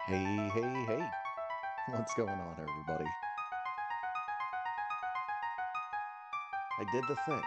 Hey, hey, hey. What's going on, everybody? I did the thing.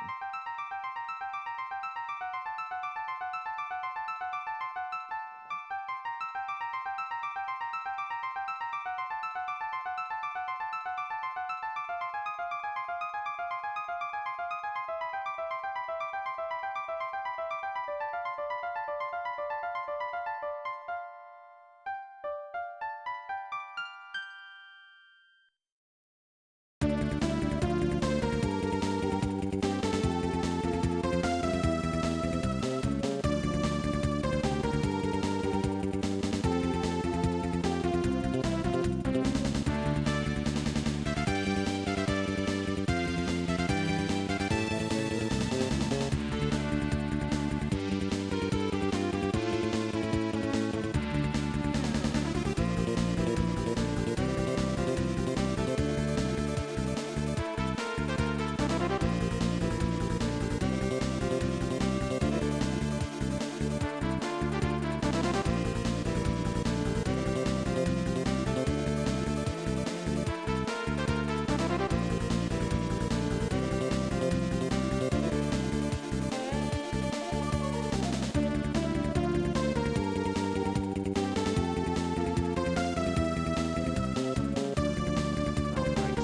All right.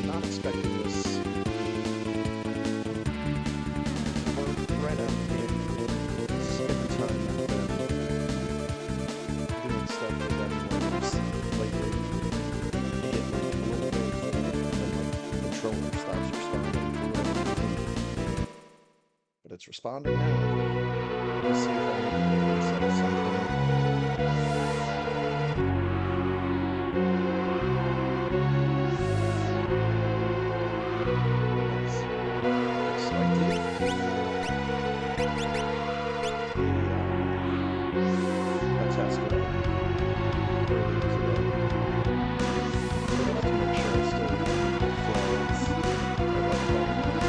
Not expecting this to work right out of the gate. Every time I've been doing stuff with emulators lately, I get like a little bit of and then like the controller stops responding for whatever reason. But it's responding now. Let's see if I make a video set at some point. Nice. So I did a test with it earlier today. To make sure I still have the flags I like talking about.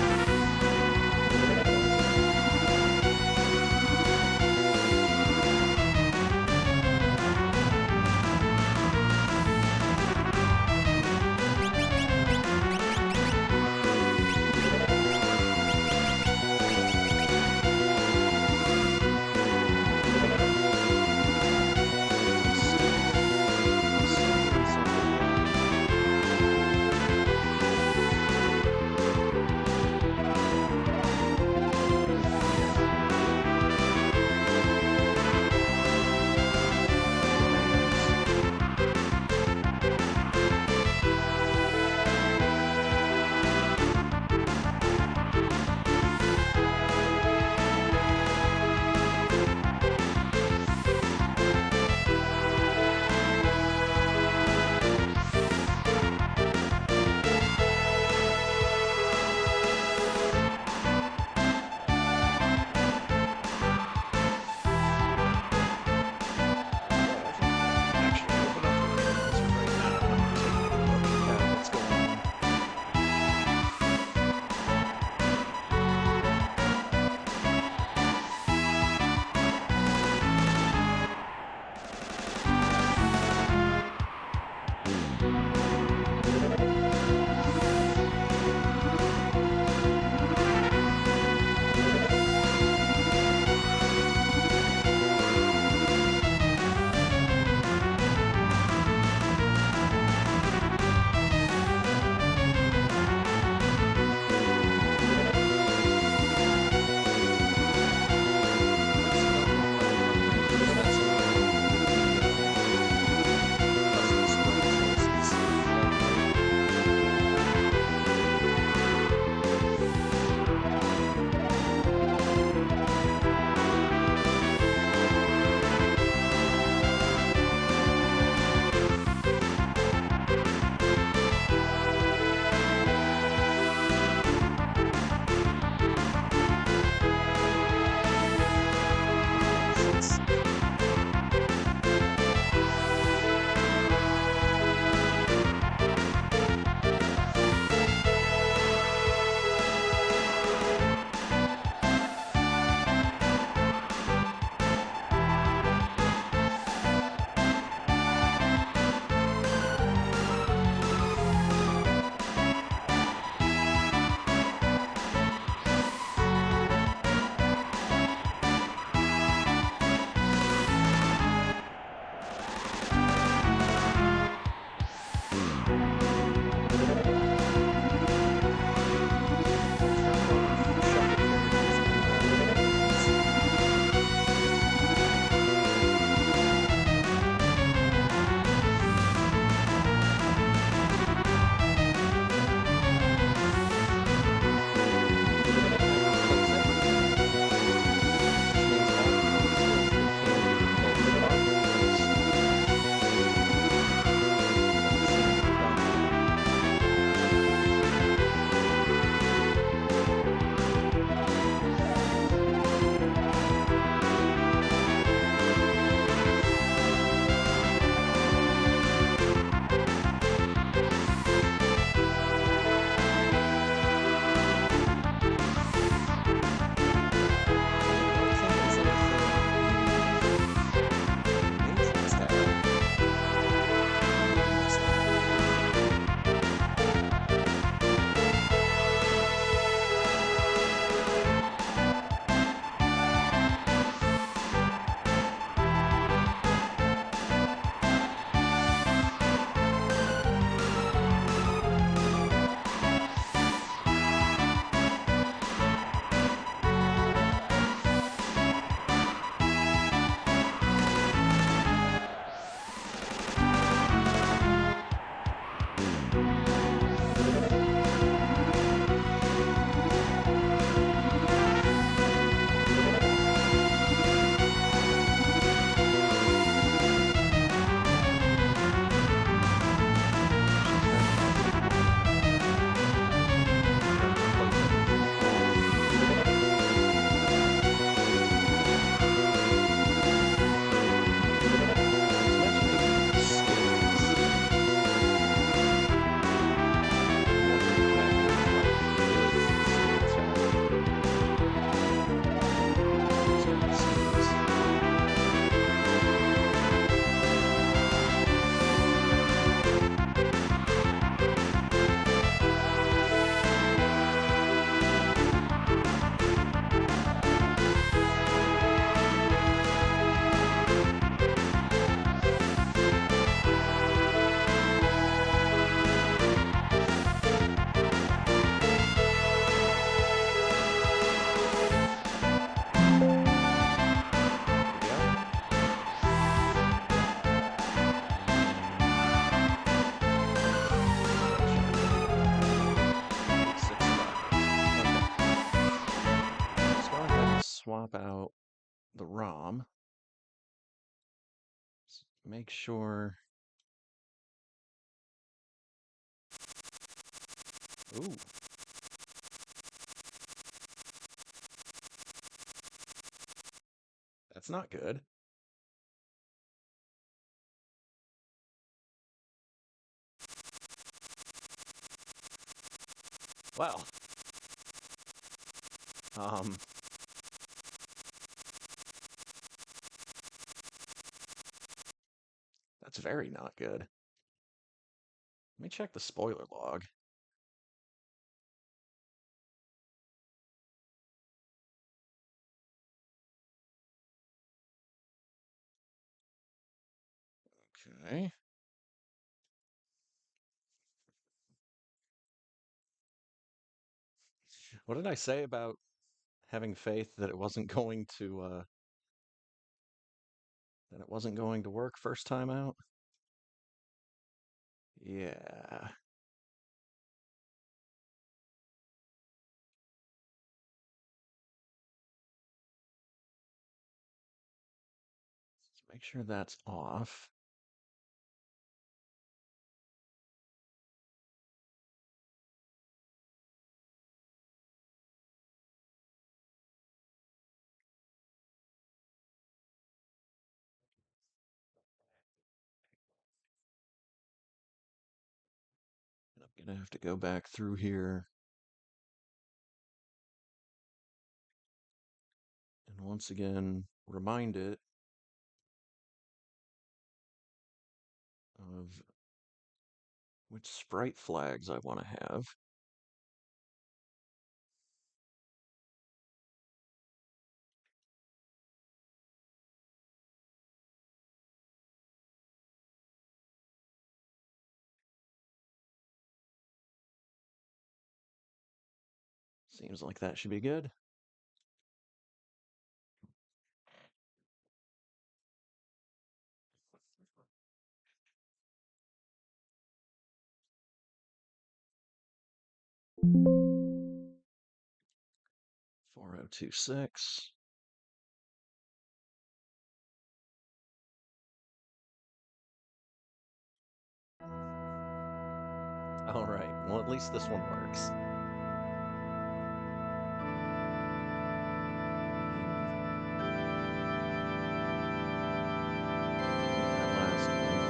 the ROM. Let's make sure. Ooh. That's not good. Well. That's very not good. Let me check the spoiler log. Okay. What did I say about having faith that it wasn't going to work first time out? Yeah. Let's make sure that's off. And I'm gonna have to go back through here and once again remind it of which sprite flags I want to have. Seems like that should be good. $4026. All right. Well, at least this one works. That last one.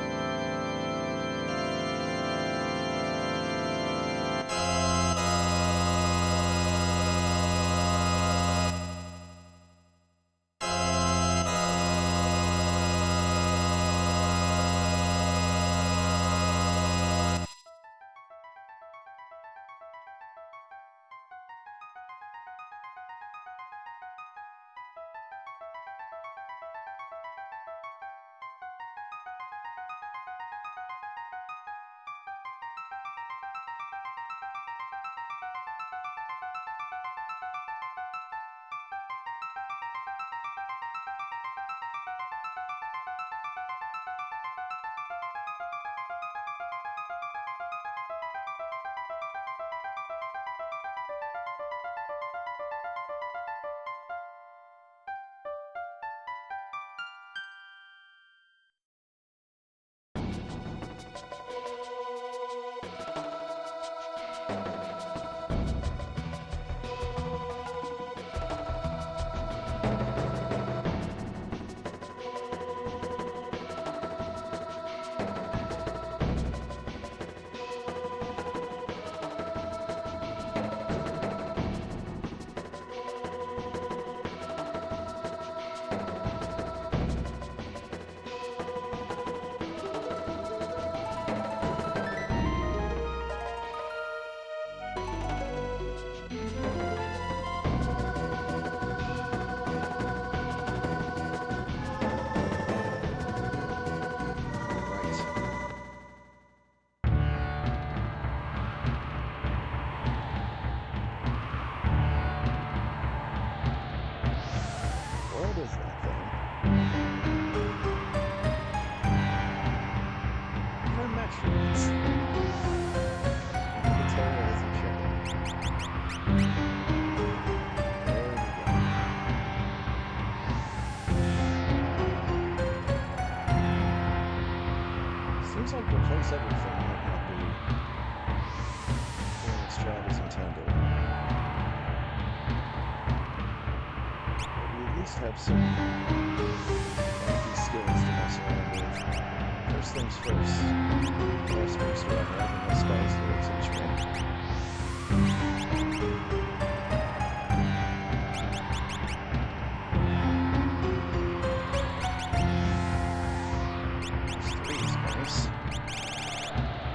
What is that thing? They're Metroids. The tail is a chicken. There we go. seems like replace everything might not be doing its job as intended. But we at least have some skills to mess around with. First things first, less booster I have and less spells that will teach me.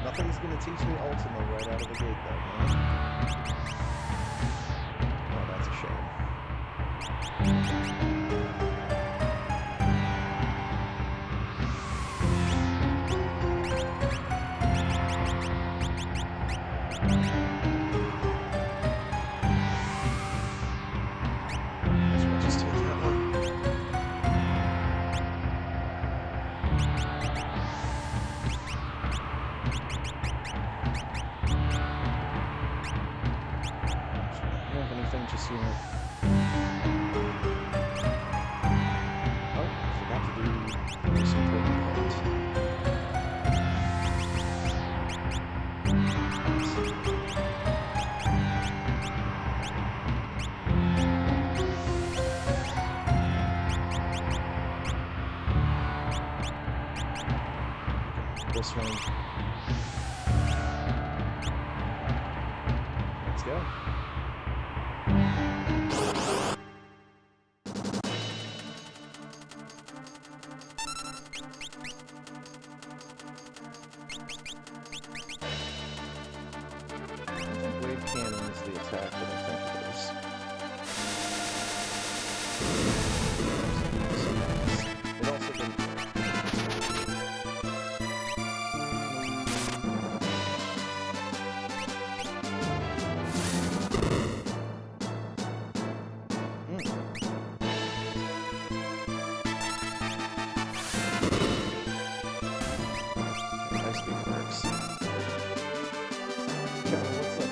Nothing's going to teach me Ultima right out of the gate, though, huh? Oh, that's a shame. So I'll just take that one. Just yet. Oh, I forgot to do the most important part. This one. Let's go. Wave cannon is the attack that I think it is. It also didn't work. High speed works. What's up?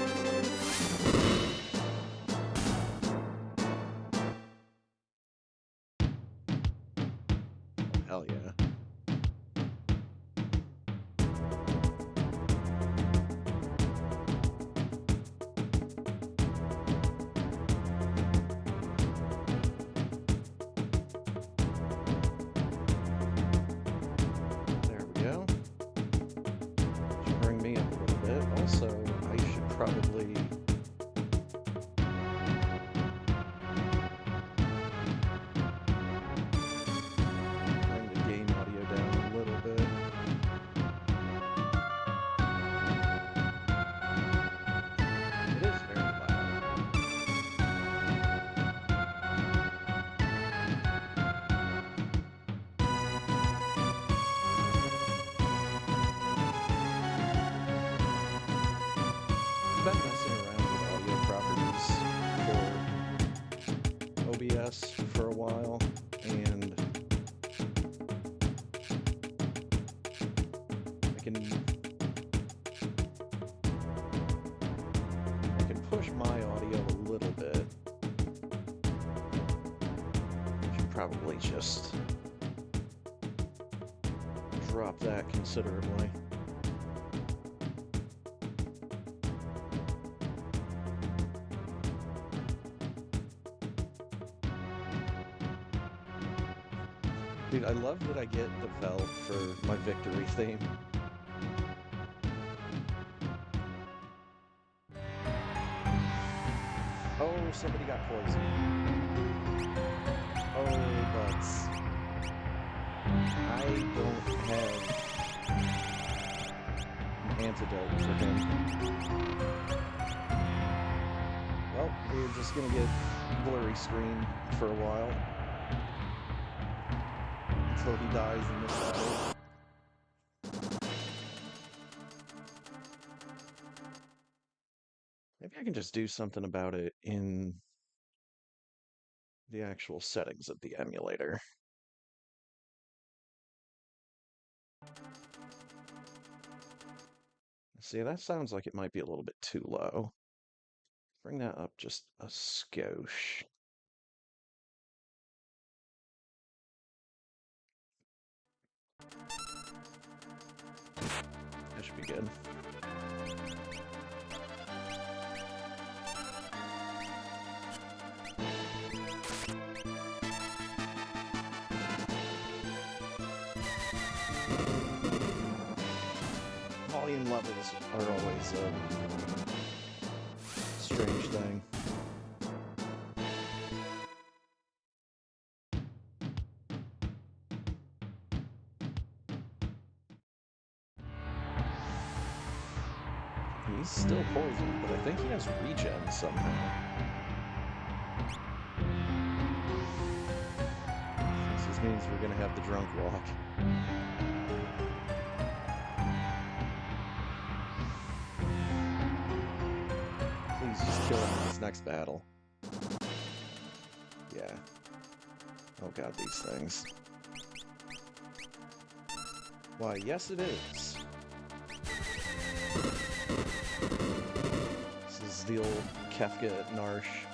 Hell yeah. There we go. Should bring me up a little bit. Also, I should probably bring the game audio down a little bit. It is very loud. I've been messing around with audio properties for OBS for a while, and I can push my audio a little bit. I should probably just drop that considerably. Dude, I love that I get the Vel for my victory theme. Oh, somebody got poisoned. Oh, butts. I don't have an antidote for him. Well, we're just gonna get blurry screen for a while. Until he dies in this battle. Maybe I can just do something about it in the actual settings of the emulator. See, that sounds like it might be a little bit too low. Bring that up just a skosh. That should be good. Volume levels are always a strange thing. He's still poisoned, but I think he has regen somehow. This means we're gonna have the drunk walk. Please just kill him in this next battle. Yeah. Oh god, these things. Why, yes it is. This is the old Kefka Narshe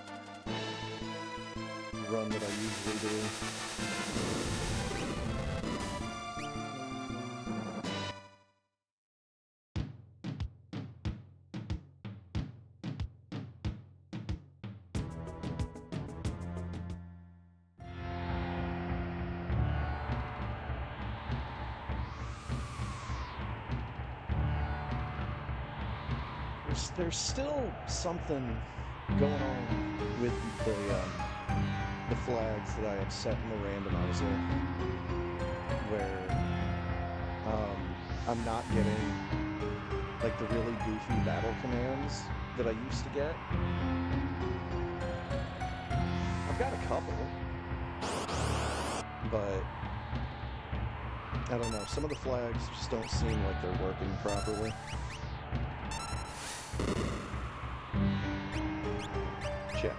run that I usually do. There's still something going on with the flags that I have set in the randomizer, where I'm not getting like the really goofy battle commands that I used to get. I've got a couple, but I don't know, some of the flags just don't seem like they're working properly. Shit.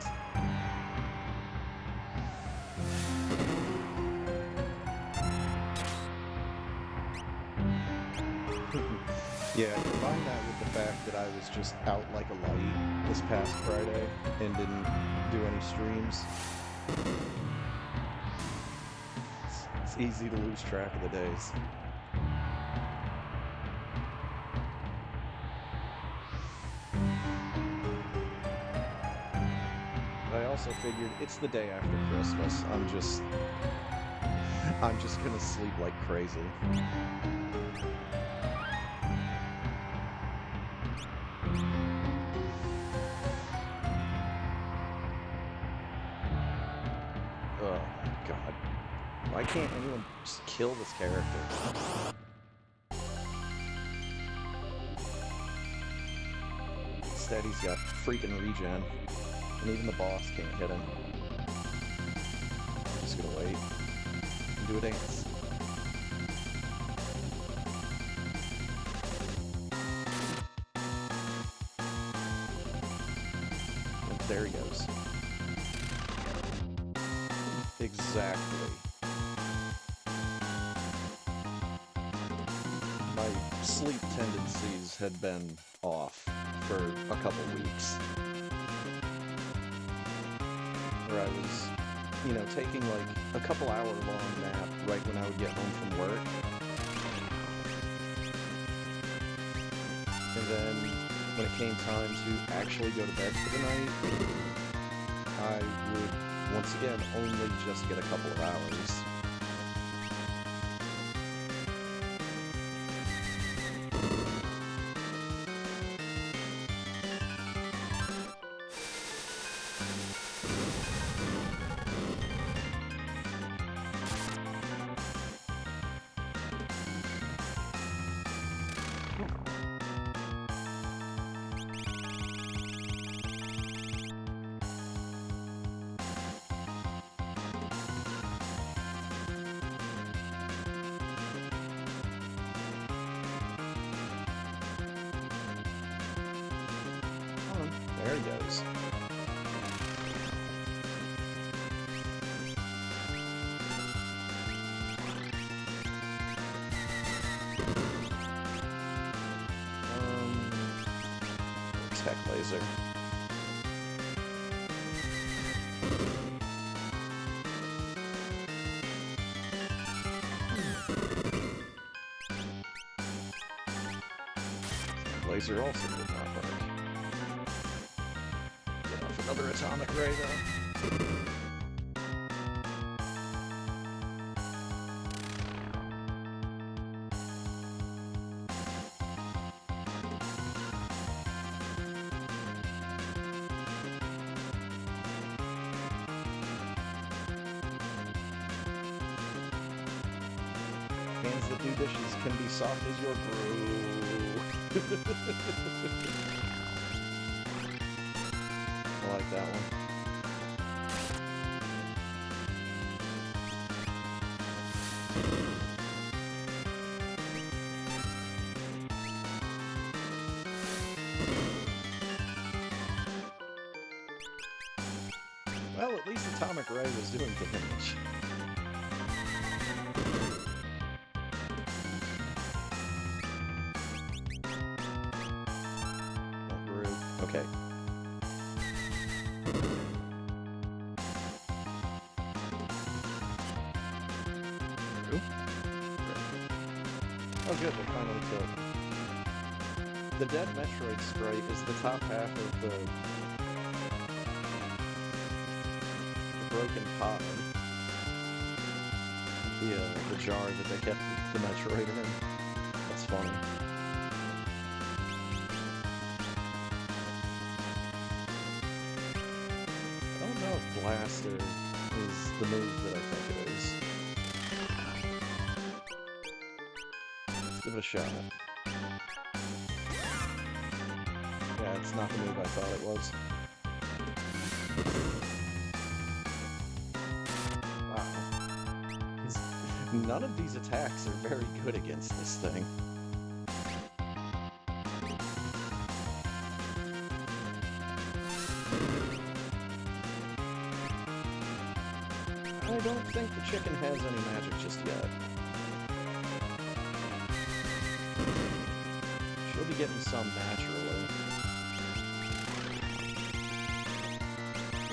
Yeah, combine that with the fact that I was just out like a light this past Friday and didn't do any streams. It's easy to lose track of the days. I also figured it's the day after Christmas. I'm just gonna sleep like crazy. Oh god. Why can't anyone just kill this character? Instead he's got freaking regen. And even the boss can't hit him. I'm just gonna wait and do a dance. And there he goes. Exactly. My sleep tendencies had been off for a couple weeks. Where I was, you know, taking like a couple hour long nap right when I would get home from work. And then when it came time to actually go to bed for the night, I would once again only just get a couple of hours. There he goes. Tech laser. laser also did not work. Get off another atomic ray, though. Hands that do dishes can be soft as your brew. I like that one. Well, at least Atomic Ray was doing damage. Okay. Oh good, they finally killed him. The dead Metroid sprite is the top half of the broken pot. The jar that they kept the Metroid in. That's funny. I don't know if Blaster is the move that I think it is. Let's give it a shot. Yeah, it's not the move I thought it was. Wow. None of these attacks are very good against this thing. I don't think the chicken has any magic just yet. She'll be getting some naturally.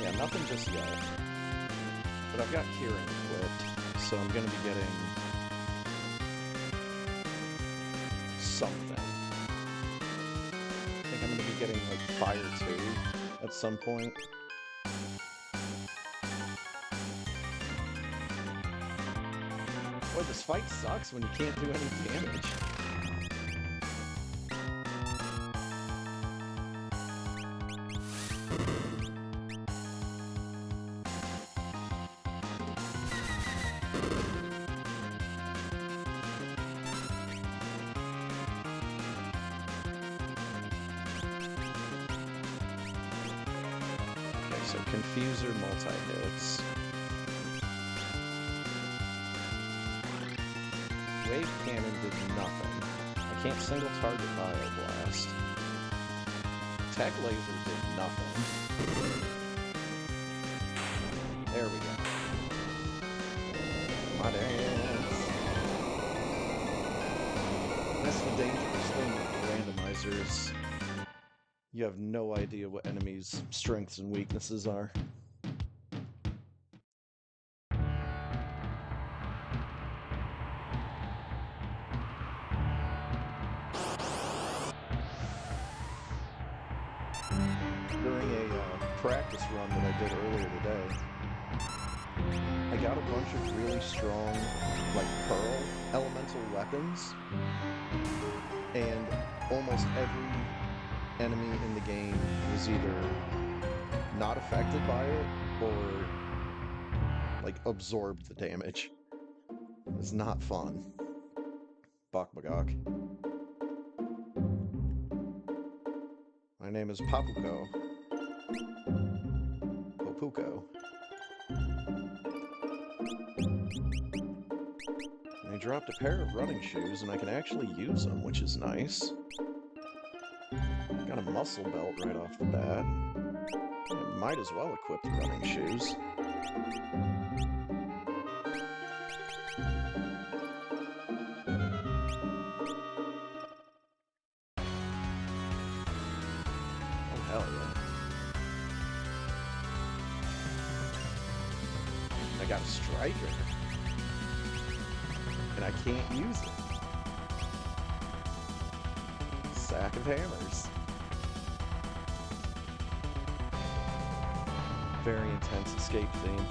Yeah, nothing just yet. But I've got Kieran equipped, so I'm gonna be getting something. I think I'm gonna be getting like Fire 2 at some point. Boy, this fight sucks when you can't do any damage. Okay, so Confuser multi-hits. Wave Cannon did nothing. I can't single target Bio Blast. Tech Laser did nothing. There we go. My dance. That's the dangerous thing with the randomizers. You have no idea what enemies' strengths and weaknesses are. During a practice run that I did earlier today, I got a bunch of really strong, like, Pearl elemental weapons, and almost every enemy in the game was either not affected by it, or, like, absorbed the damage. It was not fun. Bakbagak. My name is Papuko. Popuko. I dropped a pair of running shoes and I can actually use them, which is nice. Got a muscle belt right off the bat. I might as well equip the running shoes. Oh, hell yeah. I got a striker. And I can't use it. stack of hammers. Very intense escape theme.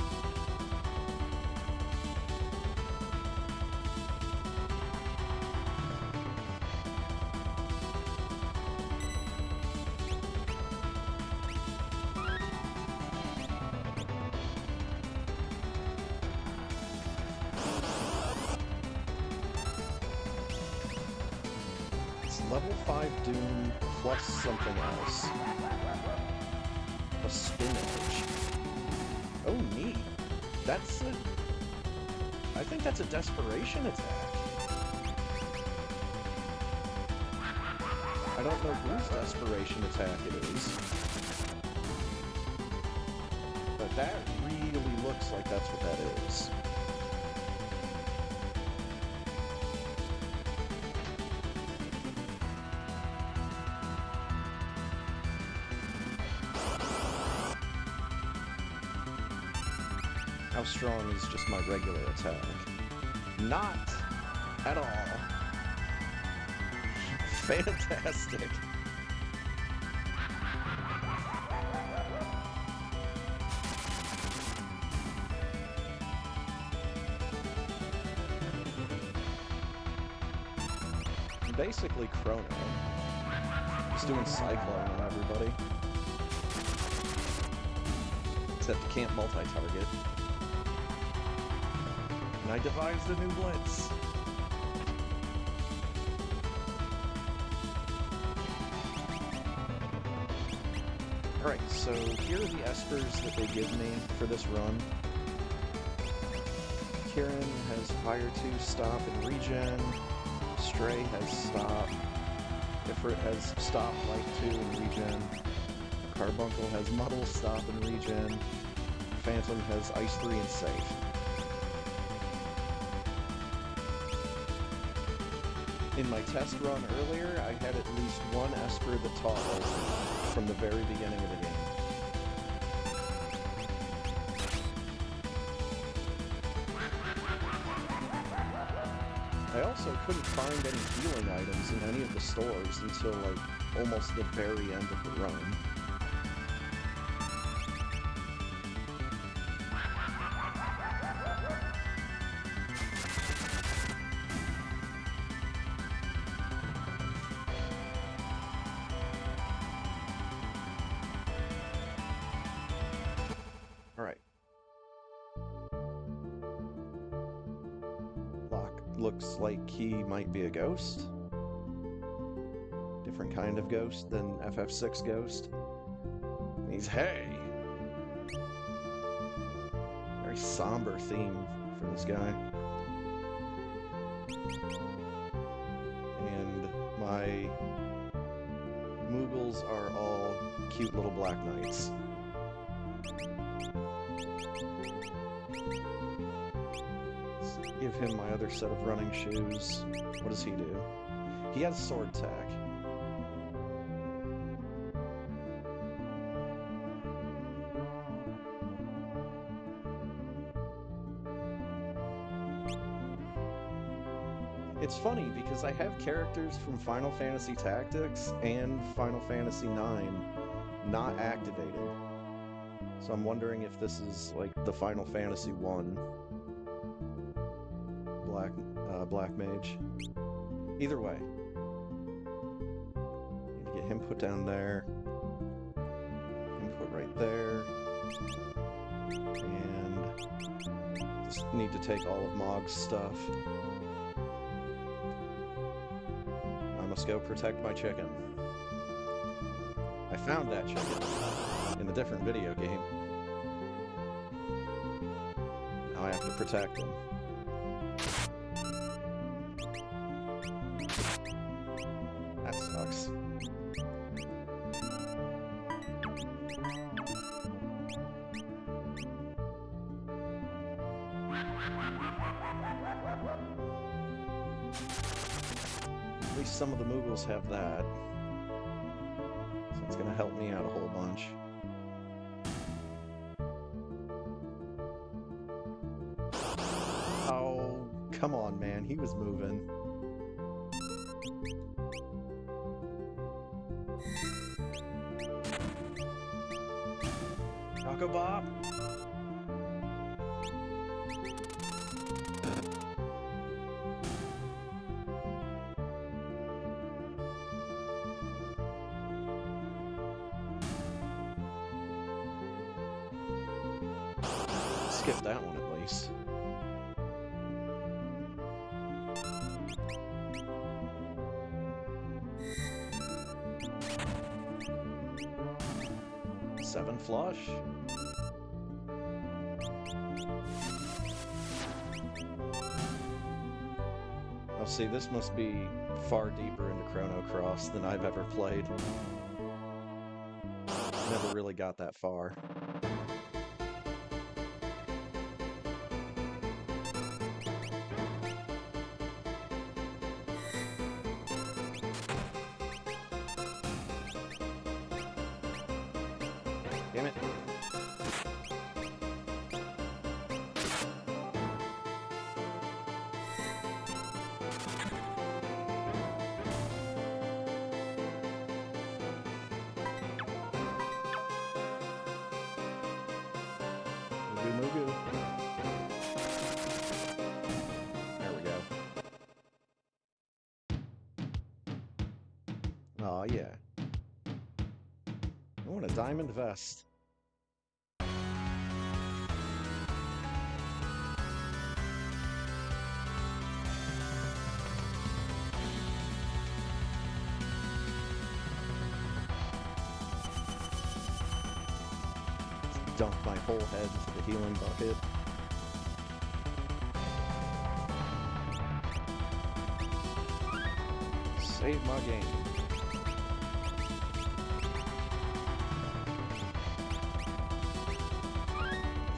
Level 5 Doom plus something else. A spinach. Oh, neat. That's a... I think that's a desperation attack. I don't know whose desperation attack it is. But that really looks like that's what that is. How strong is just my regular attack? Not at all. Fantastic. Basically Chrono. Just doing Cyclone on everybody. Except you can't multi-target. And I devised a new blitz. Alright, so here are the espers that they give me for this run. Kieran has Fire 2, Stop, and Regen. Stray has Stop. Ifrit has Stop, Light 2, and Regen. Carbuncle has Muddle, Stop, and Regen. Phantom has Ice 3 and Safe. In my test run earlier, I had at least one Esper that taught us from the very beginning of the game. I also couldn't find any healing items in any of the stores until, like, almost the very end of the run. Alright. Locke looks like he might be a ghost. Different kind of ghost than FF6 Ghost. He's hey! Very somber theme for this guy. And my Moogles are all cute little black knights. Give him my other set of running shoes. What does he do? He has sword attack. It's funny because I have characters from Final Fantasy Tactics and Final Fantasy IX not activated. So I'm wondering if this is like the Final Fantasy 1 Black Mage. Either way. Need to get him put down there. Him put right there. And just need to take all of Mog's stuff. I must go protect my chicken. I found that chicken in a different video game. Now I have to protect him. That sucks. At least some of the Moogles have that. So it's gonna help me out a whole bunch. Oh, come on, man. He was moving. Choco Bop? Skip that one at least. Seven flush. Oh, see, this must be far deeper into Chrono Cross than I've ever played. Never really got that far. Damn it. Mugu. There we go. Aw, yeah. I want a diamond vest. Dunk my whole head into the healing bucket. Save my game.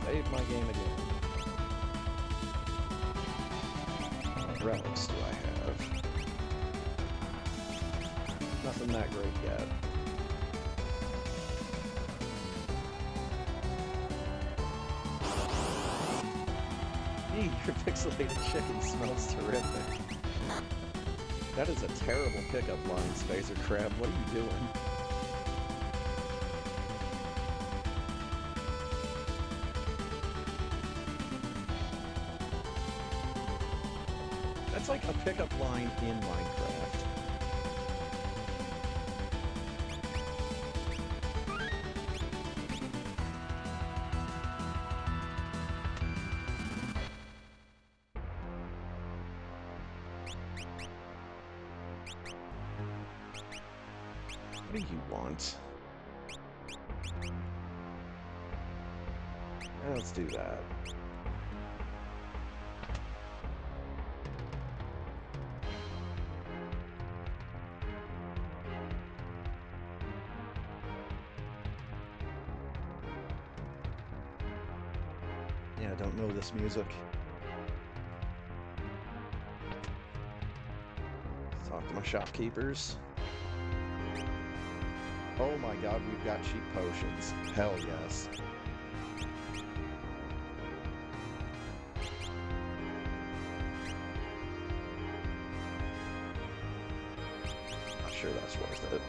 Save my game again. What relics do I have? Nothing that great yet. Your pixelated chicken smells terrific. That is a terrible pickup line, Spacer Crab. What are you doing? That's like a pickup line in Minecraft. What do you want? Let's do that. Yeah, I don't know this music. Let's talk to my shopkeepers. Oh my god, we've got cheap potions. Hell yes. Not sure that's worth it.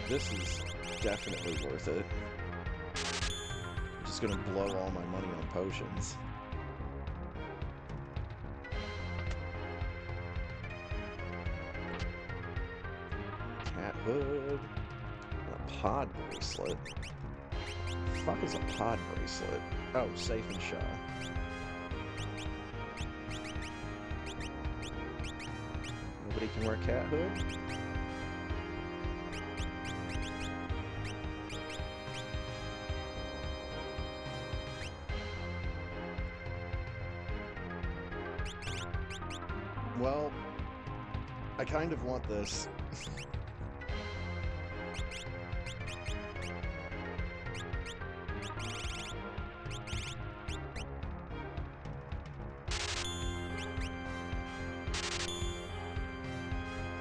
This is definitely worth it. I'm just gonna blow all my money on potions. Hood. And a pod bracelet. The fuck is a pod bracelet? Oh, safe and Shaw. Nobody can wear cat hood? Well, I kind of want this.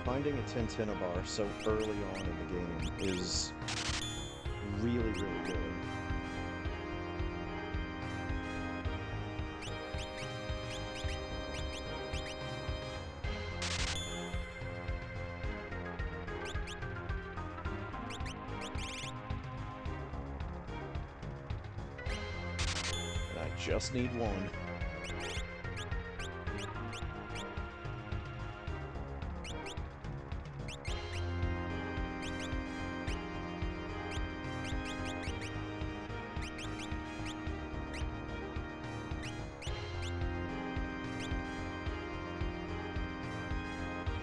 Finding a Tintina bar so early on in the game is really, really good. just need one.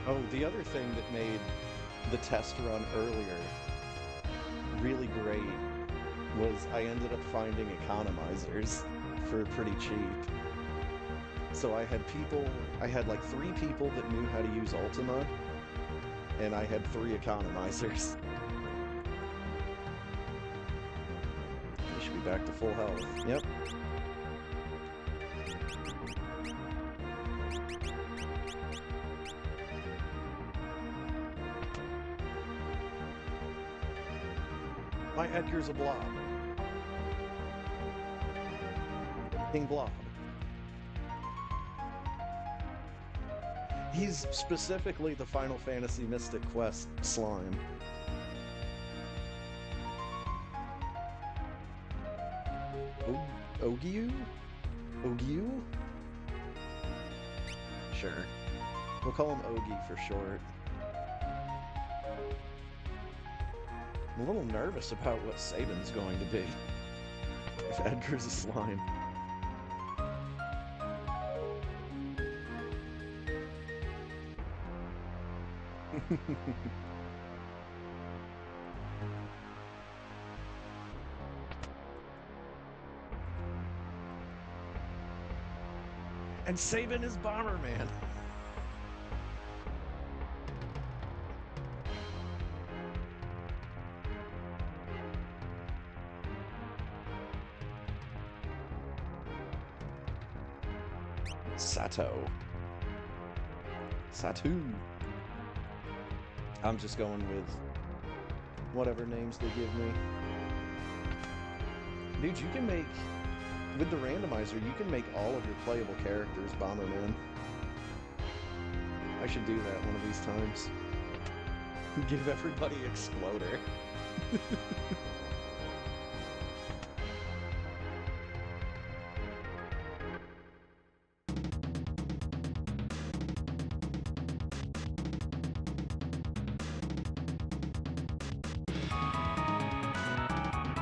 Oh, the other thing that made the test run earlier really great was I ended up finding economizers for pretty cheap. So I had like 3 people that knew how to use Ultima, and I had 3 economizers. We should be back to full health. Yep. My Edgar's a blob. King Blob. He's specifically the Final Fantasy Mystic Quest slime. Ogiu? Ogiu? Sure. We'll call him Ogi for short. I'm a little nervous about what Sabin's going to be. If Edgar's a slime. And Sabin is Bomberman. Satu. I'm just going with whatever names they give me. Dude, you can make, with the randomizer, you can make all of your playable characters Bomberman. I should do that one of these times. Give everybody Exploder.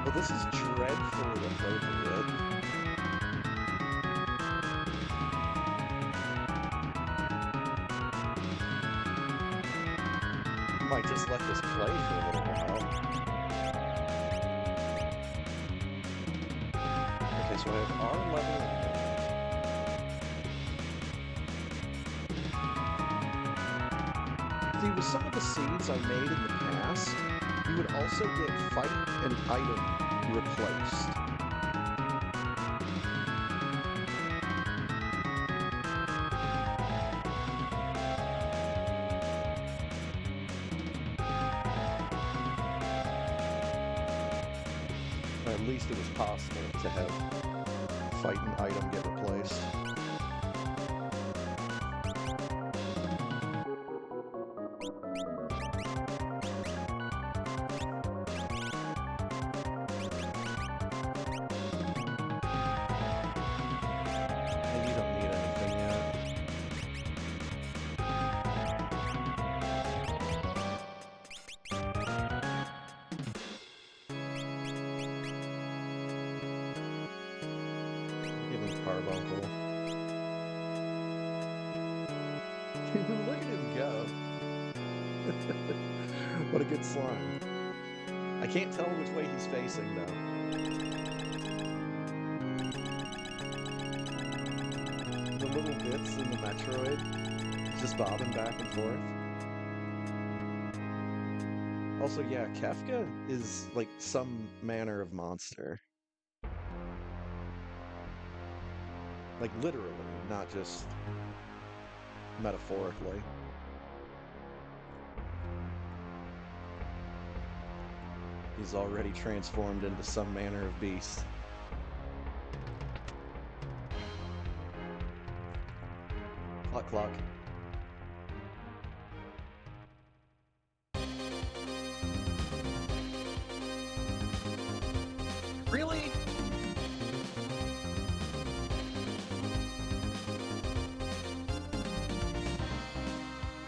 Well, this is dreadfully appropriate. Might just let this play for a little while. Okay, so I have R level. See, with some of the seeds I made in the past, you would also get fight and item replaced. Or at least it was possible to have fight and item get replaced. Carbuncle. Look at him go. What a good slime. I can't tell which way he's facing though. The little bits in the Metroid just bobbing back and forth. Also, yeah, Kefka is like some manner of monster. Like, literally, not just metaphorically. He's already transformed into some manner of beast. Clock, clock. Really?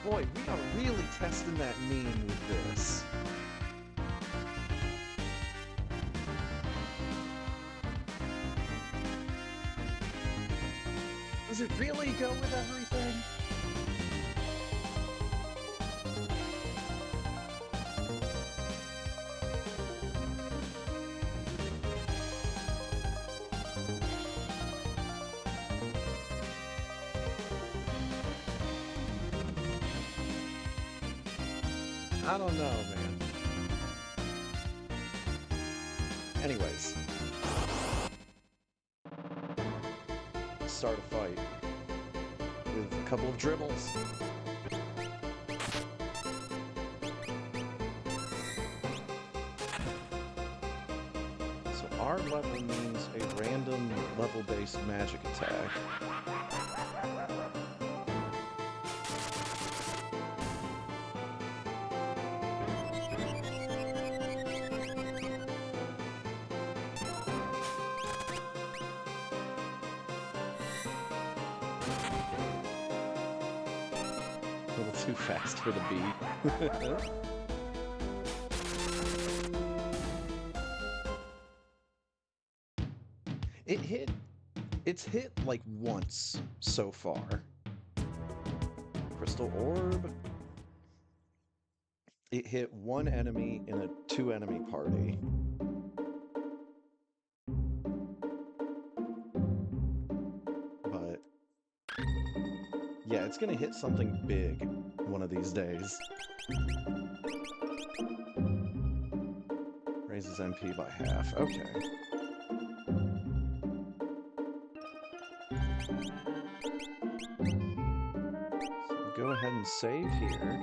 boy, we are really testing that meme with this. Does it really go with everything? I don't know, man. Anyways. Let's start a fight with a couple of dribbles. So our level means a random level-based magic attack. A little too fast for the beat. It's hit like once so far. Crystal Orb. It hit one enemy in a 2-enemy party. But yeah, it's gonna hit something big one of these days. Raises MP by half. Okay. So go ahead and save here.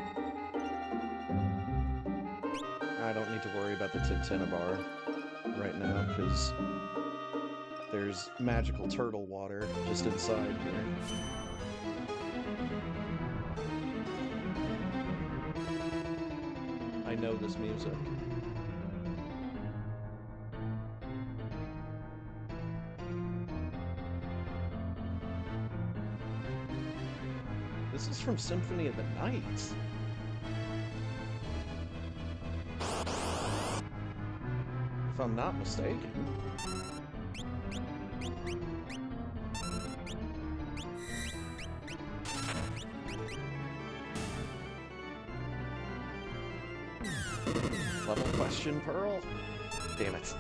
I don't need to worry about the Tintinabar right now because there's magical turtle water just inside here. I know this music. This is from Symphony of the Night. If I'm not mistaken. Level question, Pearl? Damn it.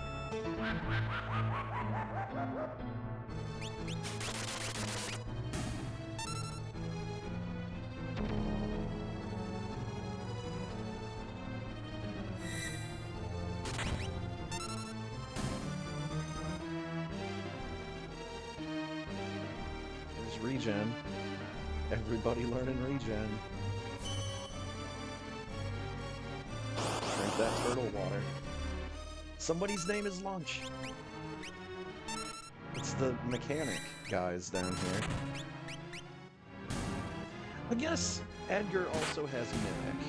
There's regen. Everybody learning regen. Drink that turtle water. Somebody's name is Lunch. It's the mechanic guys down here. I guess Edgar also has Mimic,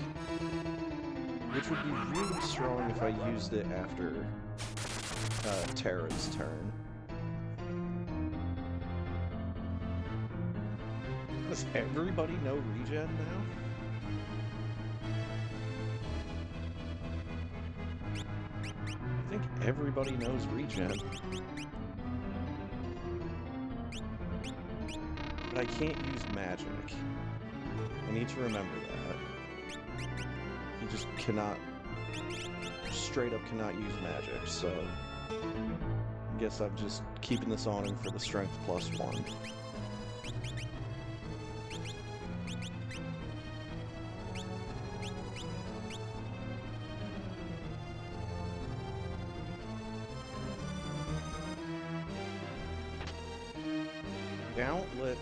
which would be really strong if I used it after Terra's turn. Does everybody know regen now? I think everybody knows regen. But I can't use magic. I need to remember that. You just cannot, straight up cannot use magic, so I guess I'm just keeping this on him for the strength +1. Gauntlet.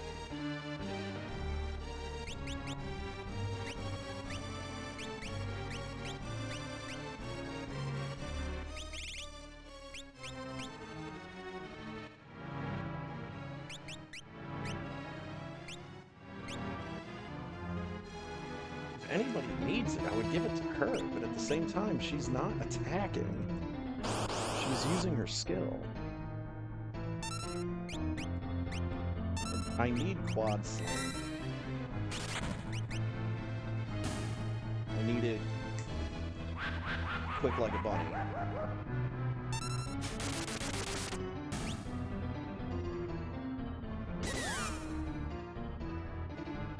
If anybody needs it, I would give it to her, but at the same time, she's not attacking. She's using her skill. I need quad slam. need it quick like a bunny.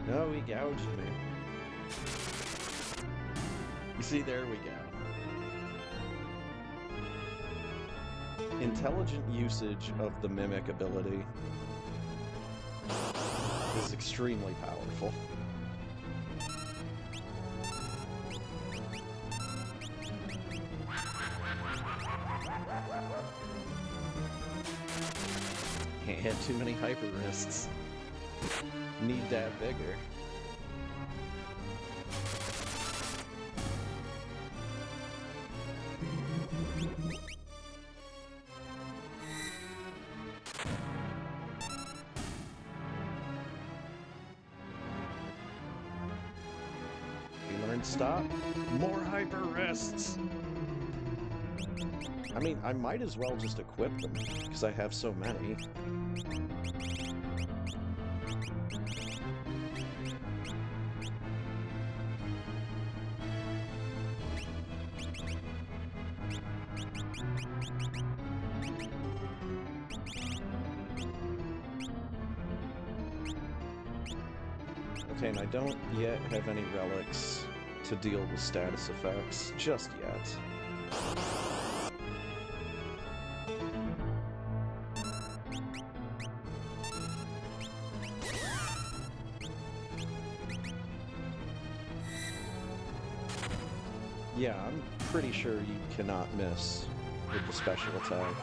No, he gouged me. You see, there we go. Intelligent usage of the mimic ability is extremely powerful. Can't have too many hyper wrists. Need that bigger. You learn stop. More hyper wrists. I mean, I might as well just equip them because I have so many. Okay, and I don't yet have any relics to deal with status effects just yet. Yeah, I'm pretty sure you cannot miss with the special attack.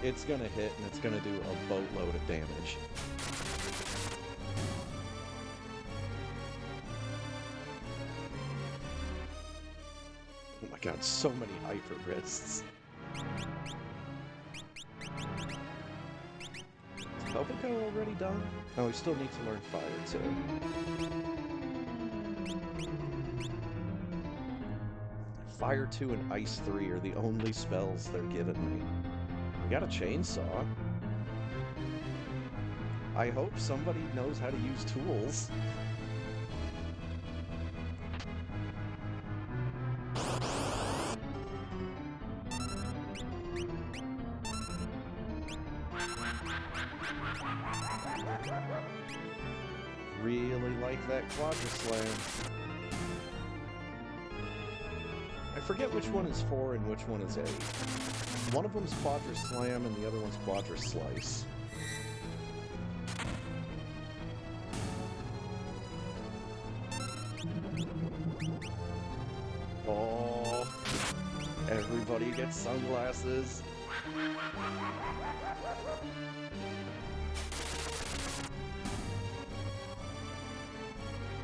It's gonna hit and it's gonna do a boatload of damage. Oh my god, so many hyper wrists. Is Helvico already done? Oh, we still need to learn Fire too. Fire 2 and Ice 3 are the only spells they're giving me. We got a chainsaw. I hope somebody knows how to use tools. Really like that Quadra Slam. I forget which one is 4 and which one is 8. One of them's Quadra Slam and the other one's Quadra Slice. Oh, everybody gets sunglasses.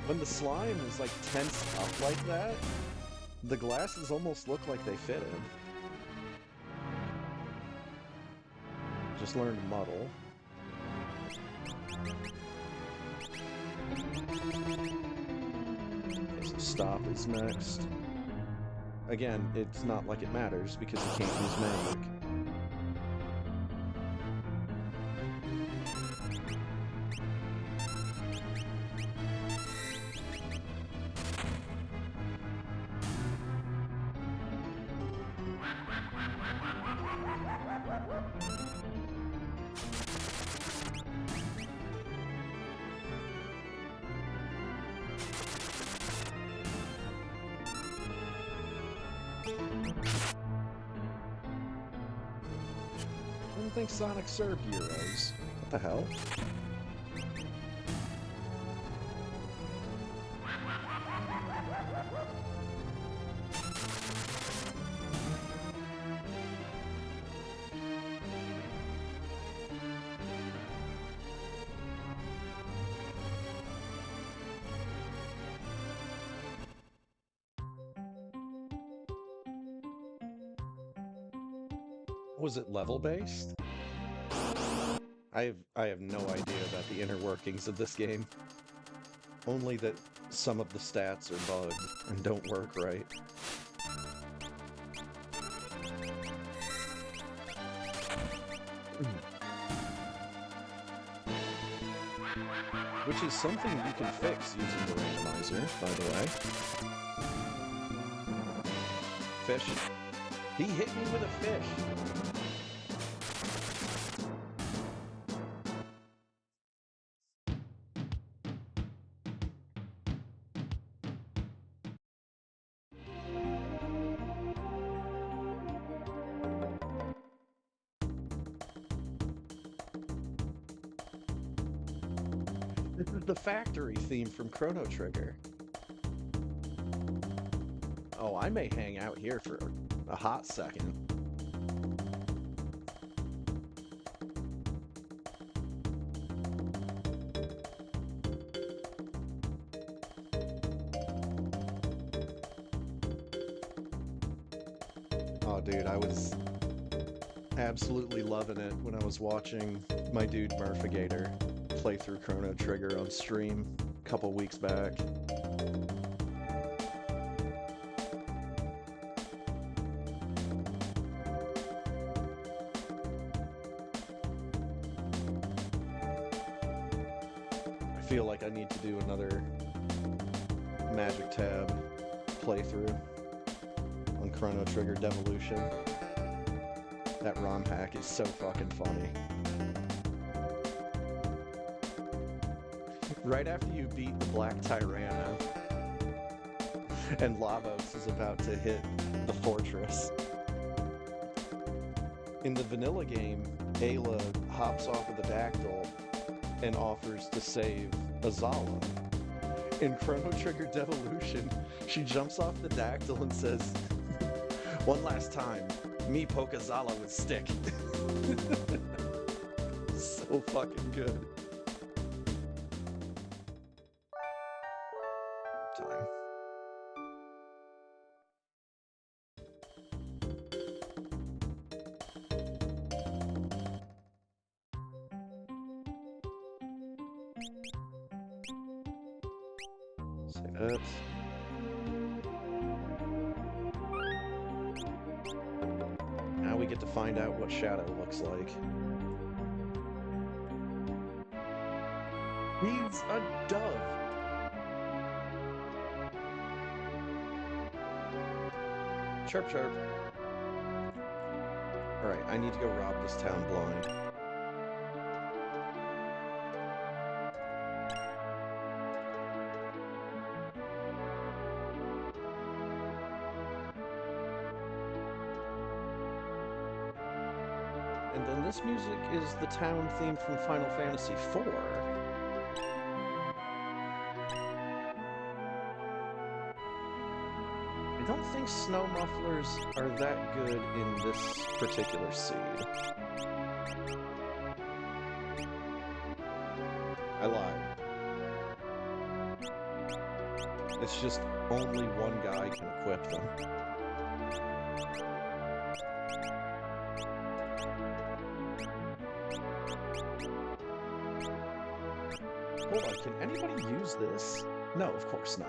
When the slime is like tensed up like that, the glasses almost look like they fit him. Just learn to muddle. Okay, so stop is next. Again, it's not like it matters because you can't use magic. I don't think Sonic served Euros. What the hell? Was it level-based? I have no idea about the inner workings of this game. Only that some of the stats are bugged and don't work right. which is something you can fix using the randomizer, by the way. Fish. He hit me with a fish. This is the factory theme from Chrono Trigger. Oh, I may hang out here for a hot second. Oh, dude, I was absolutely loving it when I was watching my dude Murphigator play through Chrono Trigger on stream a couple weeks back. I feel like I need to do another Magic Tab playthrough on Chrono Trigger Devolution. That ROM hack is so fucking funny. Right after you beat the Black Tyranno and Lavos is about to hit the fortress. In the vanilla game, Ayla hops off of the Dactyl and offers to save Azala. In Chrono Trigger Devolution, she jumps off the Dactyl and says, "One last time, me poke Azala with stick." So fucking good. Time. Save it. Now we get to find out what Shadow looks like. He's a dove. Chirp, chirp. Alright, I need to go rob this town blind. And then this music is the town theme from Final Fantasy IV. I don't think snow mufflers are that good in this particular seed. I lied. It's just only one guy can equip them. Hold on, can anybody use this? No, of course not.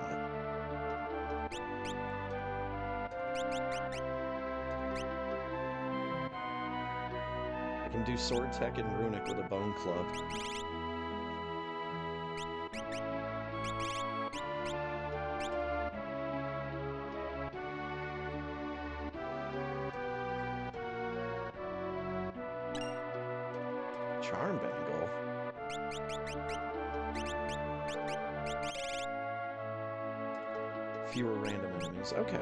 I can do Sword Tech and Runic with a Bone Club. Charm Bangle. Fewer random enemies. Okay.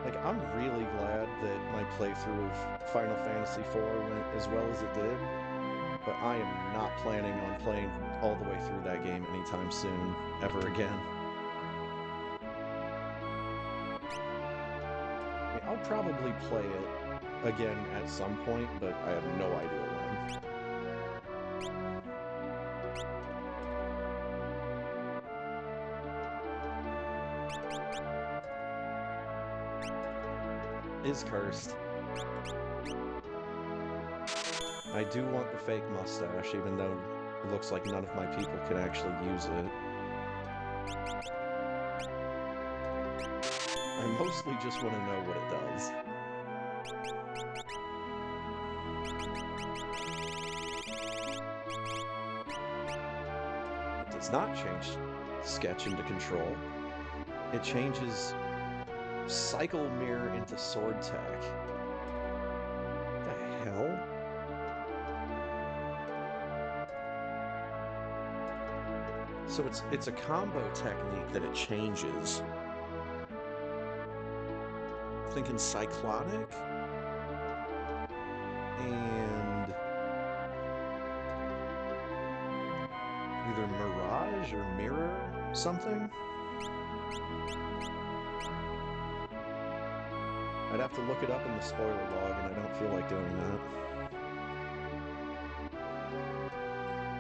Like, I'm really glad that my playthrough of Final Fantasy IV went as well as it did, but I am not planning on playing all the way through that game anytime soon, ever again. I mean, I'll probably play it again at some point, but I have no idea when. Is cursed. I do want the fake mustache, even though it looks like none of my people can actually use it. I mostly just want to know what it does. It does not change sketch into control. It changes cycle mirror into sword tech. What the hell? So it's a combo technique that it changes. I'm thinking cyclonic and either mirage or mirror something. I'd have to look it up in the spoiler log, and I don't feel like doing that.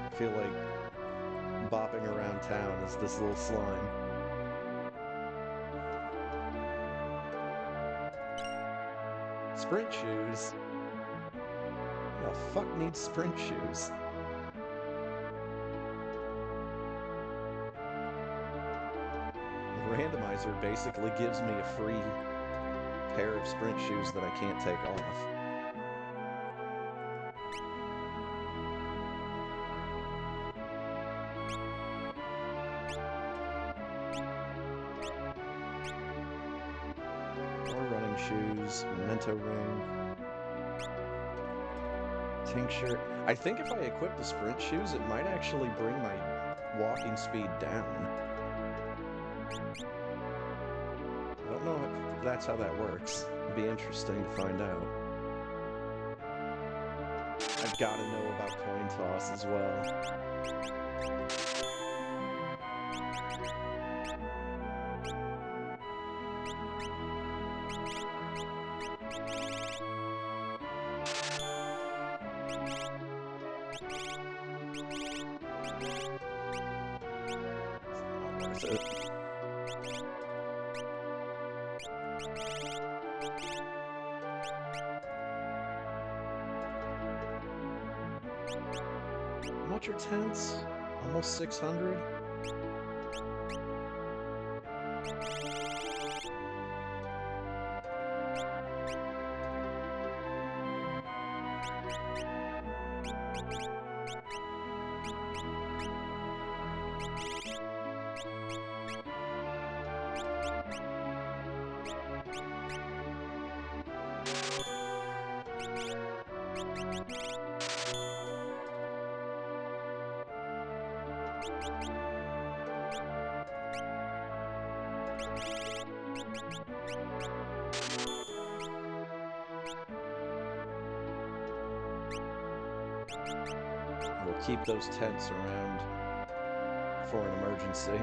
I feel like bopping around town as this little slime. Sprint shoes? Who the fuck needs sprint shoes? The randomizer basically gives me a free pair of sprint shoes that I can't take off. More running shoes, memento ring, tincture. I think if I equip the sprint shoes, it might actually bring my walking speed down. I don't know if that's how that works. It'd be interesting to find out. I've got to know about coin toss as well. It's not worth it. How much are tents? Almost 600? We'll keep those tents around for an emergency.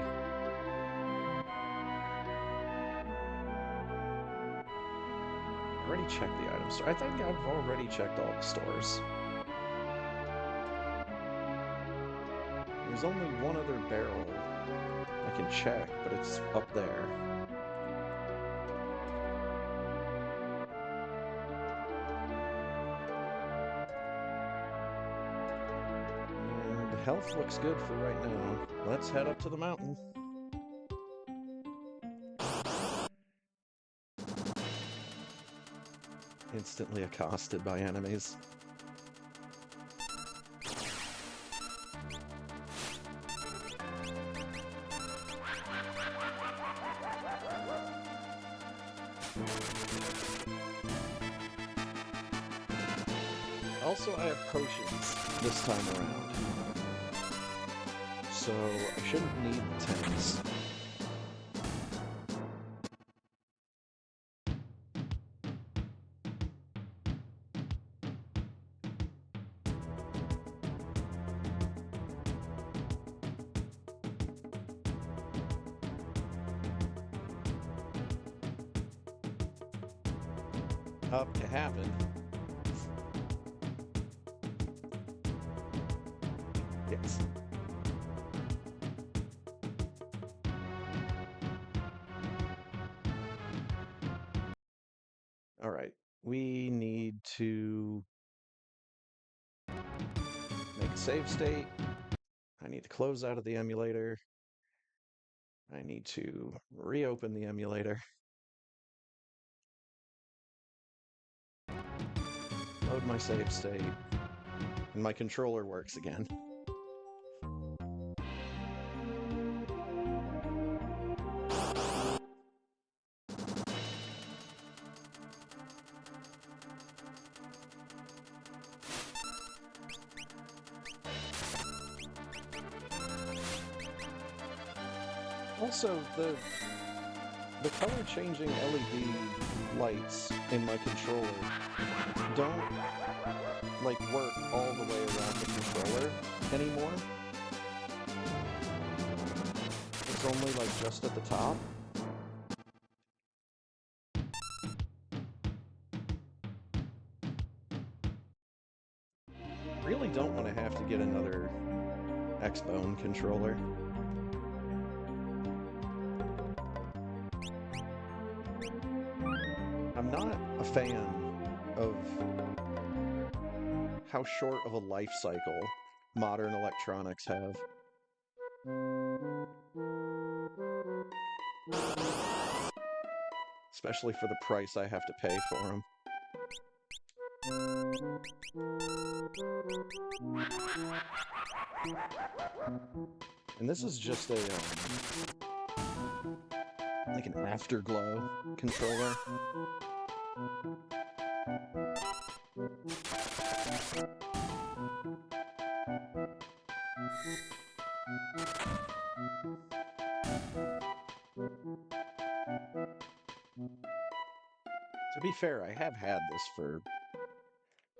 I already checked the item store. I think I've already checked all the stores. There's only one other barrel I can check, but it's up there. And health looks good for right now. Let's head up to the mountain. Instantly accosted by enemies. Also, I have potions this time around, so I shouldn't need the tents. Up to happen. Yes. All right. We need to make a save state. I need to close out of the emulator. I need to reopen the emulator. load my save state, and my controller works again. Also, the color-changing LED lights in my controller don't, like, work all the way around the controller anymore. It's only, like, just at the top. Really don't want to have to get another X-Bone controller. I'm not a fan of how short of a life cycle modern electronics have. Especially for the price I have to pay for them. And this is just a, like an afterglow controller. To be fair, I have had this for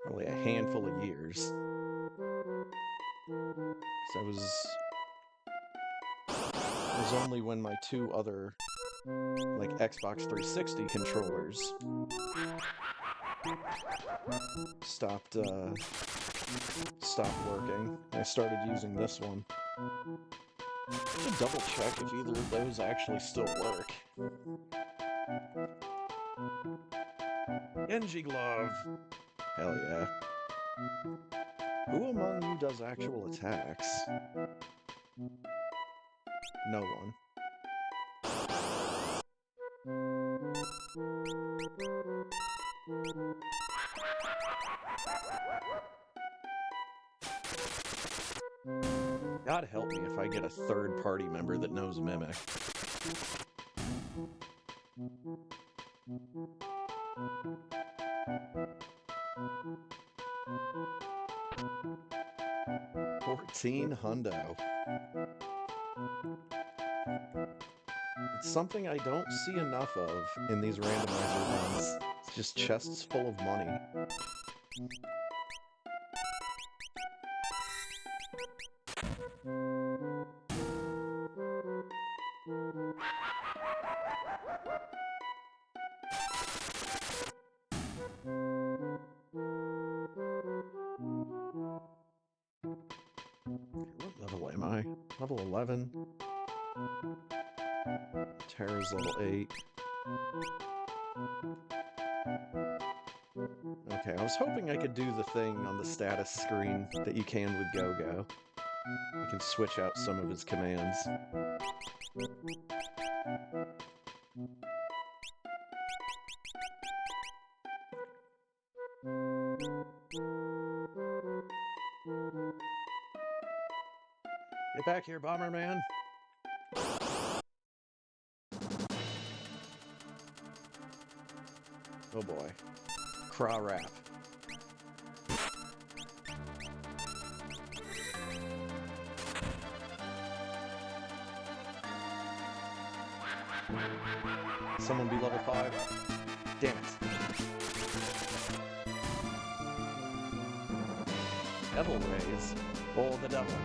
probably a handful of years. So it was only when my two other, like, Xbox 360 controllers stopped working. I started using this one. I should double check if either of those actually still work. Genji Glove! Hell yeah. Who among you does actual attacks? No one. God help me if I get a third-party member that knows Mimic. $14 It's something I don't see enough of in these randomizer runs. It's just chests full of money. What level am I? Level 11. Terra's level 8. Okay, I was hoping I could do the thing on the status screen that you can with Go-Go. You can switch out some of his commands. Get back here, Bomberman! Oh boy. Craw rap. Someone be level 5. Damn it. Devil Rays. Oh, the devil.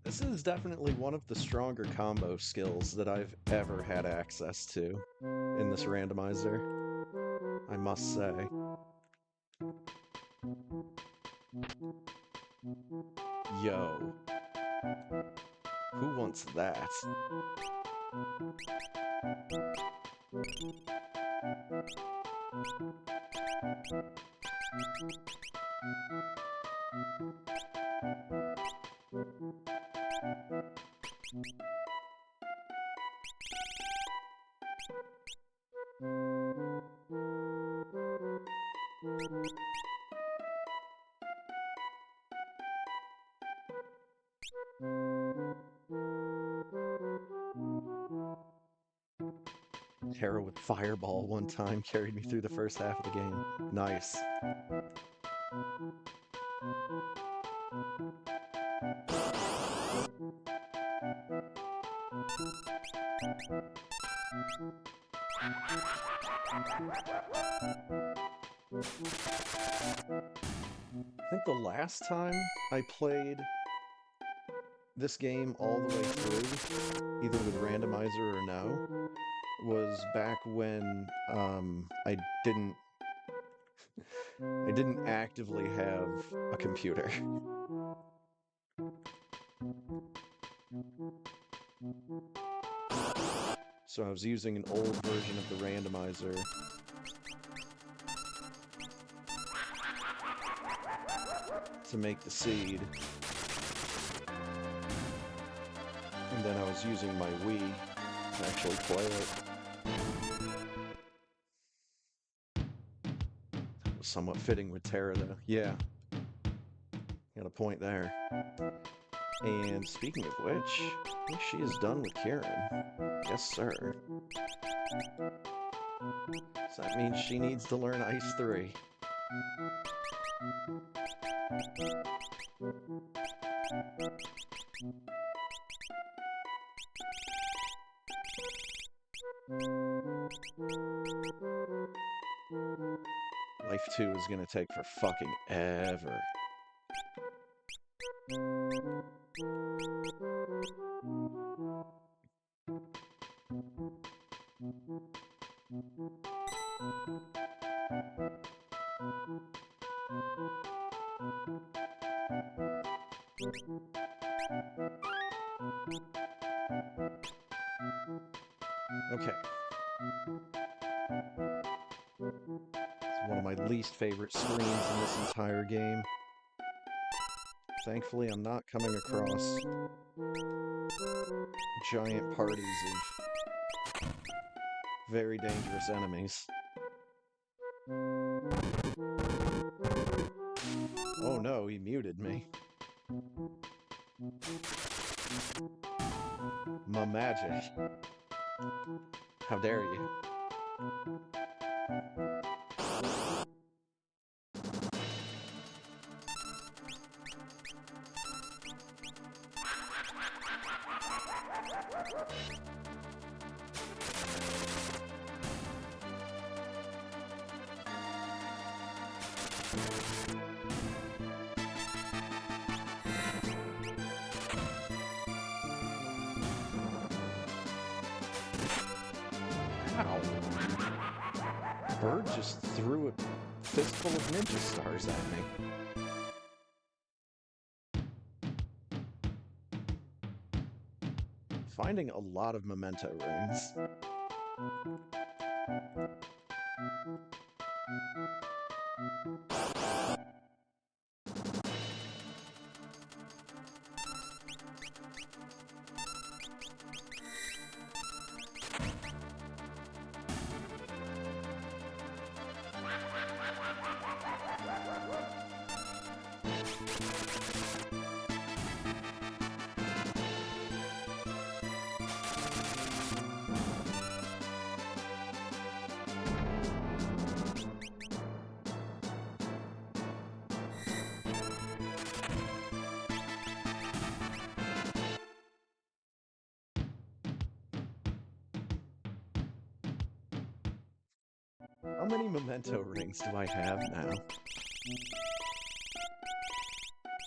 This is definitely one of the stronger combo skills that I've ever had access to in this randomizer, I must say. Yo. Who wants What's that? Terra with Fireball one time carried me through the first half of the game. Nice. I think the last time I played this game all the way through, either with randomizer or no, was back when I didn't actively have a computer. So I was using an old version of the randomizer. To make the seed. And then I was using my Wii to actually play it. That was somewhat fitting with Terra, though. Yeah. Got a point there. And speaking of which, I think she is done with Kieran. Yes, sir. So that means she needs to learn Ice 3. Life 2 is gonna take for fucking ever. Okay. It's one of my least favorite screens in this entire game. Thankfully, I'm not coming across giant parties of very dangerous enemies. Oh no, he muted me. My magic. How dare you? Ow. Bird just threw a fistful of ninja stars at me. Finding a lot of memento rings. How many memento rings do I have now?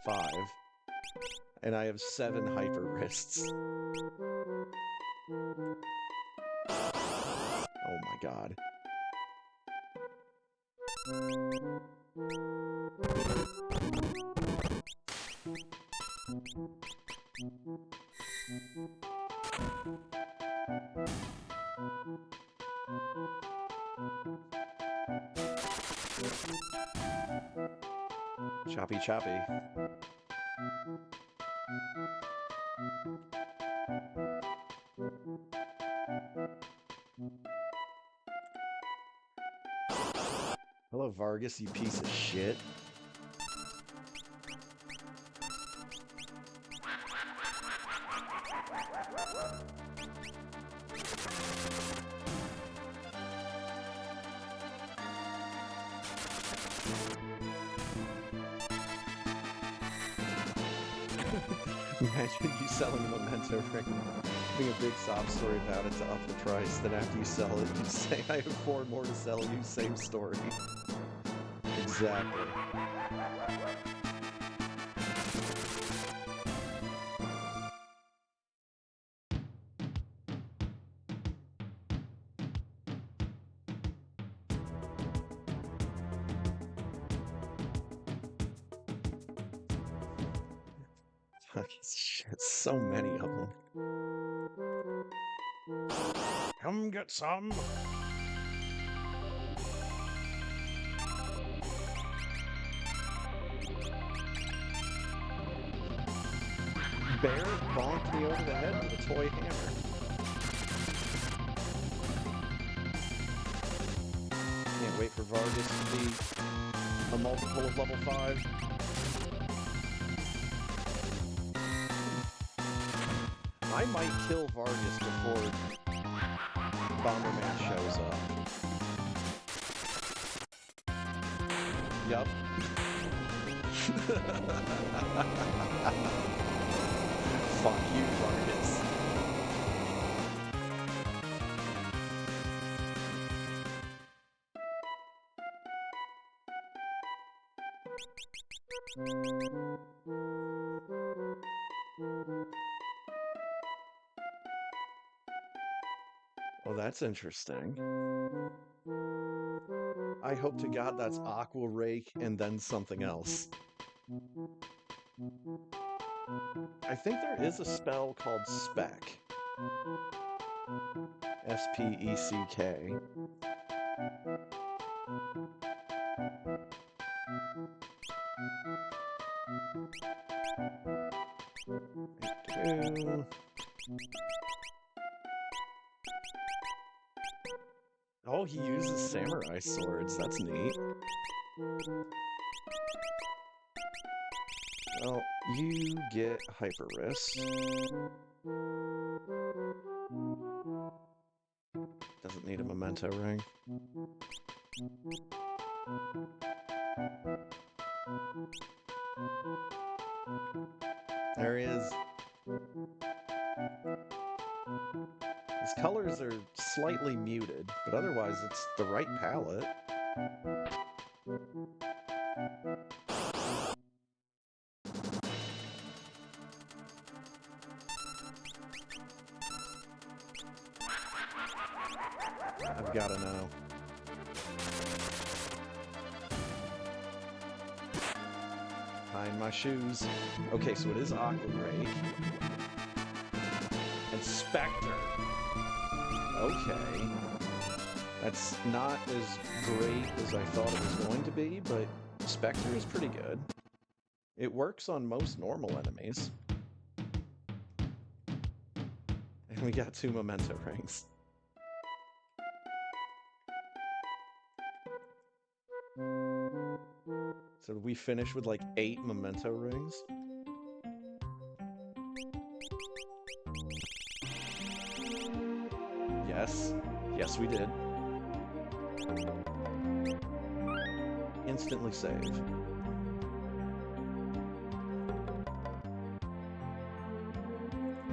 5. And I have 7 hyper wrists. Oh my god. Choppy choppy. Hello, Vargas, you piece of shit. Imagine you selling a memento ring, having a big sob story about it to up the price, then after you sell it, you say, I have 4 more to sell you, same story. Exactly. Shit, so many of them. Come get some. Bear bonked me over the head with a toy hammer. Can't wait for Vargas to be a multiple of level 5. I might kill Vargas before Bomberman shows up. Yup. Fuck you, Vargas. Oh, that's interesting. I hope to God that's Aqua Rake and then something else. I think there is a spell called Spec. S-P-E-C-K. Oh, he uses samurai swords. That's neat. Well, you get Hyper Wrist. Doesn't need a memento ring. There he is. His colors are slightly muted, but otherwise it's the right palette. I've gotta know. Find my shoes. Okay, so it is Aqua Rake. And Spectre. Okay. That's not as great as I thought it was going to be, but Spectre is pretty good. It works on most normal enemies. And we got 2 memento rings. So did we finish with like 8 memento rings? Yes. Yes, we did. Instantly save.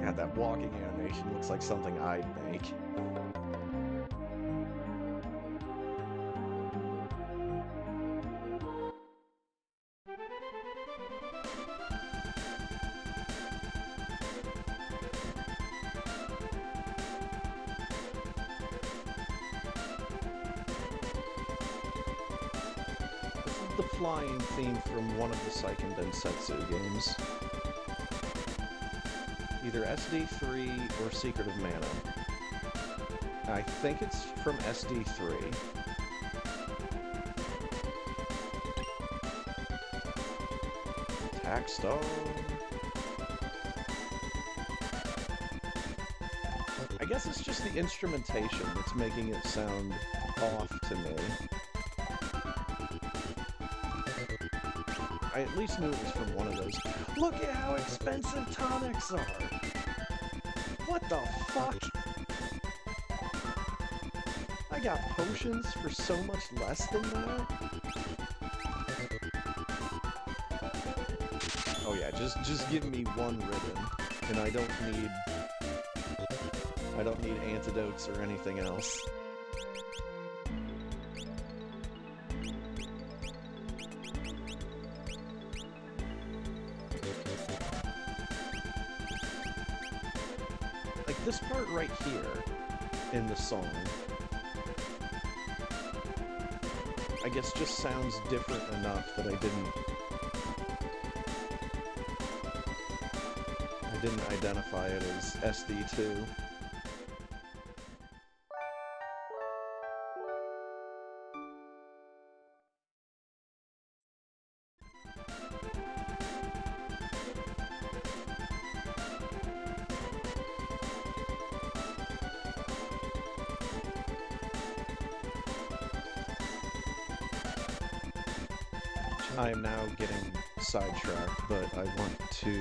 God, that walking animation looks like something I'd make. The flying theme from one of the Seiken Densetsu games. Either SD3 or Secret of Mana. I think it's from SD3. Attack Stone. I guess it's just the instrumentation that's making it sound off to me. I at least knew it was from one of those. Look at how expensive tonics are! What the fuck? I got potions for so much less than that? Oh yeah, just give me one ribbon, and I don't need antidotes or anything else. Like this part right here in the song, I guess just sounds different enough that I didn't identify it as SD2. I am now getting sidetracked, but I want to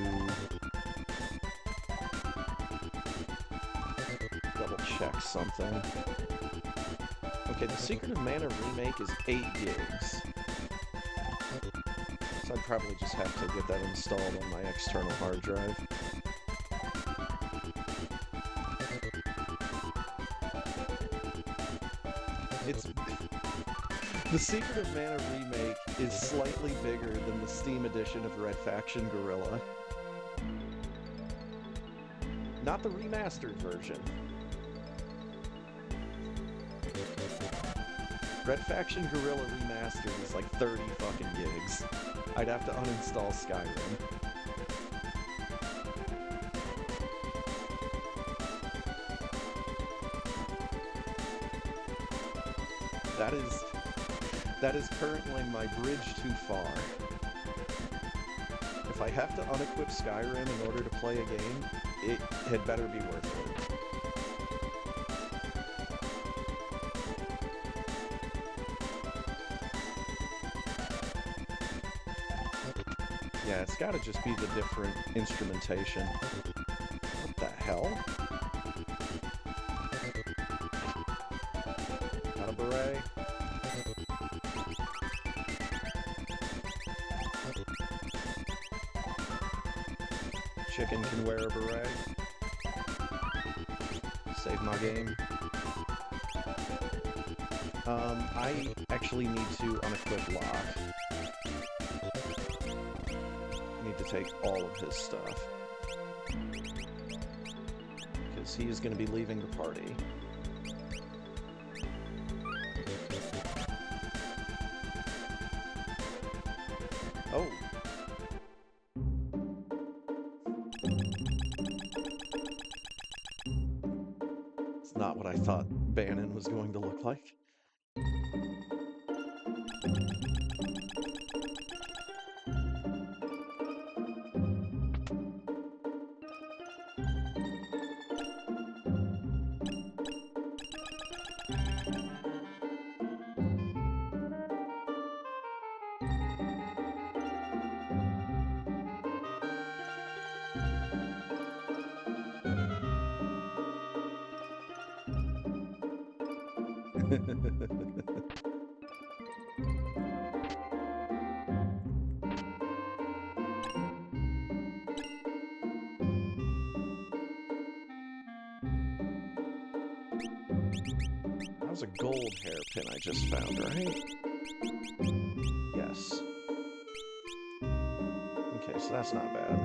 double check something. Okay, the Secret of Mana remake is 8 gigs. So I'd probably just have to get that installed on my external hard drive. The Secret of Mana remake is slightly bigger than the Steam edition of Red Faction Guerrilla. Not the remastered version. Red Faction Guerrilla Remastered is like 30 fucking gigs. I'd have to uninstall Skyrim. That is currently my bridge too far. If I have to unequip Skyrim in order to play a game, it had better be worth it. Yeah, it's gotta just be the different instrumentation. What the hell? Got a beret. Chicken can wear a beret. Save my game. I actually need to unequip Locke. I need to take all of his stuff. Because he is going to be leaving the party. Oh. It's not what I thought Bannon was going to look like. That was a gold hairpin I just found, right? Yes. Okay, so that's not bad.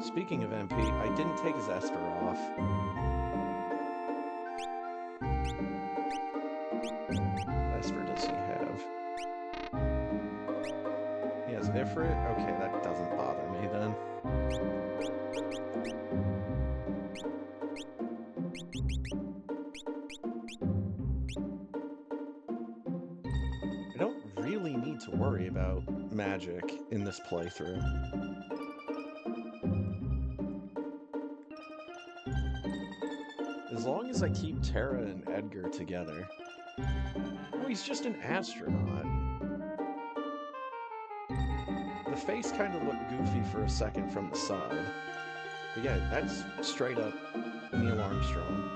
Speaking of MP, I didn't take his Esther off. What Esper does he have? He has Ifrit? Okay, that doesn't bother me then. magic in this playthrough. As long as I keep Tara and Edgar together. Oh, he's just an astronaut. The face kind of looked goofy for a second from the side. But yeah, that's straight up Neil Armstrong.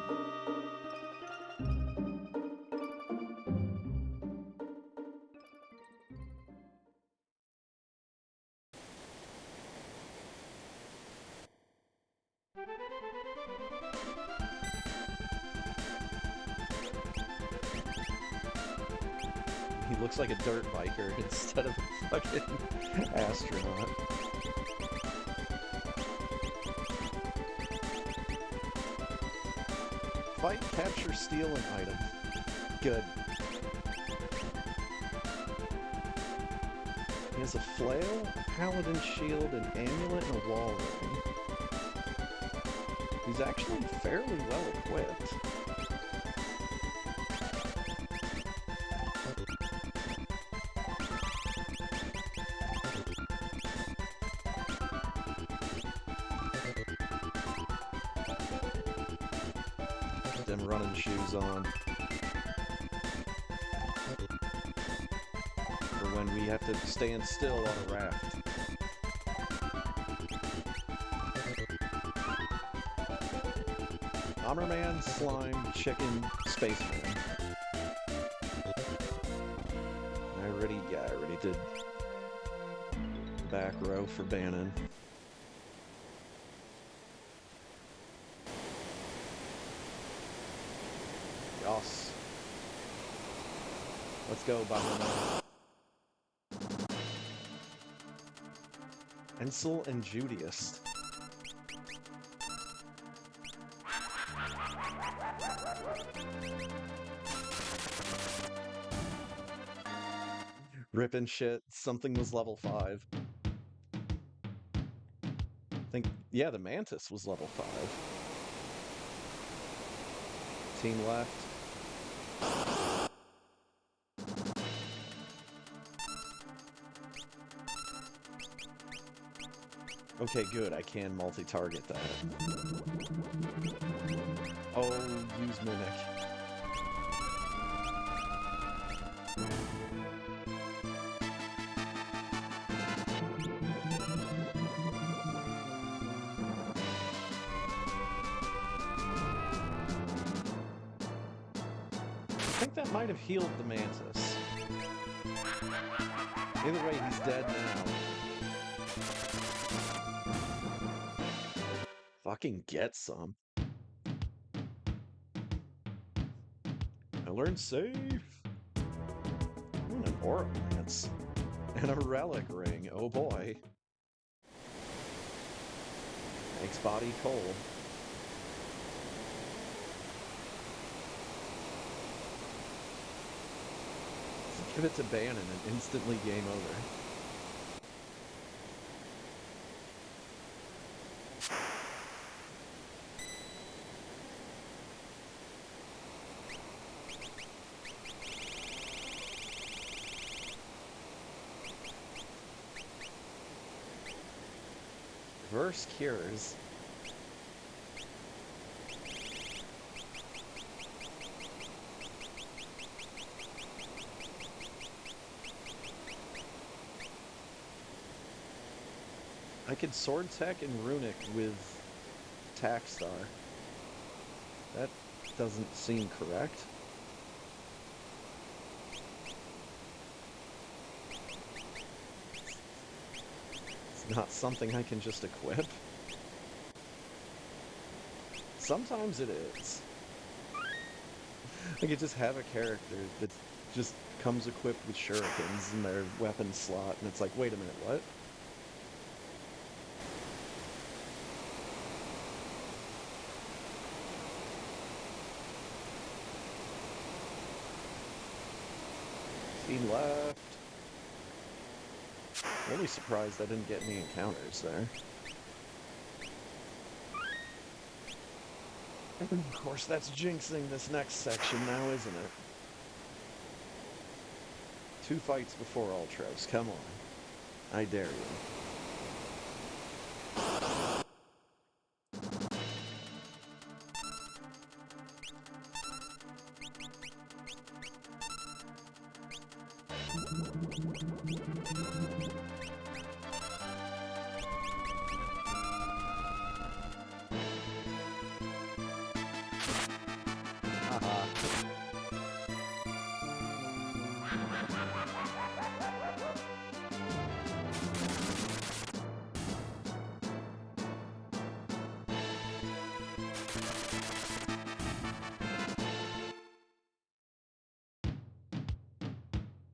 He looks like a dirt biker instead of a fucking astronaut. Fight, capture, steal an item. Good. He has a flail, a paladin shield, an amulet, and a wall ring. He's actually fairly well equipped. Them running shoes on. For when we have to stand still on a raft. Armorman, slime, chicken, spaceman. I already did back row for Bannon. Yas. Let's go, Bahama. Ensel and Judiist. Ripping shit. Something was level 5. Yeah, the Mantis was level 5. Team left. Okay, good. I can multi-target that. Oh, use Mimic. I think that might have healed the Mantis. Either way, he's dead now. Fucking get some. I learned safe. Ooh, an aura lance. And a relic ring. Oh boy. Makes body cold. Give it to Bannon and instantly game over. Reverse cures. I could sword tech and runic with Tackstar. That doesn't seem correct. It's not something I can just equip. Sometimes it is. I could just have a character that just comes equipped with shurikens in their weapon slot, and it's like, wait a minute, what? He left. Really surprised I didn't get any encounters there. Of course, that's jinxing this next section now, isn't it? 2 fights before Ultros, come on. I dare you. Haha.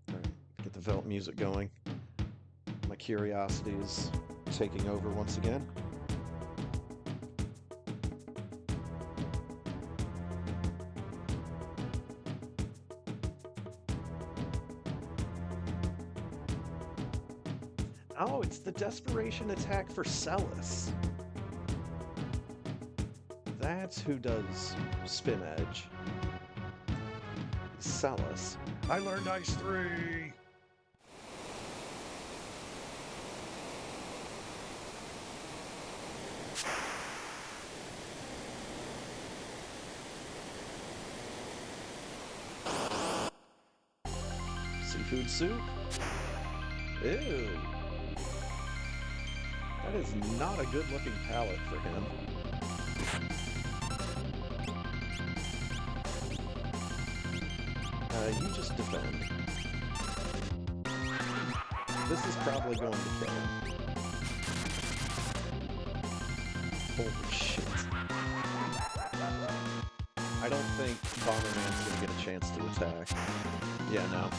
Alright, get the Velt music going. My curiosity is taking over once again. Oh, it's the desperation attack for Celis. That's who does Spin Edge. Celis. I learned Ice 3! Seafood soup? Ew. That is not a good looking palette for him. You just defend. This is probably going to kill him. Holy shit. I don't think Bomberman's gonna get a chance to attack. Yeah, no.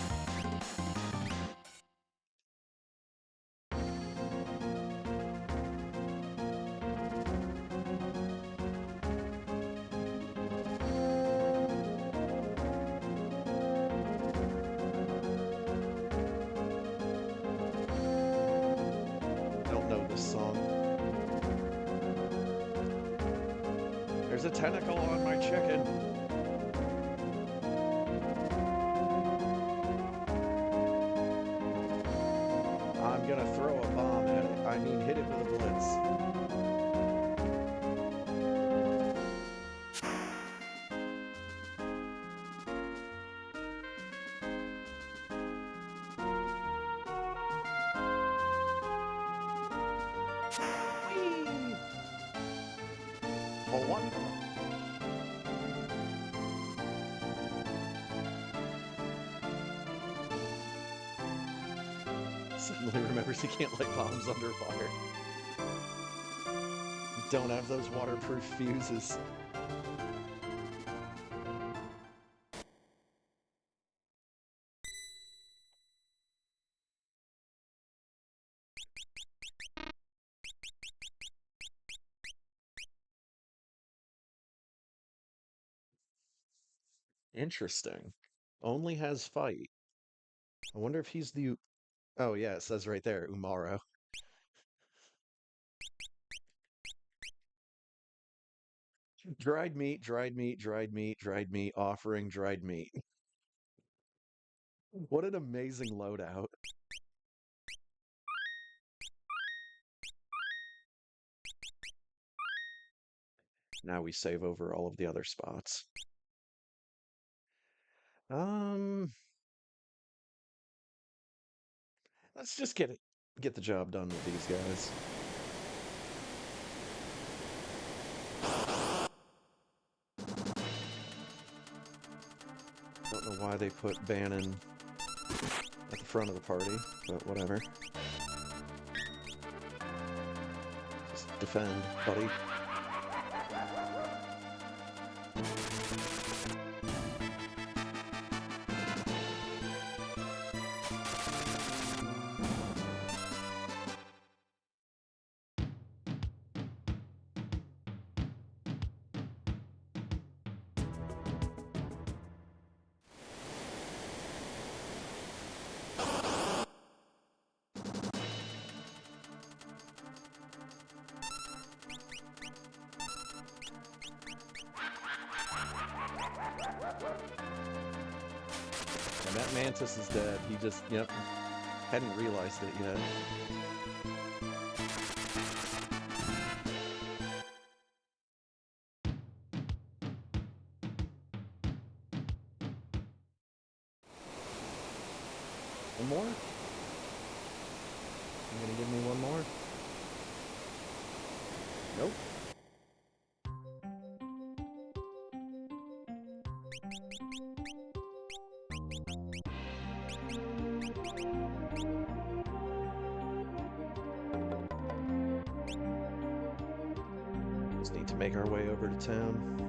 There's a tentacle on my chicken. I'm gonna throw a bomb at it. I mean, hit it with a blitz. Whee! For one. Suddenly remembers he can't light bombs underwater. Don't have those waterproof fuses. Interesting. Only has fight. I wonder if he's the... Oh yeah, it says right there, Umaro. Dried meat, dried meat, dried meat, dried meat, offering dried meat. What an amazing loadout. Now we save over all of the other spots. Let's just get the job done with these guys. Don't know why they put Bannon at the front of the party, but whatever. Just defend, buddy. And that Mantis is dead. He just, yep. Hadn't realized it yet. One more? You gonna give me one more? Nope. Just need to make our way over to town.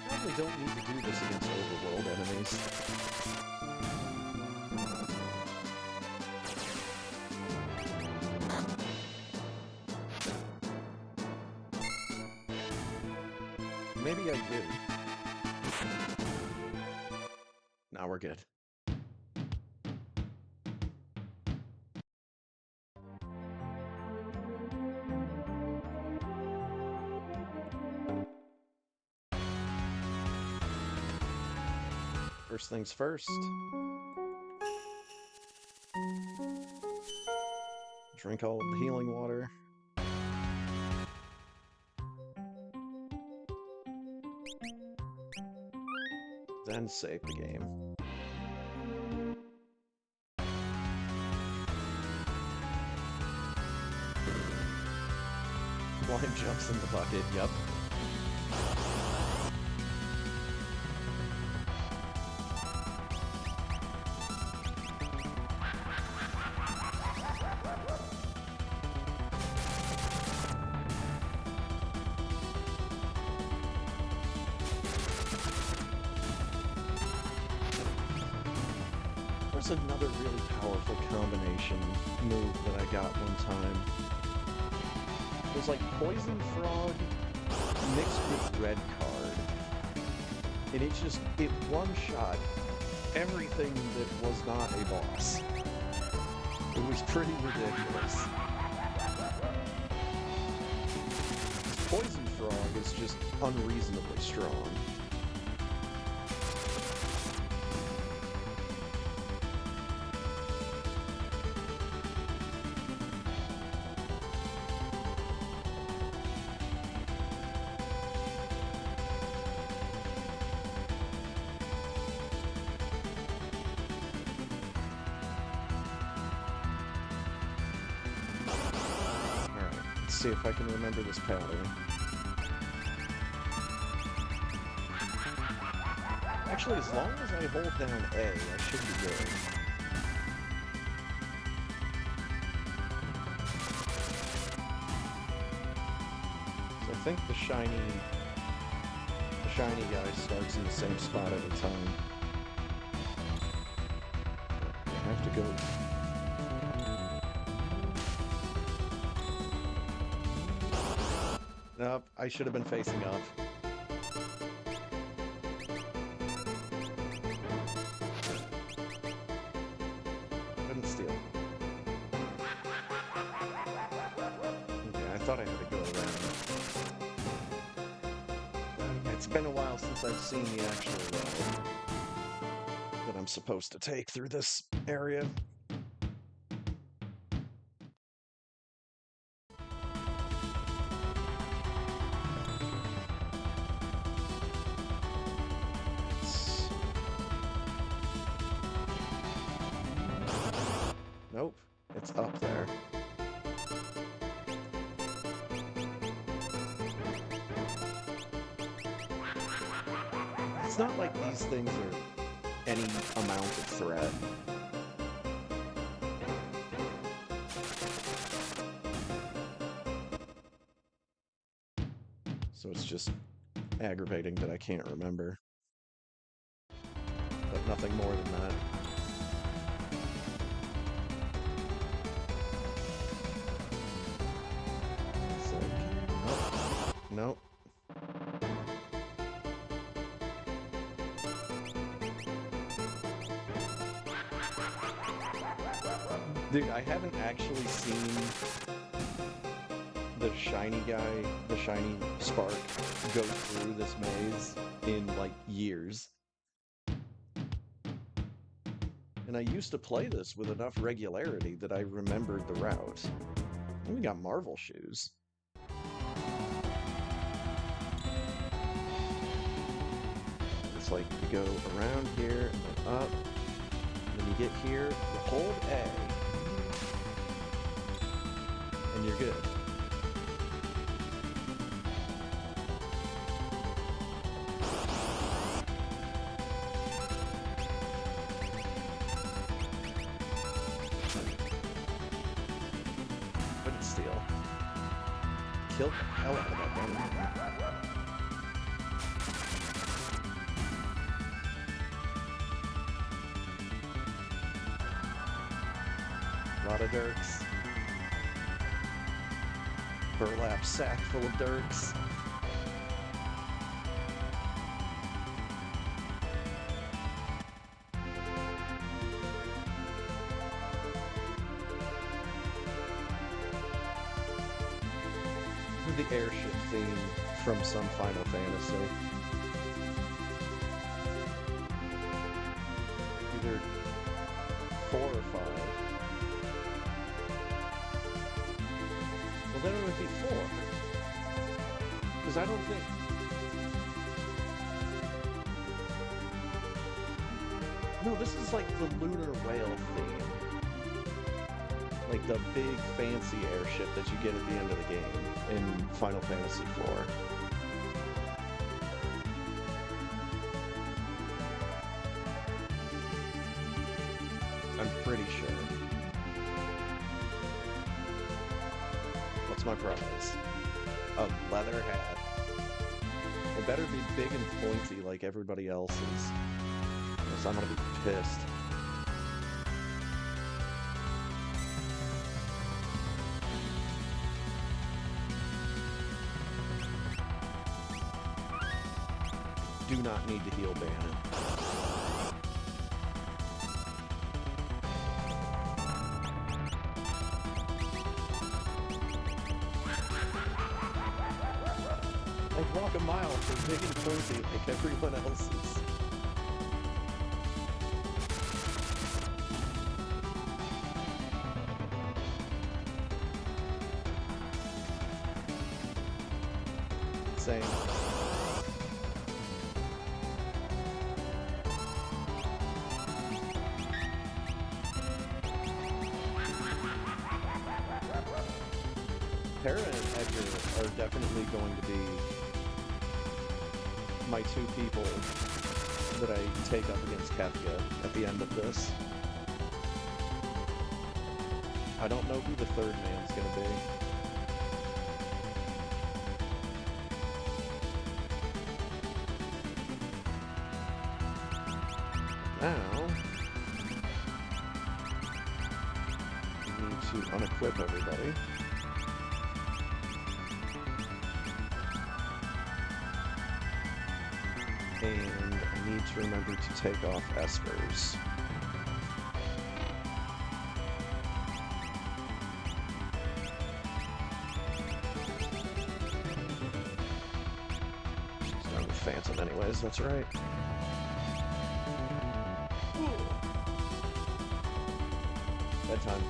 Probably don't need to do this against overworld enemies. Maybe I do. Now we're good. First things first. Drink all of the healing water. Then save the game. Blind jumps in the bucket, yep. There's another really powerful combination move that I got one time. It was like Poison Frog mixed with Red Card. And it one-shot everything that was not a boss. It was pretty ridiculous. Poison Frog is just unreasonably strong. See if I can remember this pattern. Actually, as long as I hold down A, I should be good. So I think the shiny guy starts in the same spot every time. I have to go. Nope, I should have been facing up. Couldn't steal. Okay, I thought I had to go around. It's been a while since I've seen the actual route that I'm supposed to take through this area. Nope, it's up there. It's not like these things are any amount of threat. So it's just aggravating that I can't remember. But nothing more than that. Nope. Dude, I haven't actually seen the shiny guy, the shiny spark, go through this maze in like years. And I used to play this with enough regularity that I remembered the route. And we got Marvel shoes. It's like you go around here and then up. And then you get here, you hold A, and you're good. But still, kill the hell out of that enemy. A lot of dirks. Burlap sack full of dirks. The airship theme from some Final Fantasy. Either 4 or 5. Well, then it would be 4. Because I don't think... No, this is like the Lunar Whale theme. Like the big fancy airship that you get at the end of the game in Final Fantasy IV. I'm pretty sure. What's my prize? A leather hat. It better be big and pointy like everybody else's. Else I'm gonna be pissed. Do not need to heal Bannon. Like walk a mile for big and pointy like everyone else's. Same. Terra and Edgar are definitely going to be my 2 people that I take up against Kefka at the end of this. I don't know who the 3rd man's gonna be. Now, we need to unequip everybody. And I need to remember to take off Espers. It's done with Phantom anyways, that's right. Bedtime.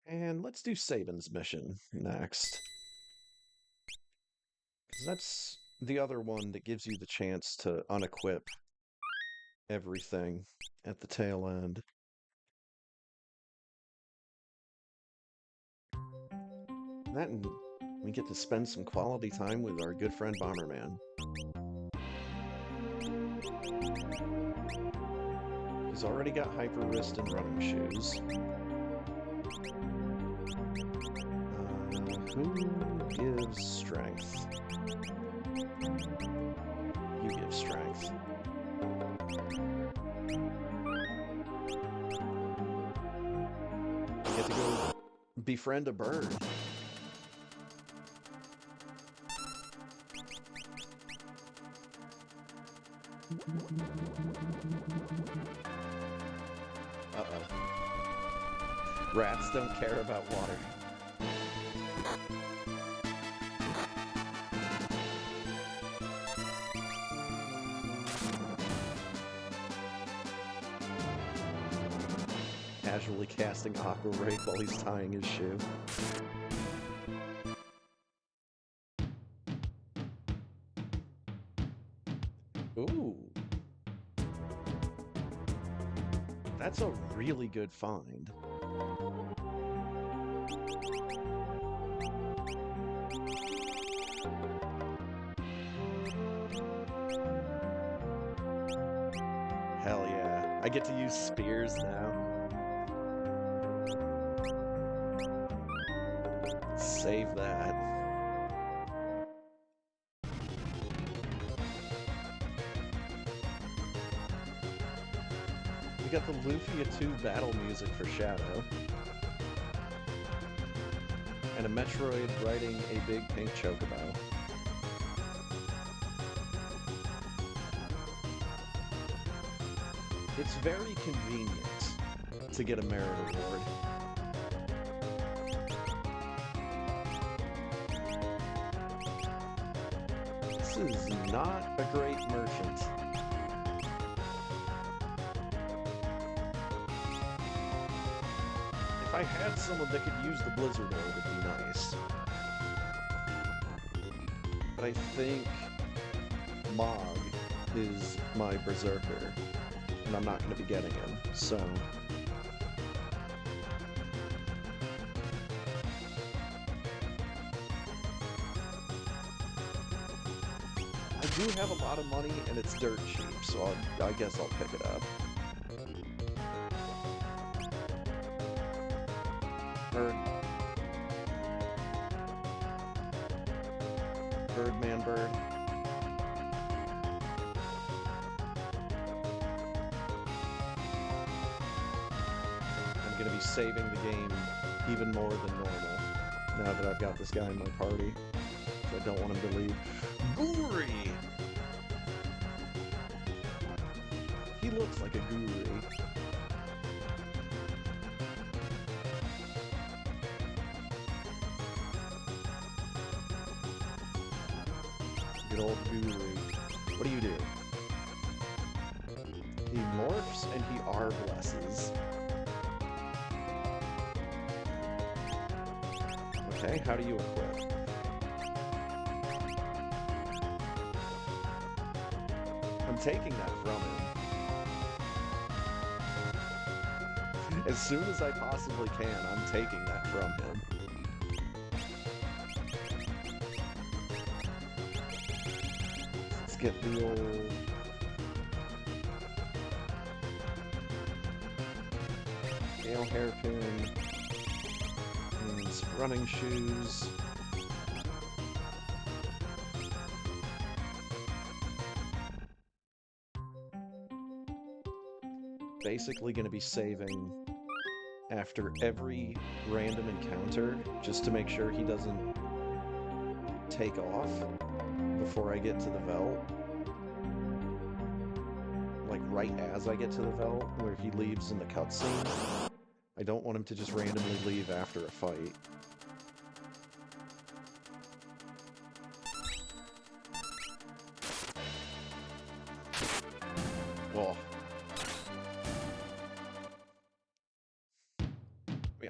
And let's do Saban's mission next. Because that's the other one that gives you the chance to unequip everything at the tail end. That and we get to spend some quality time with our good friend Bomberman. He's already got hyper wrist and running shoes. Who gives strength? you give strength. You get to go befriend a bird. Uh-oh. Rats don't care about water. Casually casting Aqua Rake while he's tying his shoe. Ooh. That's a really good find. Hell yeah. I get to use spears now. Save that. We got the Lufia 2 battle music for Shadow. And a Metroid riding a big pink chocobo. It's very convenient to get a merit award. This is not a great merchant. If I had someone that could use the Blizzard Orb, it'd be nice. But I think Mog is my Berserker, and I'm not going to be getting him, so... I do have a lot of money, and it's dirt cheap, so I guess I'll pick it up. Bird. Birdman bird. I'm gonna be saving the game even more than normal now that I've got this guy in my party. So I don't want him to leave. Guri! He looks like a Guri. Good old Guri. What do you do? He morphs and he R-blesses. Okay, how do you equip? I'm taking that from him. As soon as I possibly can, I'm taking that from him. Let's get the old... Gale hairpin. And some running shoes. Basically going to be saving after every random encounter just to make sure he doesn't take off before I get to the Veld. Like right as I get to the Veld, where he leaves in the cutscene. I don't want him to just randomly leave after a fight. Oh.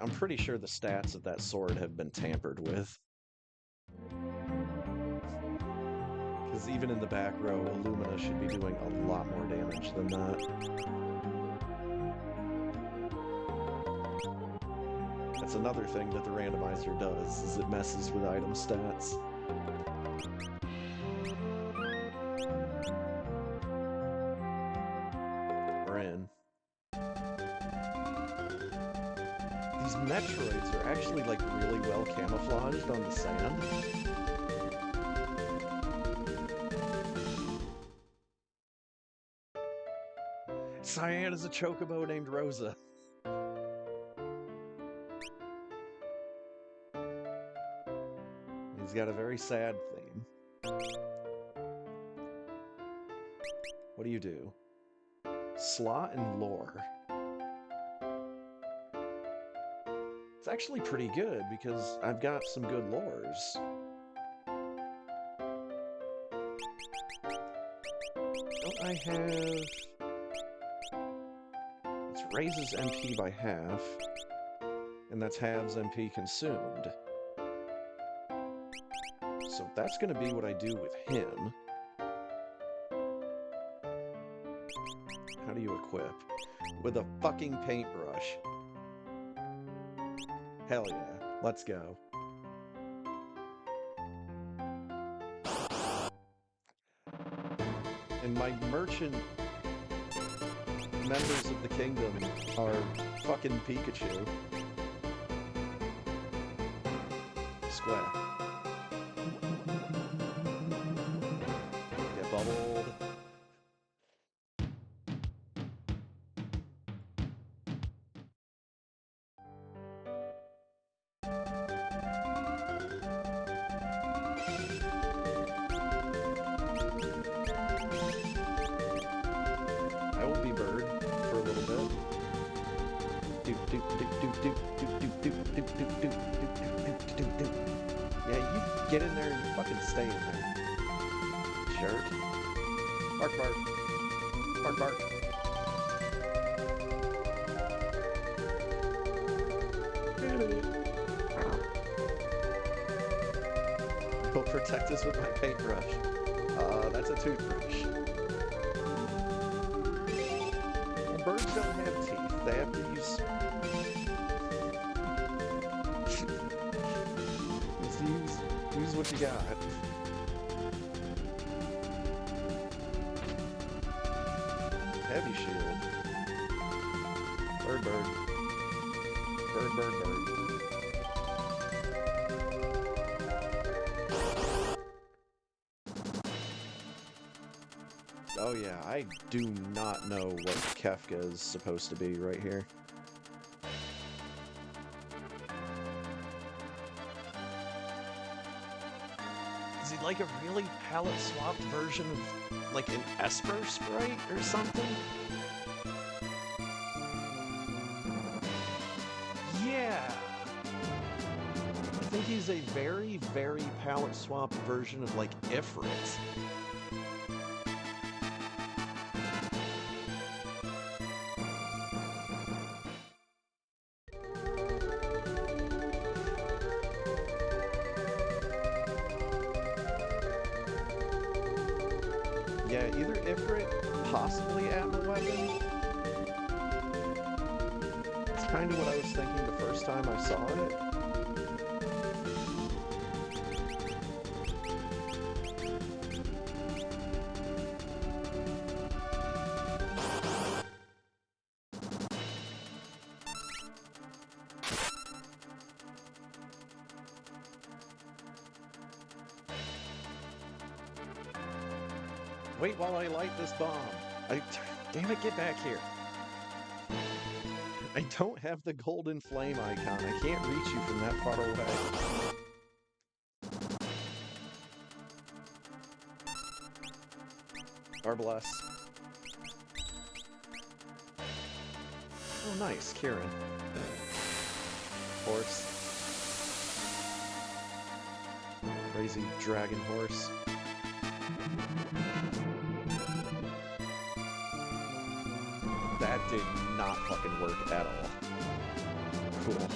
I'm pretty sure the stats of that sword have been tampered with. Because even in the back row, Illumina should be doing a lot more damage than that. That's another thing that the randomizer does, is it messes with item stats. We're in. These Metroids are actually, like, really well camouflaged on the sand. Cyan is a chocobo named Rosa. He's got a very sad theme. What do you do? Slot and lore. It's actually pretty good because I've got some good lores. Don't I have... It raises MP by half, and that's halves MP consumed. So that's going to be what I do with him. How do you equip? With a fucking paintbrush. Hell yeah, let's go. And my merchant members of the kingdom are fucking Pikachu. Square. Get bubbled. I will be bird for a little bit. Yeah, you get in there and you fucking stay in there. Jerk. Bark, bark. Bark, bark. He'll protect us with my paintbrush. That's a toothbrush. Well, birds don't have teeth. They have to use... Just use what you got. Heavy shield. Bird, bird. Bird, bird, bird. Oh yeah, I do not know what Kefka is supposed to be right here. Is he like a really palette-swapped version of, like, an Esper sprite or something? Yeah! I think he's a very, very palette-swapped version of, like, Ifrit. Yeah, either Ifrit, possibly Atma Weapon. It's kind of what I was thinking the first time I saw it. Wait while I light this bomb. Damn it, get back here. I don't have the golden flame icon. I can't reach you from that far away. Arbless. Oh, nice, Kieran. Horse. Crazy dragon horse. That did not fucking work at all. Cool.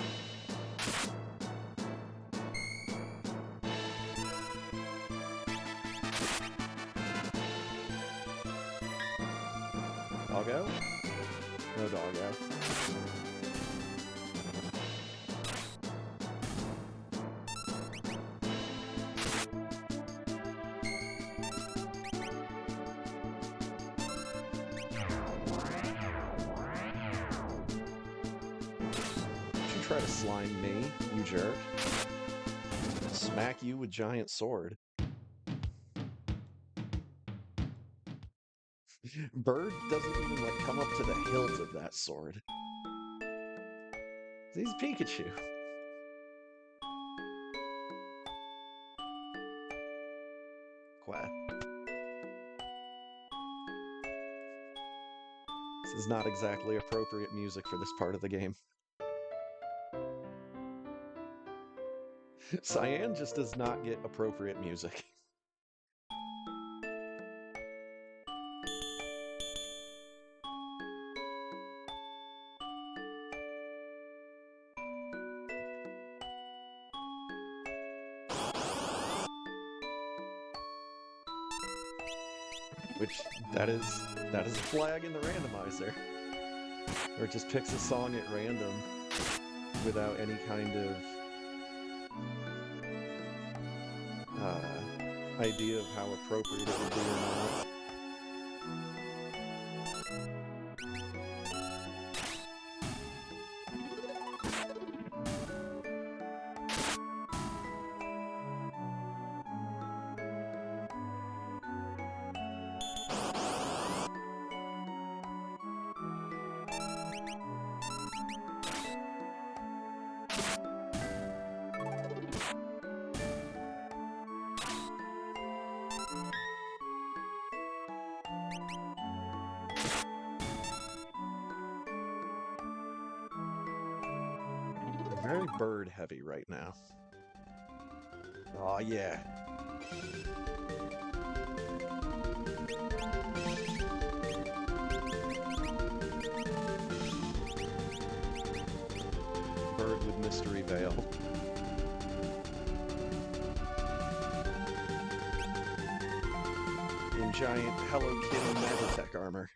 Doggo? No doggo. Try to slime me, you jerk. Smack you with giant sword. Bird doesn't even like come up to the hilt of that sword. He's Pikachu. Quack. This is not exactly appropriate music for this part of the game. Cyan just does not get appropriate music. Which, that is a flag in the randomizer. Or it just picks a song at random without any kind of idea of how appropriate it would be or not. Very bird heavy right now. Oh yeah. Bird with mystery veil. In giant Hello Kitty Magitech armor.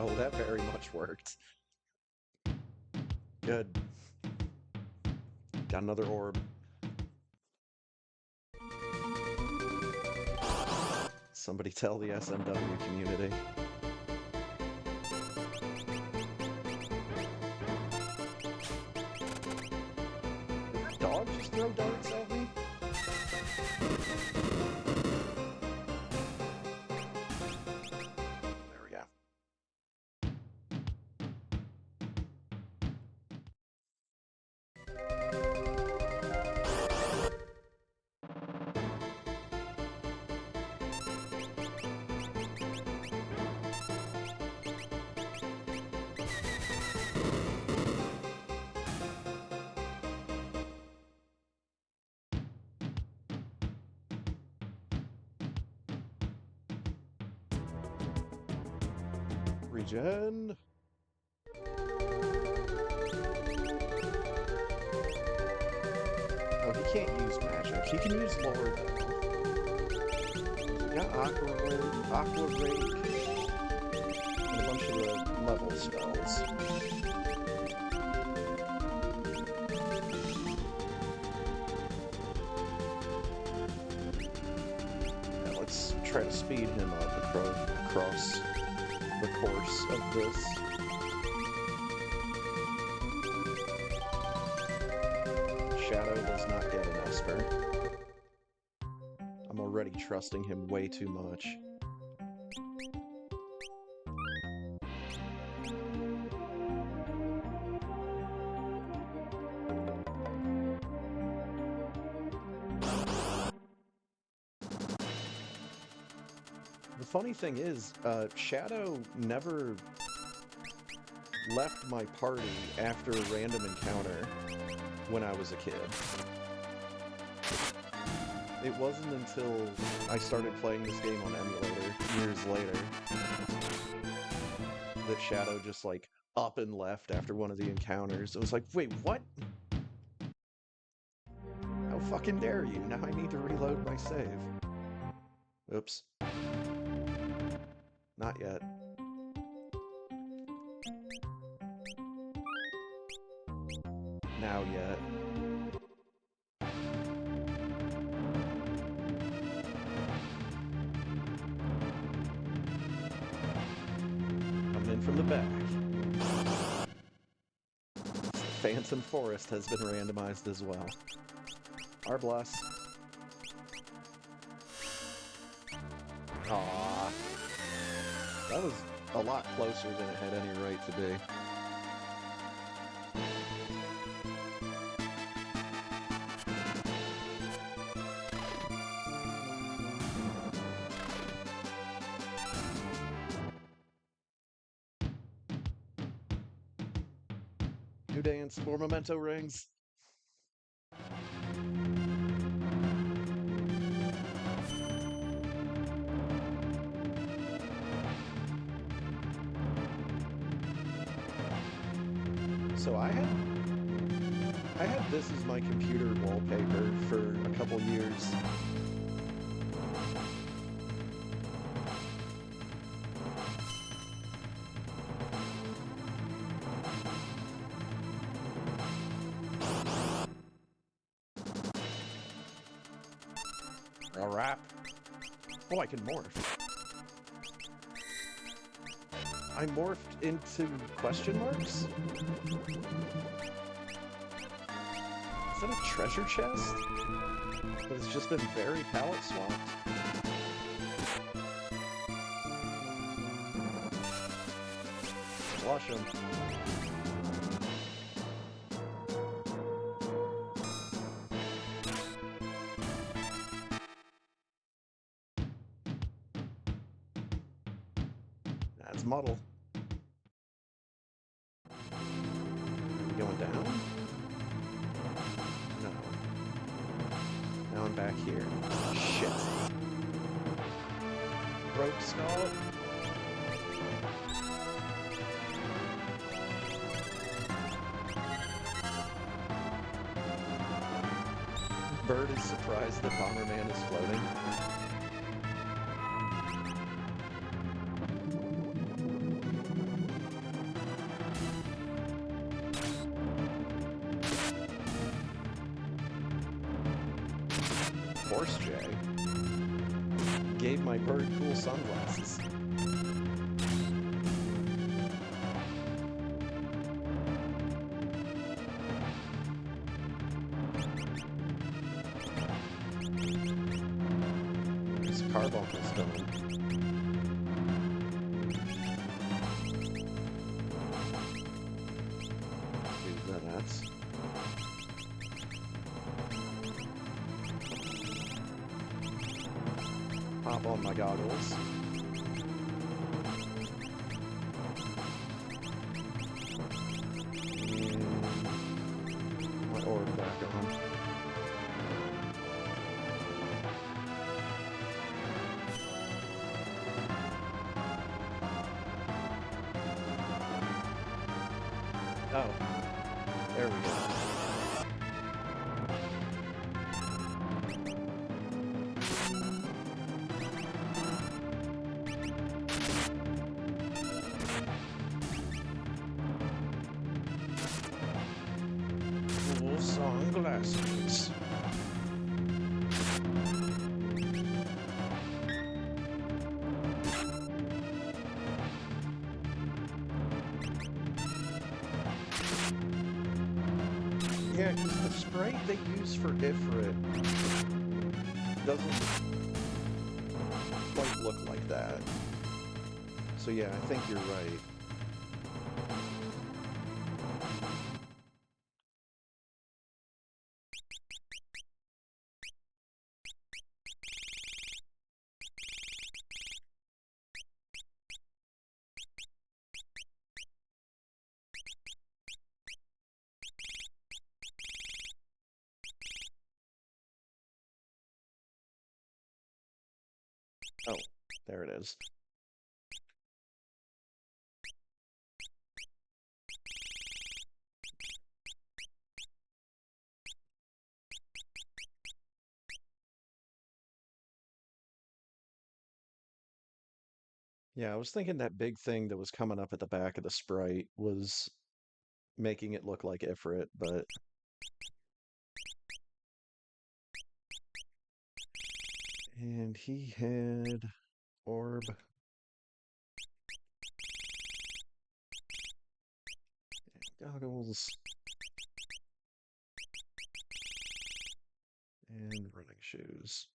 Oh, that very much worked. Good. Got another orb. Somebody tell the SMW community. Did that dog just throw darts at me? There we go. Regen. Oh, he can't use magic. He can use lore, though. Yeah, Aqua Rake, and a bunch of the level spells. Yeah, let's try to speed him up across the course of this. Shadow does not get an Esper. I'm already trusting him way too much. The funny thing is, Shadow never left my party after a random encounter when I was a kid. It wasn't until I started playing this game on emulator years later that Shadow just like up and left after one of the encounters. It was like, wait, what? How fucking dare you? Now I need to reload my save. Oops. Not yet. Now yet. Coming in from the back. Phantom Forest has been randomized as well. Our bless. Aww. That was a lot closer than it had any right to be. New dance, more memento rings. So I had this as my computer wallpaper for a couple years. A wrap. Oh, I can morph. I morphed into question marks? Is that a treasure chest? But it's just been very palette swapped? Flush them. That's muddle. Are we going down? No. Now I'm back here. Shit. Rogue Skull. Bird is surprised that Bomberman is floating. Horse J gave my bird cool sunglasses. This carbon is done. Do that. Pop on my goggles. And my orb back on. Oh, there we go. Sunglasses. Yeah, because the sprite they use for Ifrit doesn't quite look like that. So yeah, I think you're right. Oh, there it is. Yeah, I was thinking that big thing that was coming up at the back of the sprite was making it look like Ifrit, but and he had orb. Goggles. shoes.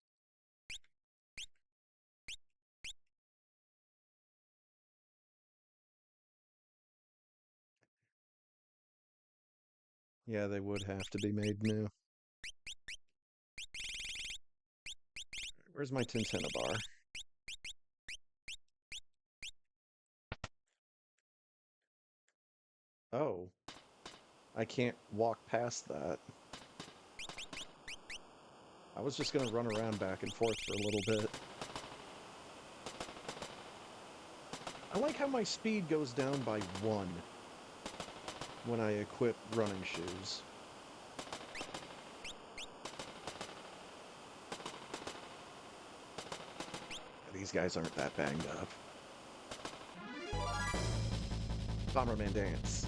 Yeah, they would have to be made new. Where's my Tintenna bar? Oh. I can't walk past that. I was just gonna run around back and forth for a little bit. I like how my speed goes down by 1 when I equip running shoes. These guys aren't that banged up. Bomberman dance.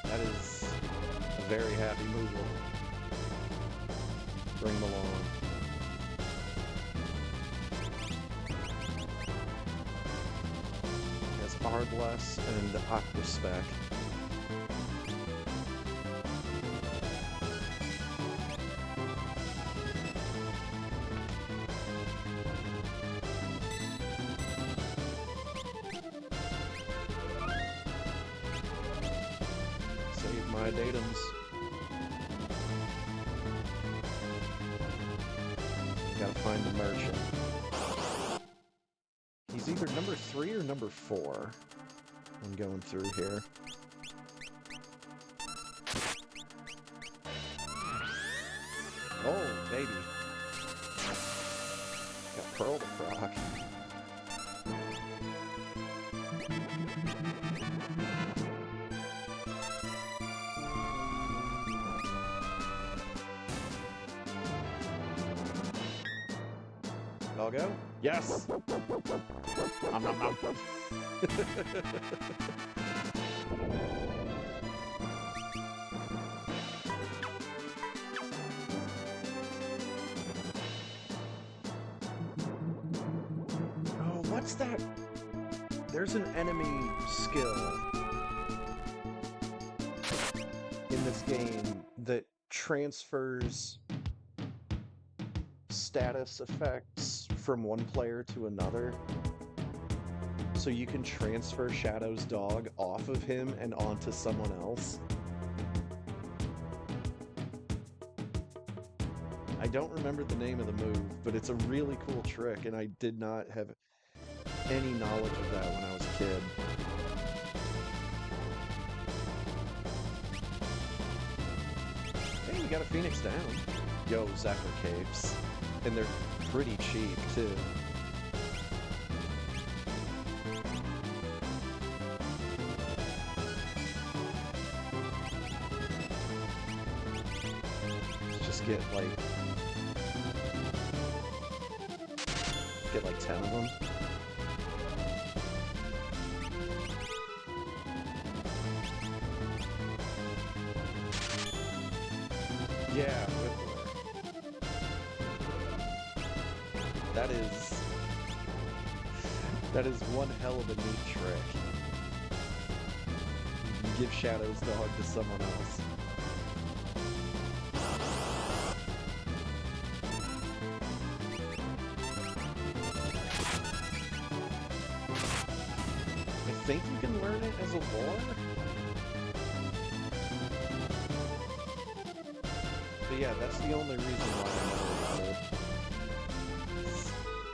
That is a very happy Moogle. Bring them along. Has Arbless and Aquaspec. Save my datums. Gotta find the merchant. He's either number 3 or number 4. I'm going through here. Oh, baby. Got Pearl to proc. I'll go? Yes! Nom nom nom. Oh, what's that? There's an enemy skill in this game that transfers status effects from one player to another. So you can transfer Shadow's dog off of him and onto someone else. I don't remember the name of the move, but it's a really cool trick, and I did not have any knowledge of that when I was a kid. Hey, we got a Phoenix down. Yo, Zephyr Capes. And they're pretty cheap, too. Just get like 10 of them. Yeah, Whippler. That is one hell of a neat trick. Give Shadow's dog to someone else. I think you can learn it as a lore? But yeah, that's the only reason why I know about it.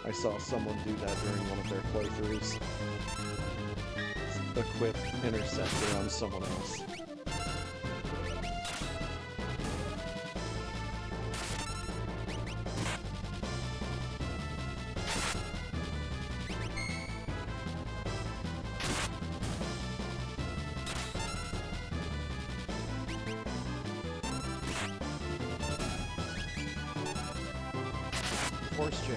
I saw someone do that during one of their playthroughs. Equip Interceptor on someone else. Force J.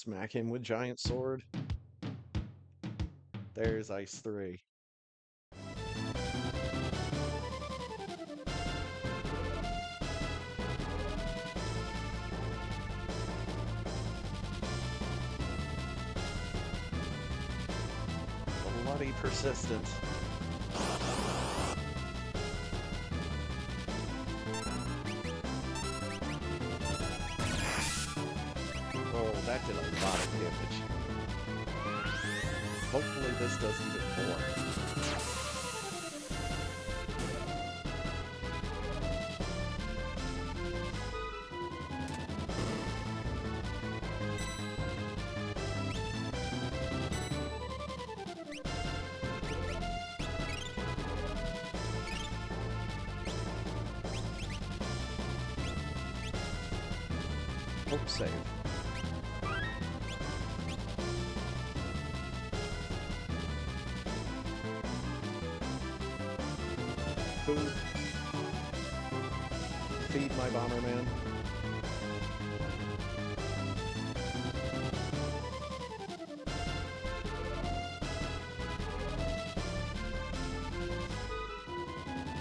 Smack him with giant sword. There's Ice 3. Bloody persistent. Oh, that did a lot of damage. Hopefully this does even more. Hope save. Food. Feed my Bomberman.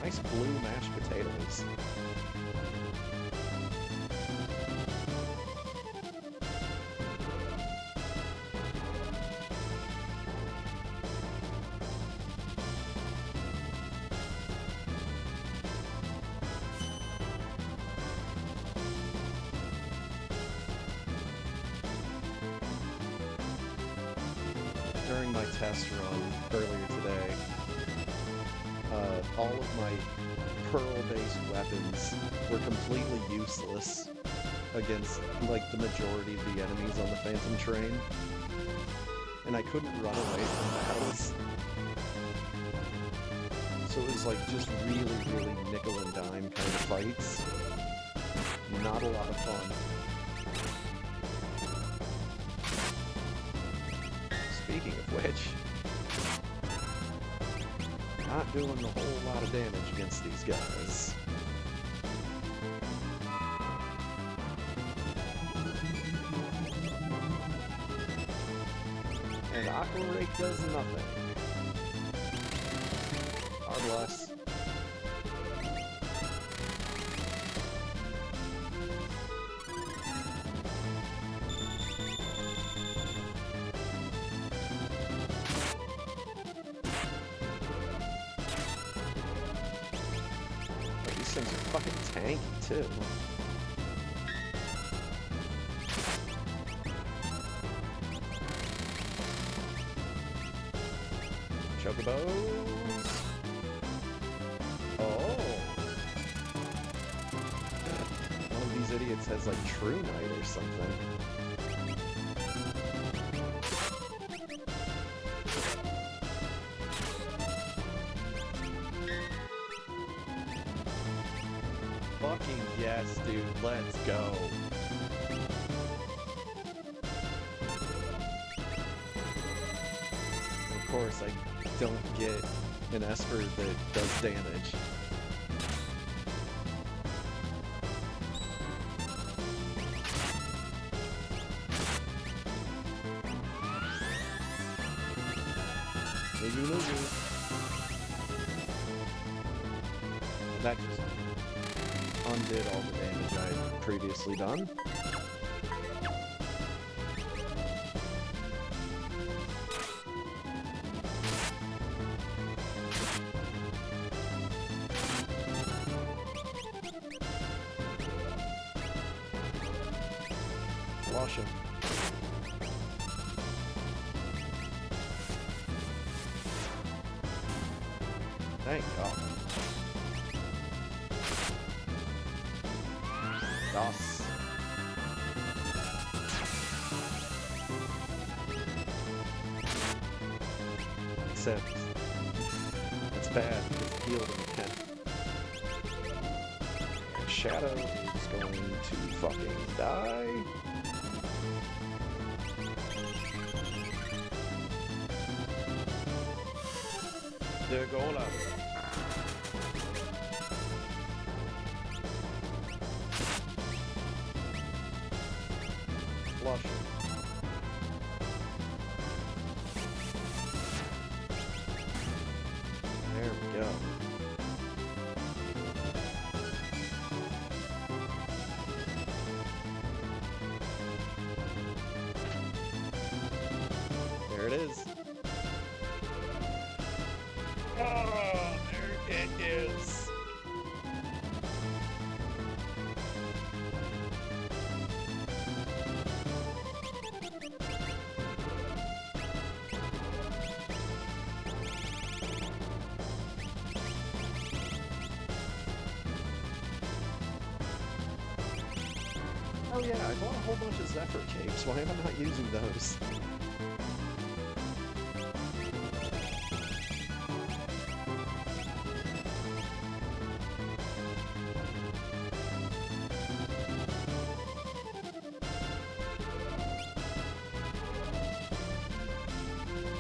Nice blue mashed potatoes. During my test run earlier today, all of my pearl-based weapons were completely useless against, like, the majority of the enemies on the Phantom Train. And I couldn't run away from battles. So it was, like, just really, really nickel and dime kind of fights. Not a lot of fun. Speaking of which, not doing a whole lot of damage against these guys. And Aqua Rake does nothing. God bless. These things are fucking tanky, too. Chocobos! Oh! One of these idiots has, like, True Night or something. Fucking yes, dude. Let's go. Of course, I don't get an Esper that does damage. That just undid all the damage I had previously done. Flush him. Thank God. DOS. Except, it's bad because it healed him again. And Shadow is going to fucking die. The goal out. Flush him. yeah, I bought a whole bunch of Zephyr capes. Why am I not using those?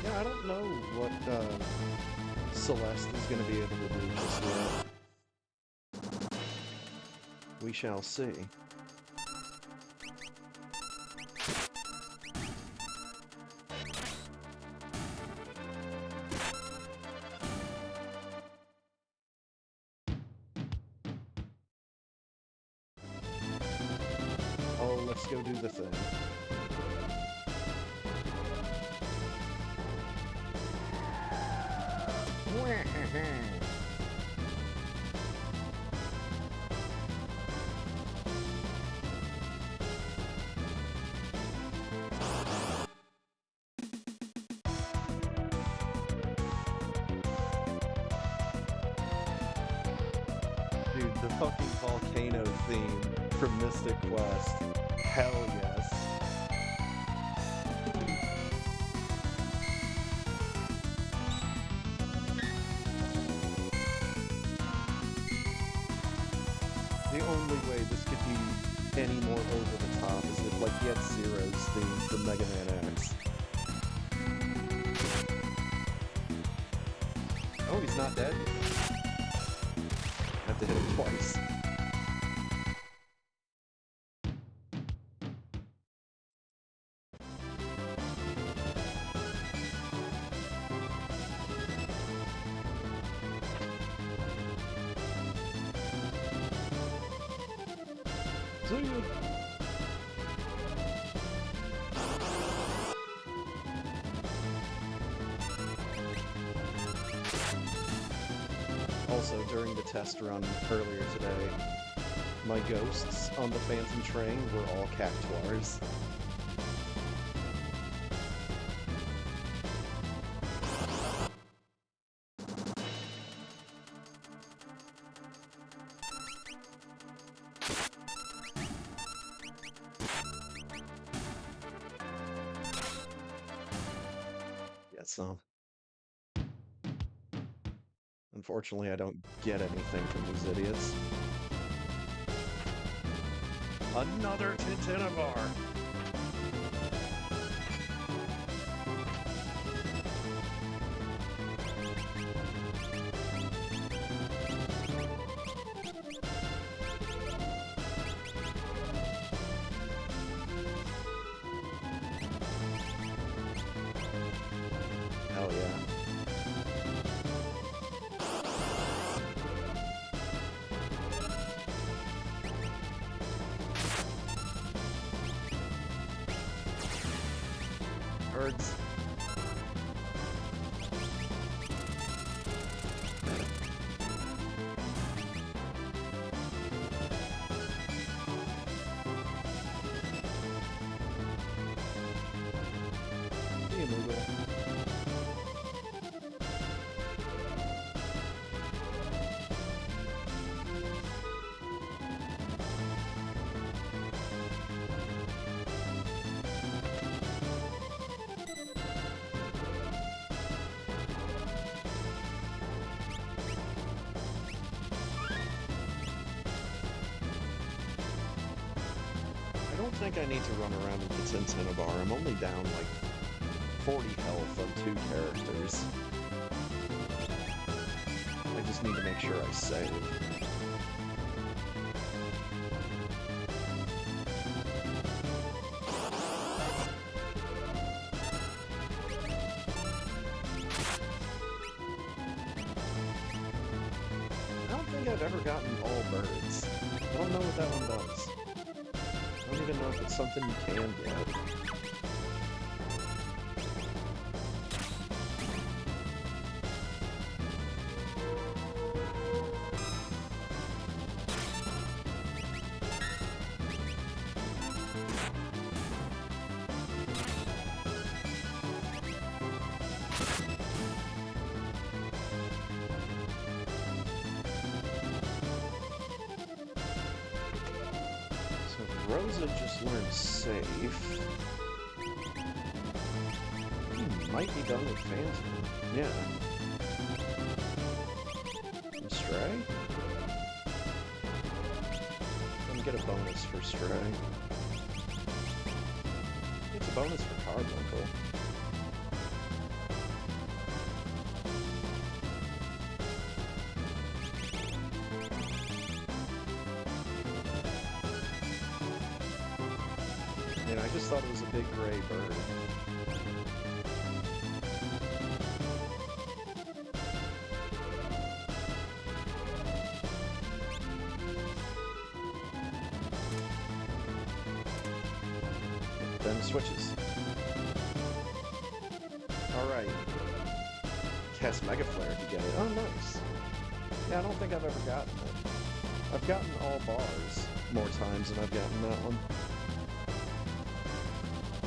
Yeah, I don't know what Celeste is going to be able to do just yet. We shall see. Oh, let's go do the thing. Dude, the fucking volcano theme from Mystic Quest. Hell yes. The only way this could be any more over the top is if, like, he had Zero's theme from Mega Man X. Oh, he's not dead? I have to hit him twice. See ya. Also, during the test run earlier today, my ghosts on the Phantom Train were all Cactuars. So unfortunately, I don't get anything from these idiots. Another Tintinabar! Hell yeah. Birds. See you, Moogle. I don't think I need to run around with the Tintinabar. I'm only down like 40 health on 2 characters. I just need to make sure I save. I don't think I've ever gotten all birds. I don't know what that one does. I don't even know if it's something you can get. Rosa just learned safe. He might be done with Phantom. Yeah. And Stray? Let me get a bonus for Stray. It's a bonus for Carbuncle. And I just thought it was a big gray bird. Then switches. Alright. Cast Mega Flare to get it. Oh, nice. Yeah, I don't think I've ever gotten it. I've gotten all bars more times than I've gotten that one.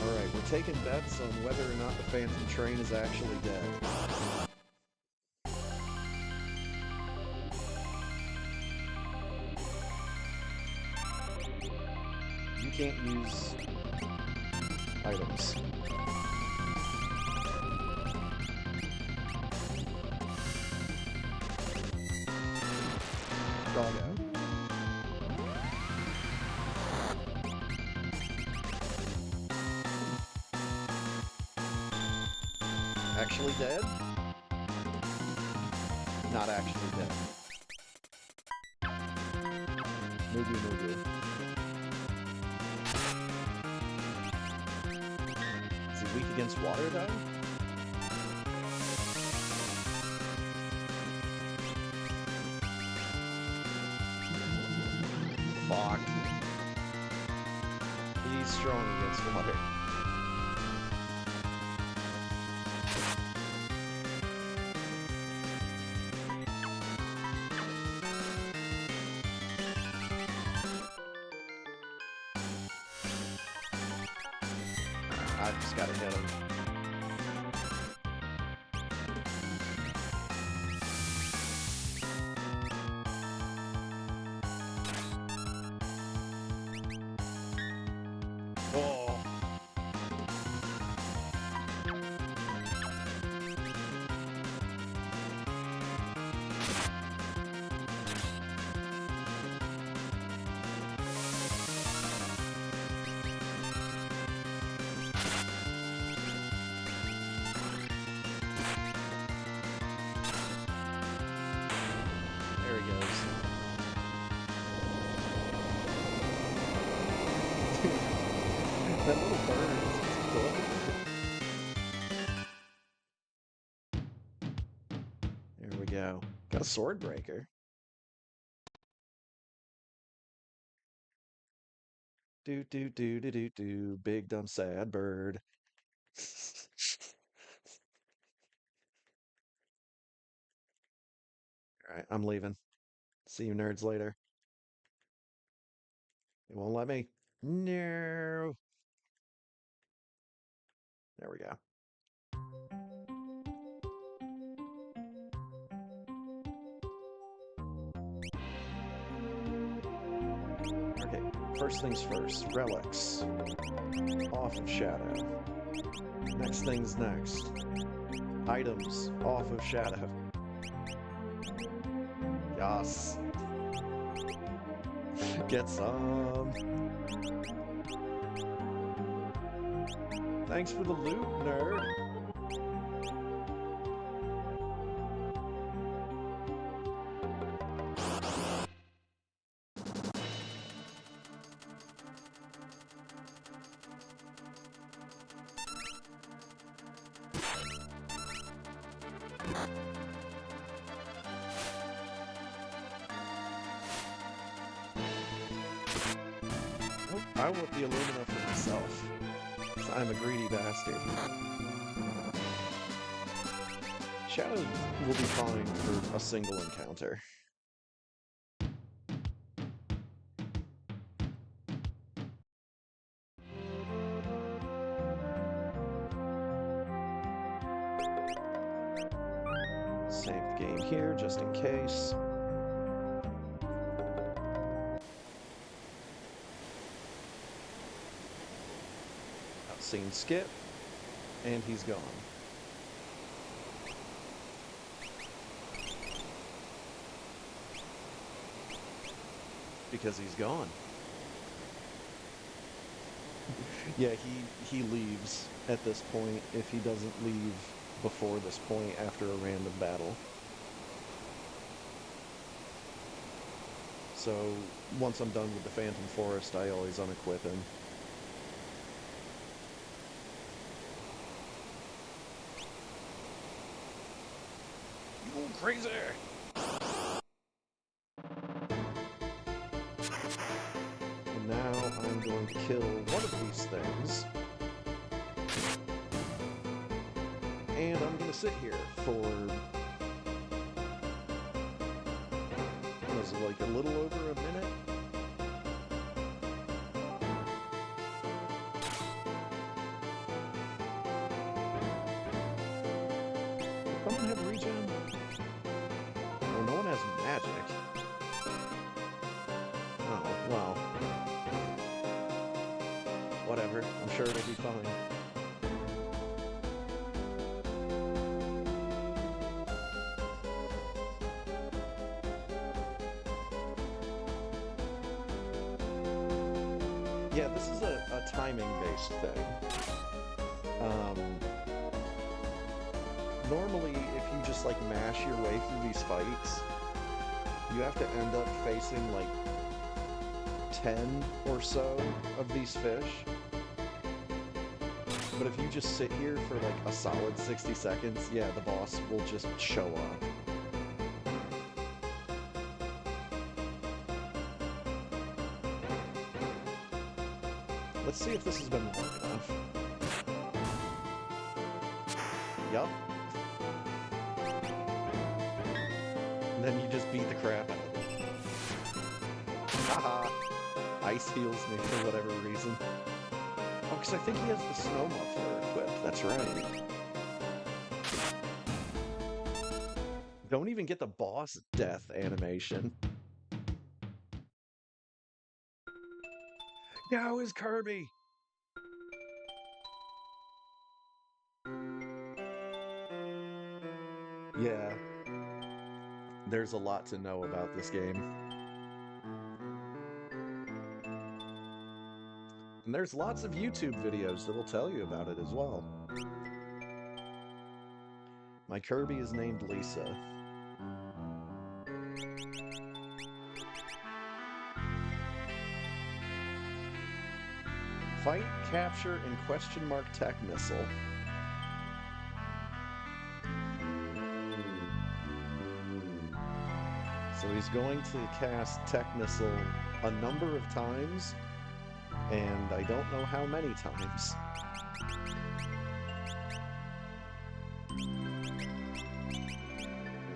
Alright, we're taking bets on whether or not the Phantom Train is actually dead. You can't use items. Doggo. Actually dead? Not actually dead. Mugu Mugu. Is he weak against water though? Fuck. He's strong against water. I just gotta hit him. Oh. There he goes. That little bird is cool. There we go. Got a sword breaker. Do do do do do do. Big dumb sad bird. Alright, I'm leaving. See you nerds later. It won't let me. No. There we go. Okay, first things first. Relics. Off of Shadow. Next things next. Items. Off of Shadow. Yes. Get some. Thanks for the loot, nerd. Oh, I want the Illumina for myself. I'm a greedy bastard. Shadow will be fine for a single encounter. Save the game here, just in case. Cutscene skip, and he's gone. Because he's gone. Yeah, he leaves at this point if he doesn't leave before this point after a random battle. So once I'm done with the Phantom Forest, I always unequip him. You go crazy! And now I'm going to kill one of these things. And I'm going to sit here for, was it like a little over a minute? Someone have regen? Oh, no one has magic. Oh, well. Whatever. I'm sure it'll be fine. Yeah, this is a timing-based thing. Normally, if you just, like, mash your way through these fights, you have to end up facing, like, 10 or so of these fish. But if you just sit here for, like, a solid 60 seconds, yeah, the boss will just show up. Let's see if this has been long enough. Yup. And then you just beat the crap out of it. Haha! Ice heals me for whatever reason. Oh, because I think he has the snow muffler equipped, that's right. Don't even get the boss death animation. Now is Kirby! Yeah. There's a lot to know about this game. And there's lots of YouTube videos that will tell you about it as well. My Kirby is named Lisa. Fight, capture, and question mark tech missile. So he's going to cast tech missile a number of times, and I don't know how many times.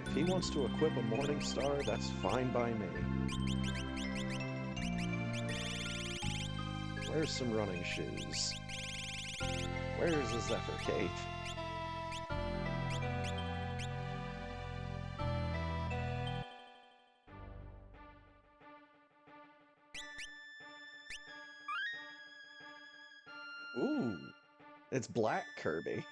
If he wants to equip a Morning Star, that's fine by me. Where's some running shoes? Where's a Zephyr Cape? Ooh, it's Black Kirby.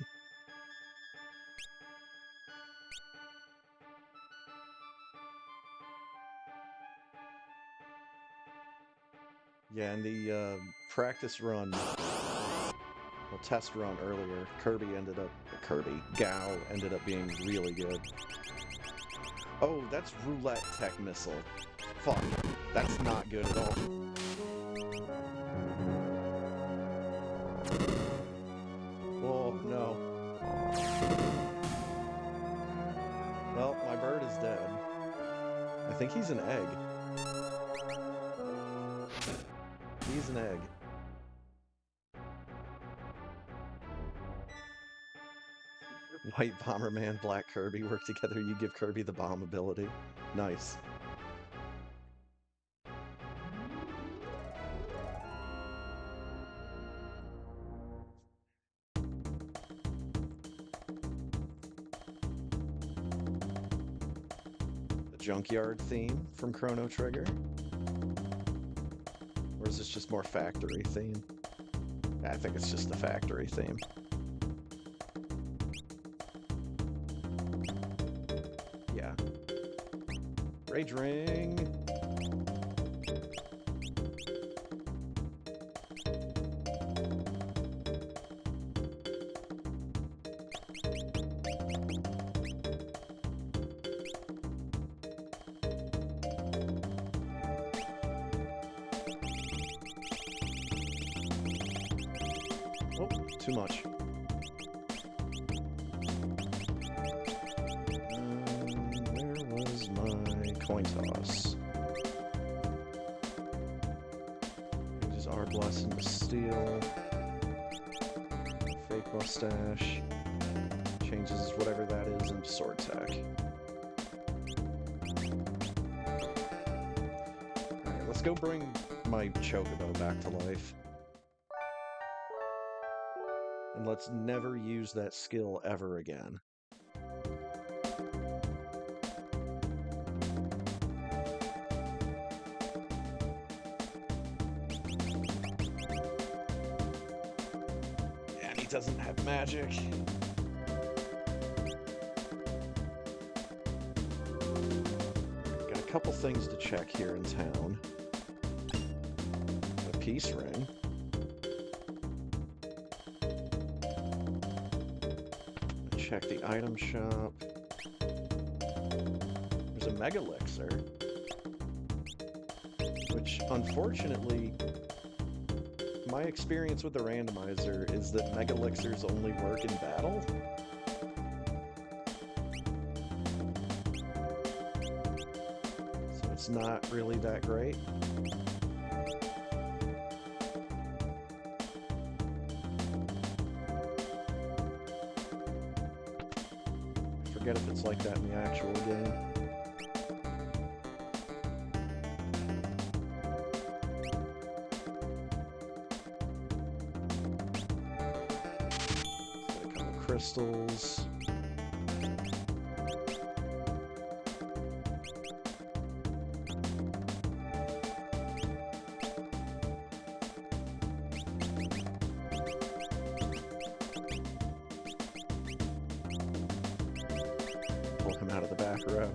Yeah, in the practice run, well, test run earlier, Gao ended up being really good. Oh, that's roulette tech missile. Fuck, that's not good at all. Oh, no. Well, my bird is dead. I think he's an egg. He's an egg. White Bomberman, Black Kirby work together, you give Kirby the bomb ability. Nice. The Junkyard theme from Chrono Trigger? Or is this just more factory theme? I think it's just the factory theme. Yeah. Rage Ring. Oh, too much. Where was my coin toss? Uses our blessing to steal. Fake mustache. Changes whatever that is into sword tech. Alright, let's go bring my Chocobo back to life. And let's never use that skill ever again. And he doesn't have magic. Got a couple things to check here in town. A peace ring. Check the item shop. There's a Mega Elixir, which unfortunately, my experience with the randomizer is that Mega Elixirs only work in battle. So it's not really that great. Forget if it's like that in the actual game. Let's get a couple crystals. Pull him out of the back row.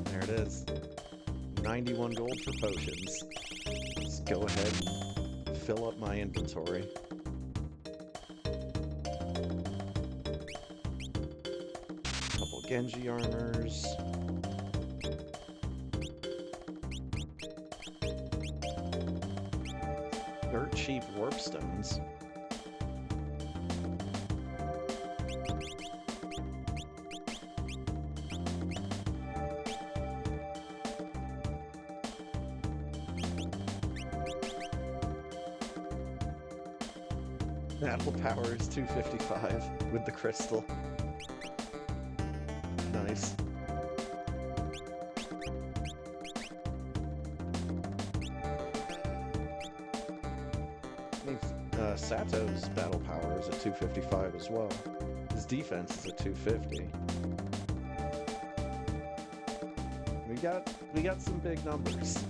There it is. 91 gold for potions. Let's go ahead and fill up my inventory. Couple Genji armors. Dirt cheap warp stones. Battle power is 255 with the crystal. Nice. I think Sato's battle power is at 255 as well. His defense is at 250. We got some big numbers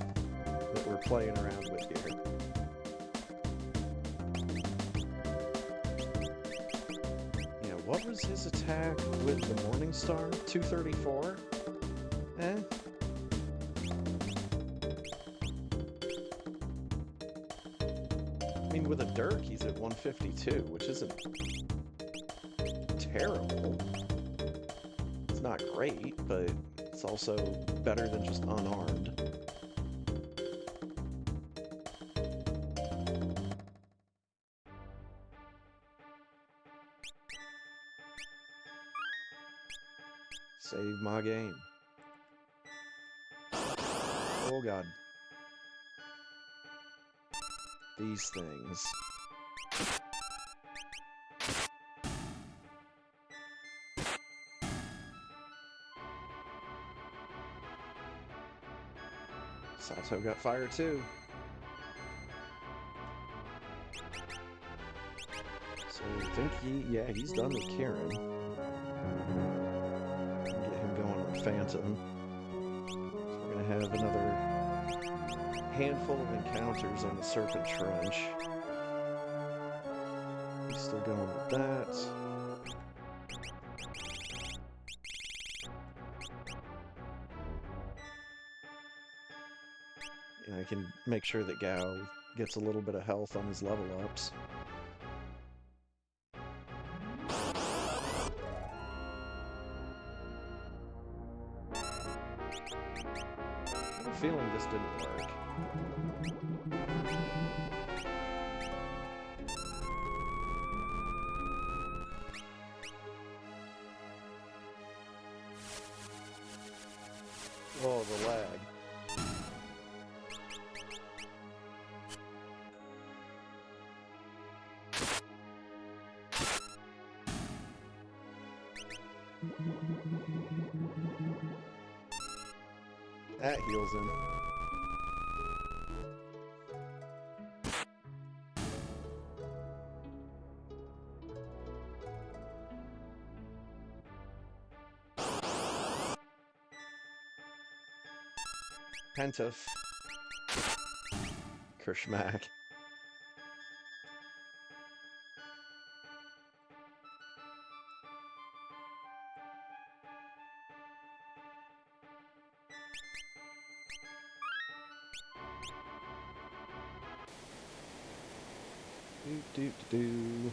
that we're playing around with here. Yeah, what was his attack with the Morning Star? 234? Eh? I mean, with a Dirk, he's at 152, which isn't terrible. It's not great, but it's also better than just unarmed. Save my game. Oh god. These things. Sato got fire too. So I think he's done with Kieran. Get him going on Phantom. So we're gonna have another handful of encounters on the Serpent Trench. He's still going with that. And I can make sure that Gao gets a little bit of health on his level ups. I have a feeling this didn't work. Oh, the lag. That heals him. Pentaf. Kershmak. Do.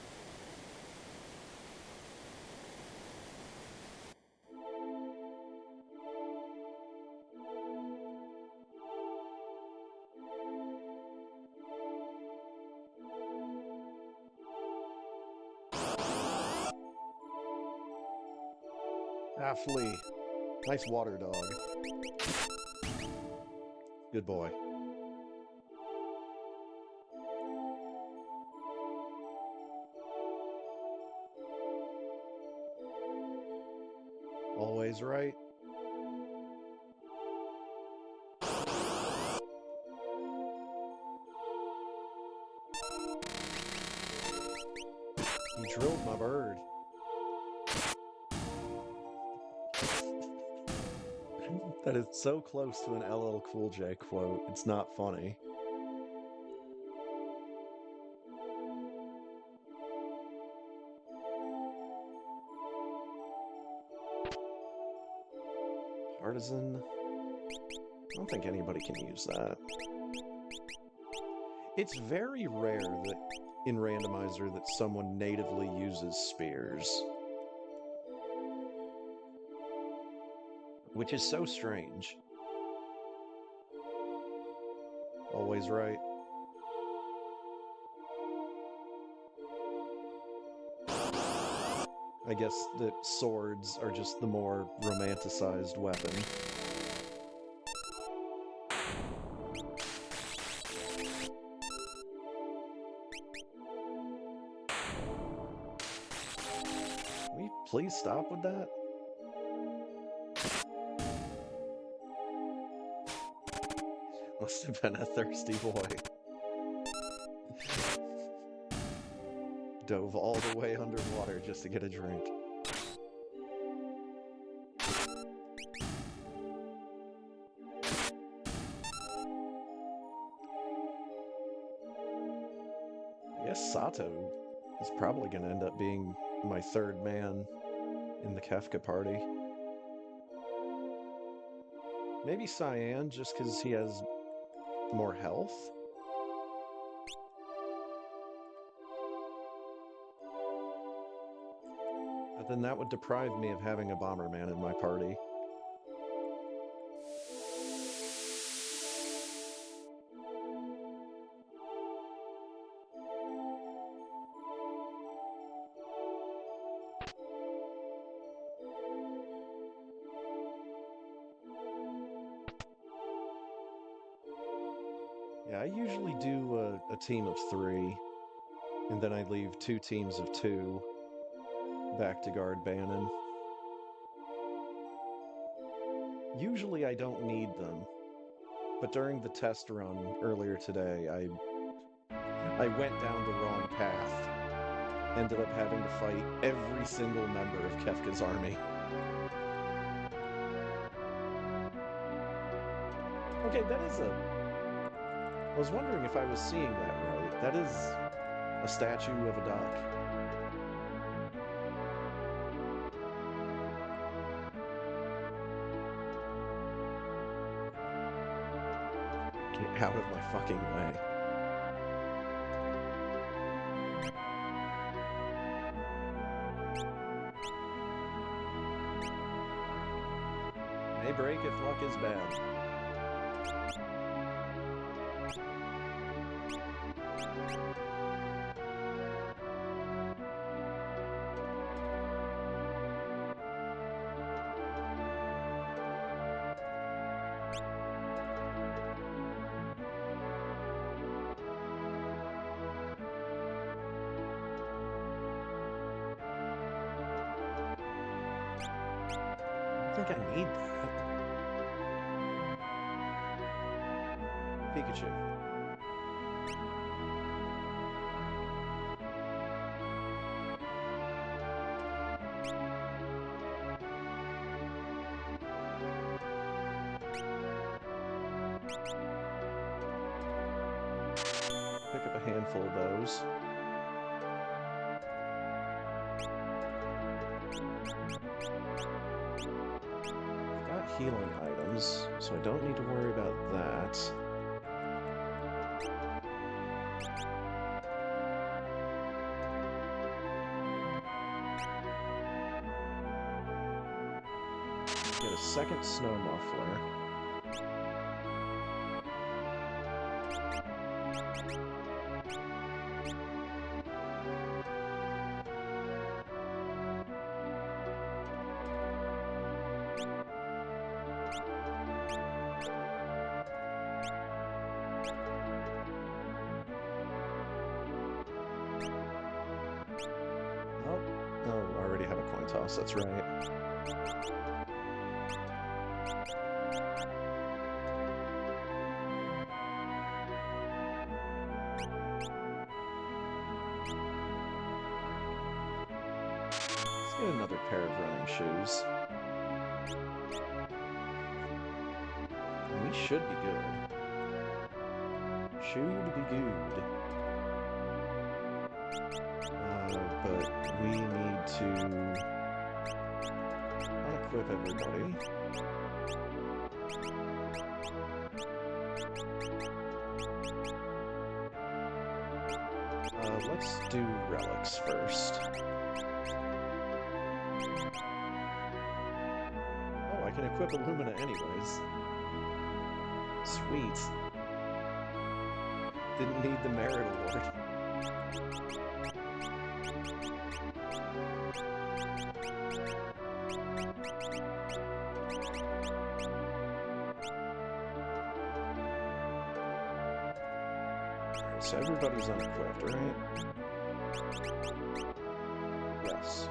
Ah, Flea. Nice water dog. Good boy. Always right. He drilled my bird. That is so close to an LL Cool J quote. It's not funny. Partisan. I don't think anybody can use that. It's very rare that in Randomizer that someone natively uses spears. Which is so strange. Always right. I guess that swords are just the more romanticized weapon. Will you please stop with that? Must have been a thirsty boy. Dove all the way underwater just to get a drink. I guess Sato is probably going to end up being my third man in the Kefka party. Maybe Cyan, just because he has more health? But then that would deprive me of having a Bomberman in my party. Yeah, I usually do a team of 3, and then I leave 2 teams of 2 back to guard Bannon. Usually I don't need them, but during the test run earlier today, I went down the wrong path. Ended up having to fight every single member of Kefka's army. Okay, that is a... I was wondering if I was seeing that right. That is a statue of a duck. Get out of my fucking way. May break if luck is bad. I think I need that. Pikachu. Pick up a handful of those. I've got healing items, so I don't need to worry about that. Get a second snow muffler. Oh, I already have a coin toss, that's right. Let's get another pair of running shoes. And we should be good. Should be good. But we need to unequip everybody. Let's do relics first. Oh, I can equip Illumina anyways. Sweet. Didn't need the merit award. Alright, so everybody's unequipped, right? Yes.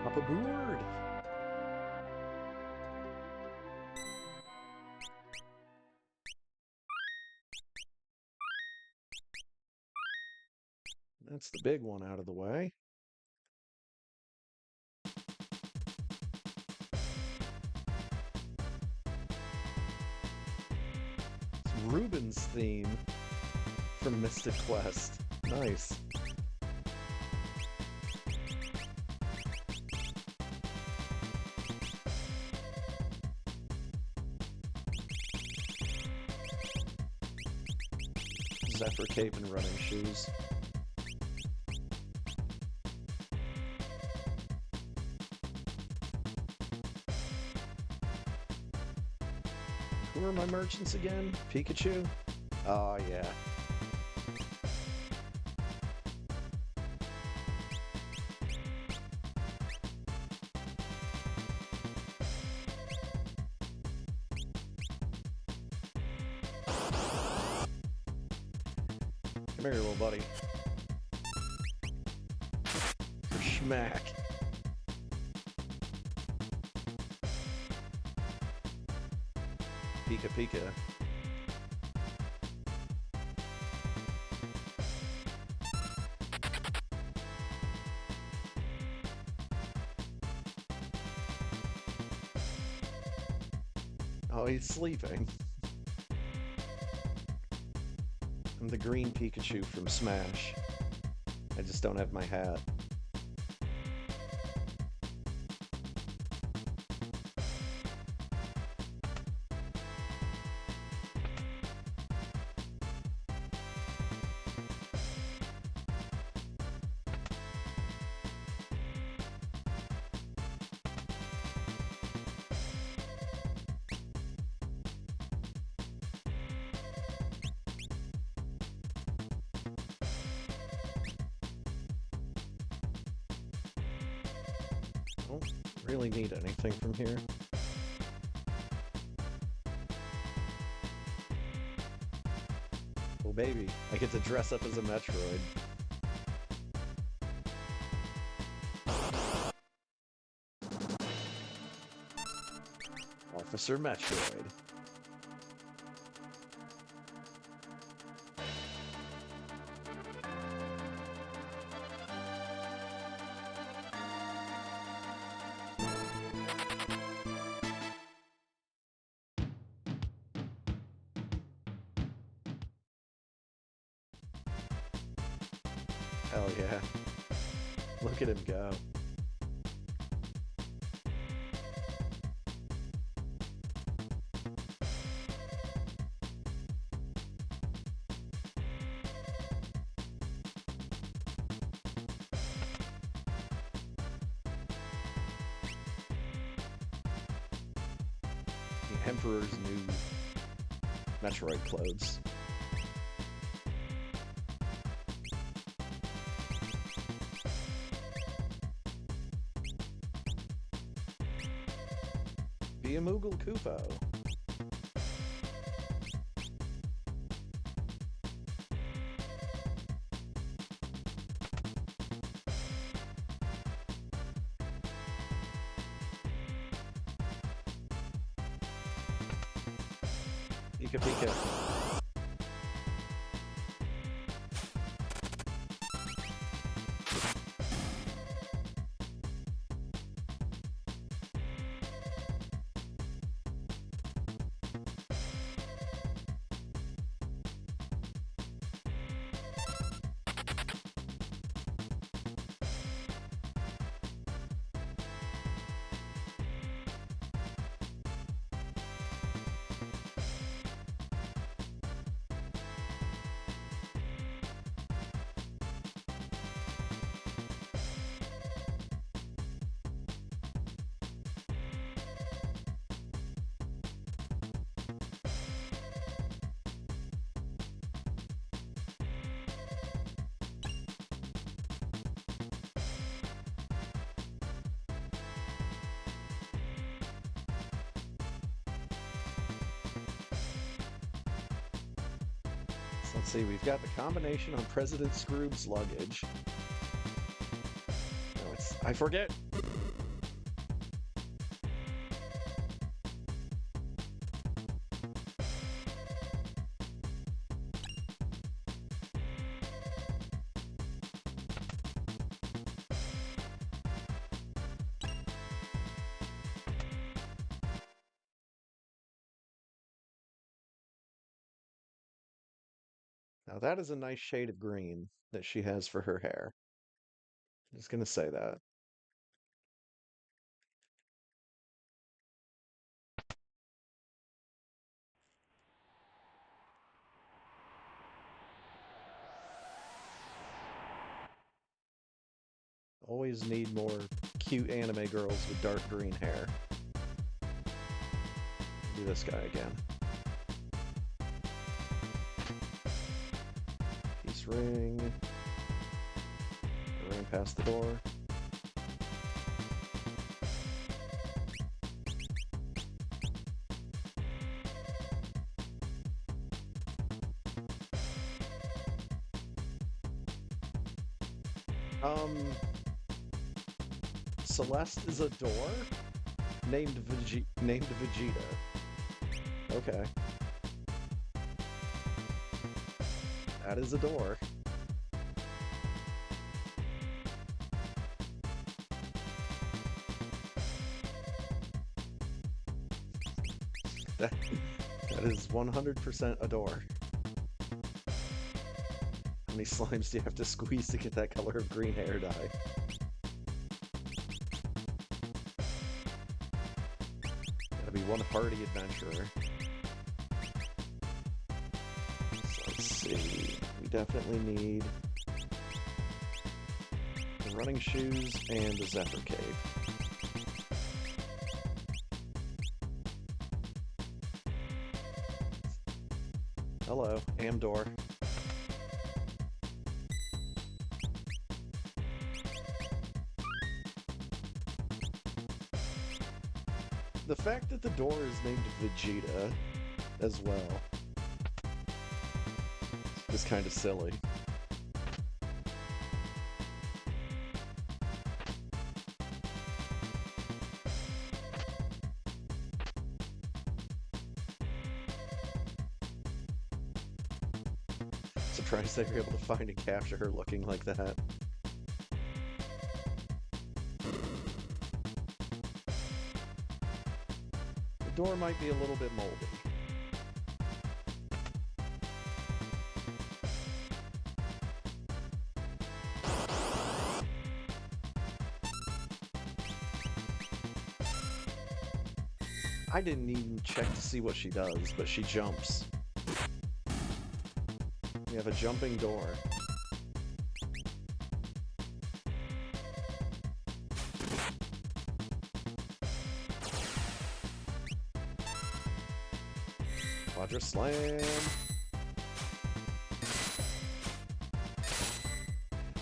Up aboard! That's the big one out of the way. It's Ruben's theme from Mystic Quest. Nice. Zephyr Cape and running shoes. Who are my merchants again? Pikachu? Oh, yeah. Come here, little buddy. For schmack. Pika Pika. Oh, he's sleeping. I'm the green Pikachu from Smash. I just don't have my hat. I don't really need anything from here. Well, baby, I get to dress up as a Metroid. Officer Metroid. Hell yeah. Look at him go. The Emperor's new Metroid clothes. Be a Moogle Koopo. Pika Pika. Let's see, we've got the combination on President Scroob's luggage. No, I forget. Now that is a nice shade of green that she has for her hair. I'm just gonna say that. Always need more cute anime girls with dark green hair. Do this guy again. Peace ring. I ran past the door. Celeste is a door named Vegeta. Okay. That is a door. That, that is 100% a door. How many slimes do you have to squeeze to get that color of green hair dye? Gotta be one hardy adventurer. So let's see. We definitely need the running shoes and the zephyr cape. Hello, Amdor. The fact that the door is named Vegeta as well is kind of silly. Surprised they were able to find and capture her looking like that. The door might be a little bit moldy. I didn't even check to see what she does, but she jumps. We have a jumping door. Quadra Slam!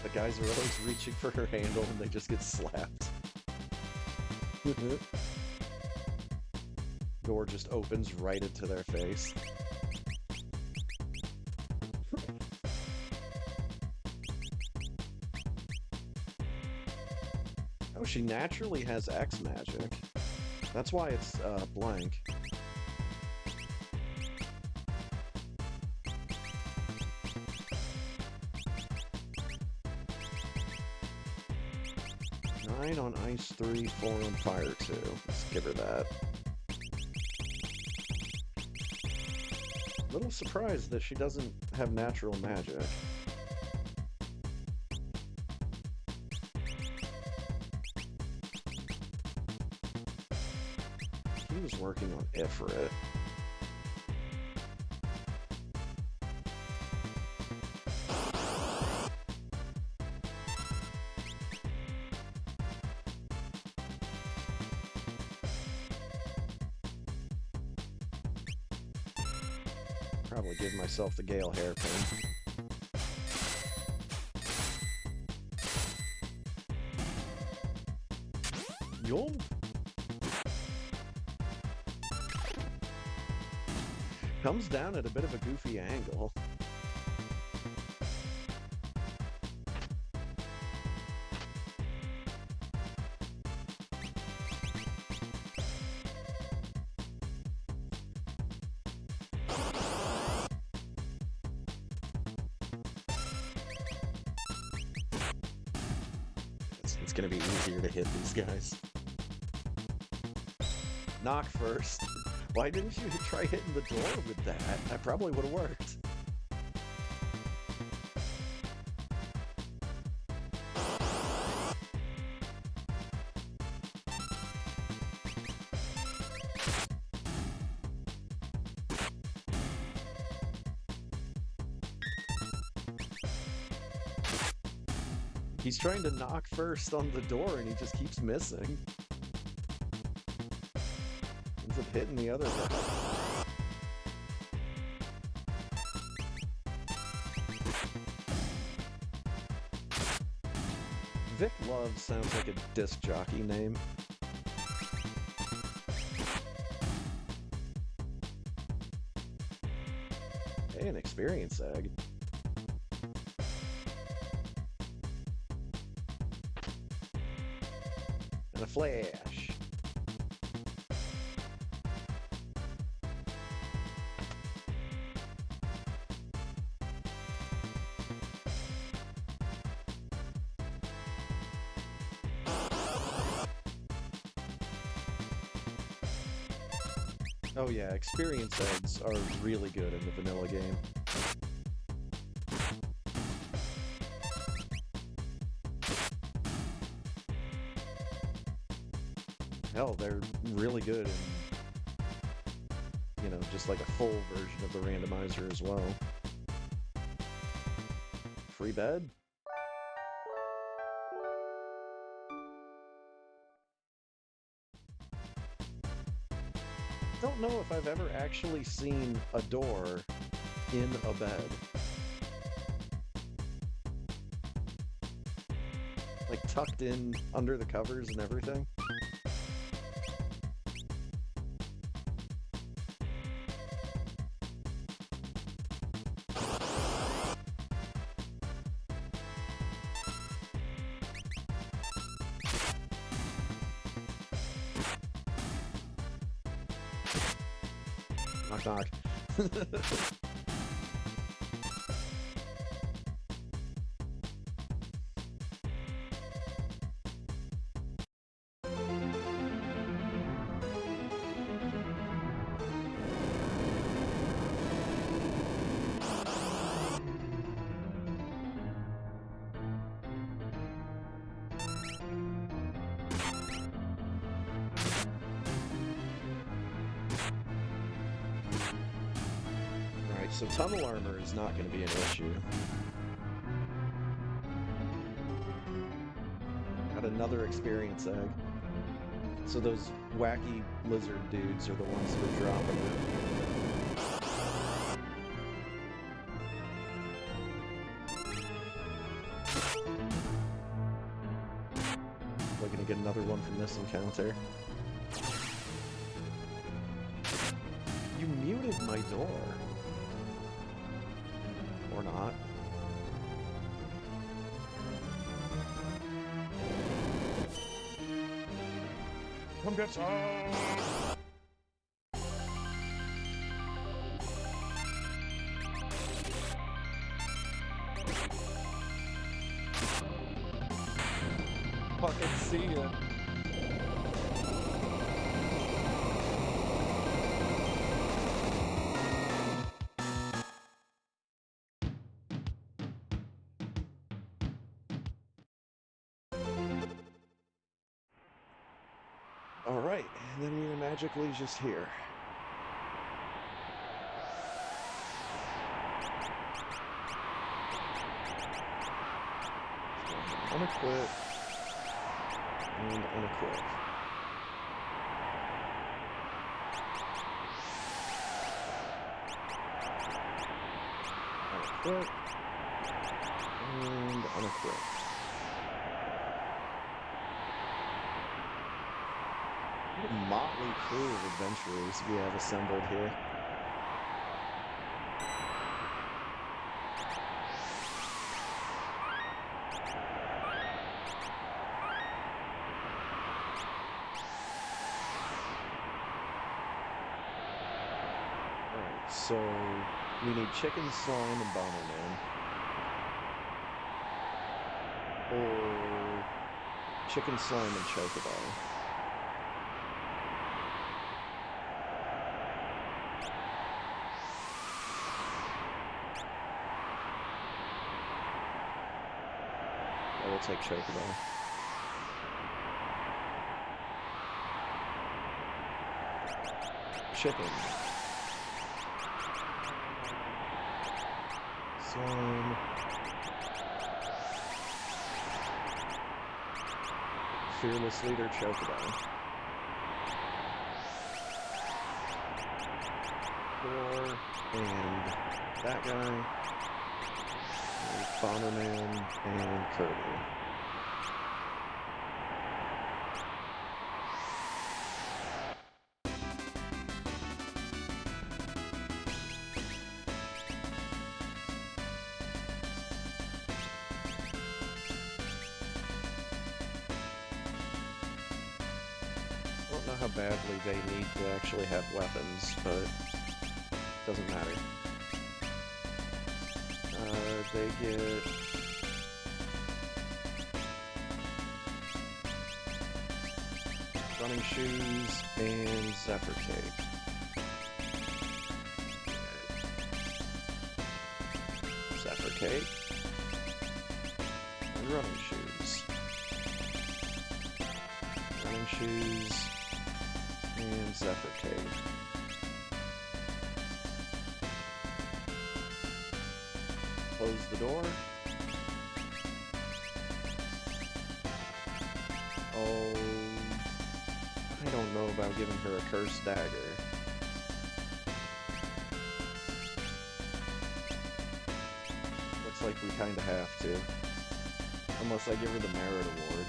The guys are always reaching for her handle and they just get slapped. Door just opens right into their face. Oh, she naturally has X magic. That's why it's blank. Nine on Ice 3, 4 on Fire 2. Let's give her that. Little surprised that she doesn't have natural magic. He was working on Ifrit. Probably give myself the Gale hairpin. Yum! Comes down at a bit of a goofy angle. It's gonna be easier to hit these guys. Knock first. Why didn't you try hitting the door with that? That probably would have worked. He's trying to knock first on the door and he just keeps missing. Ends up hitting the other guy. Vic Love sounds like a disc jockey name. Hey, an experience egg. And a flash. Oh yeah, experience eggs are really good in the vanilla game. Hell, they're really good in, you know, just like a full version of the randomizer as well. Free bed? Don't know if I've ever actually seen a door in a bed. Like tucked in under the covers and everything. Knock knock. So tunnel armor is not going to be an issue. Got another experience egg. So those wacky lizard dudes are the ones that are dropping it. We're going to get another one from this encounter. You muted my door. Or not. Come get some! Fucking see ya. Alright, and then we are magically just here. So, unequip. And unequip. Unequip. And unequip. What a motley crew of adventurers we have assembled here. Alright, so we need chicken, slime, and bomberman. Or chicken, slime, and chocobo. I will take chocobo. Chicken. Slime. Fearless leader chocobo. Four. And that guy. Bomberman and Kirby. I don't know how badly they need to actually have weapons, but doesn't matter. They get running shoes and Zephyr Cake. Cake. And running shoes. Running shoes. And Zephyr Cake. Close the door. Oh, I don't know about giving her a cursed dagger. Looks like we kind of have to. Unless I give her the merit award.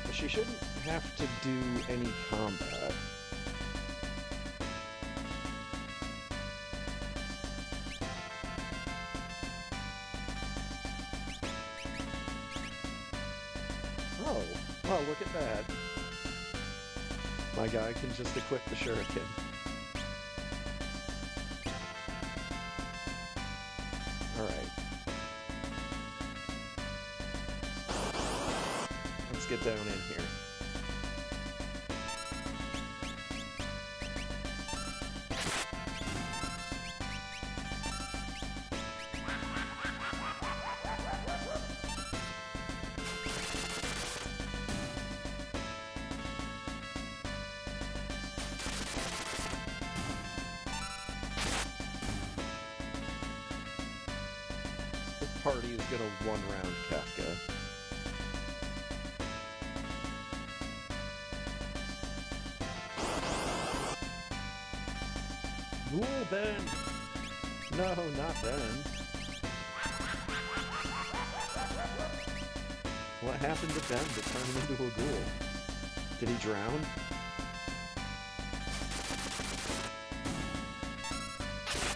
But she shouldn't have to do any combat. Oh, well, look at that. My guy can just equip the shuriken. Alright. Let's get down in here. Party is gonna one-round Kefka. Ghoul Ben! No, not Ben. What happened to Ben to turn him into a ghoul? Did he drown?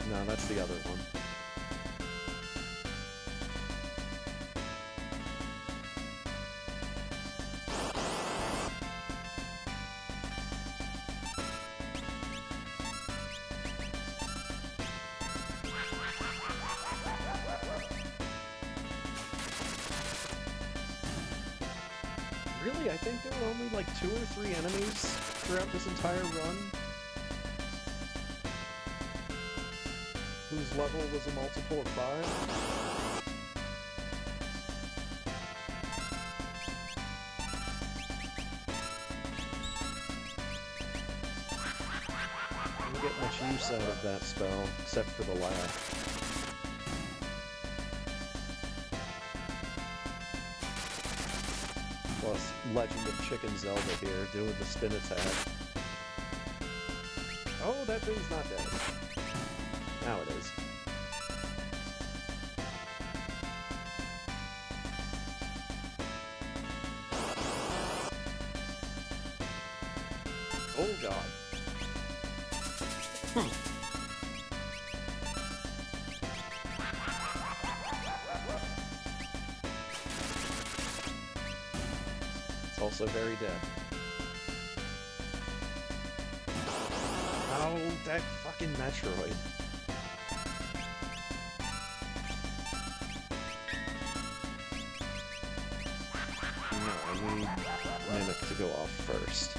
No, that's the other one. Really, I think there were only like 2 or 3 enemies throughout this entire run whose level was a multiple of 5. I didn't get much use out of that spell, except for the laugh. Plus, Legend of Chicken Zelda here, doing the spin attack. Oh, that thing's not dead. Now it is. Oh god. It's also very dead. Oh, that fucking Metroid. No, I need Mimic to go off first.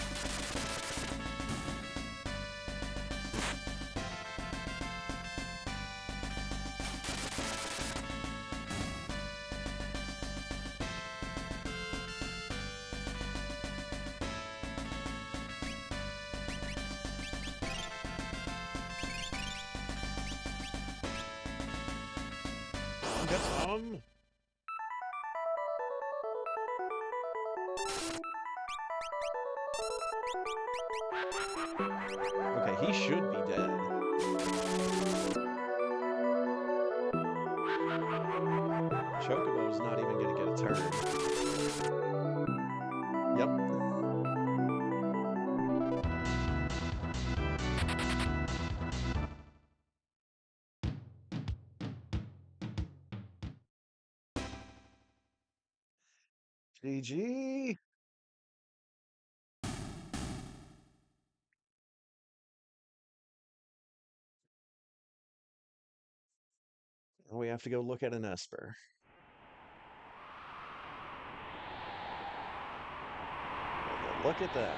Okay, he should be dead. Chocobo's not even gonna get a turn. Yep. GG. We have to go look at an Esper. Look at that.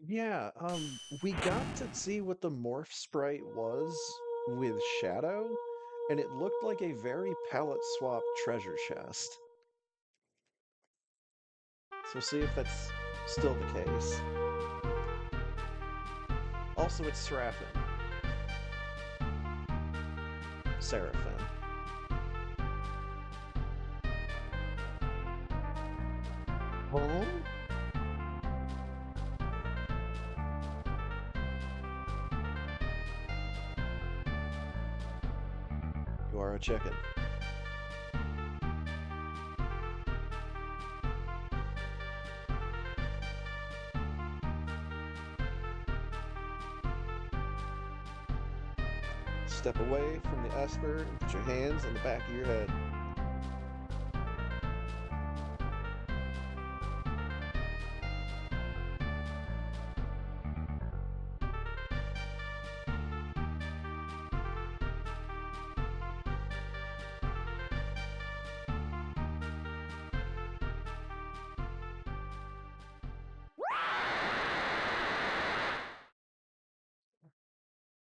Yeah, we got to see what the morph sprite was with Shadow, and it looked like a very palette swap treasure chest. So we'll see if that's still the case. Also, it's Seraphim. Seraphim. Huh? You are a chicken. Step away from the Esper and put your hands on the back of your head.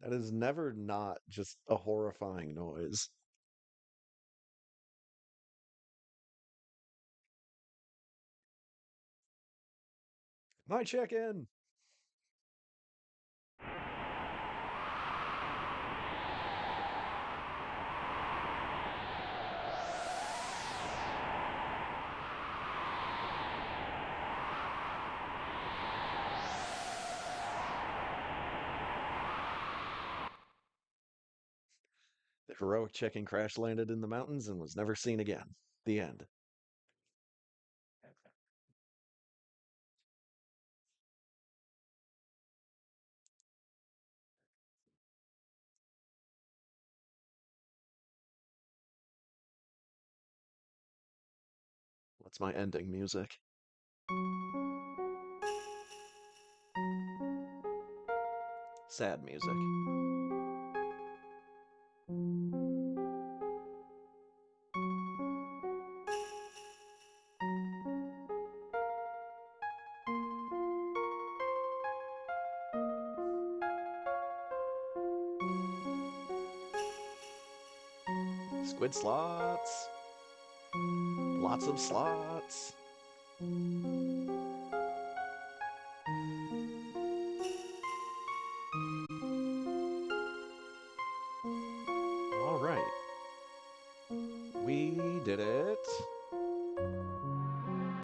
That is never not just a horrifying noise. My chicken! The heroic chicken crash landed in the mountains and was never seen again. The end. What's my ending music? Sad music. Squid slots. Lots of slots. All right. We did it.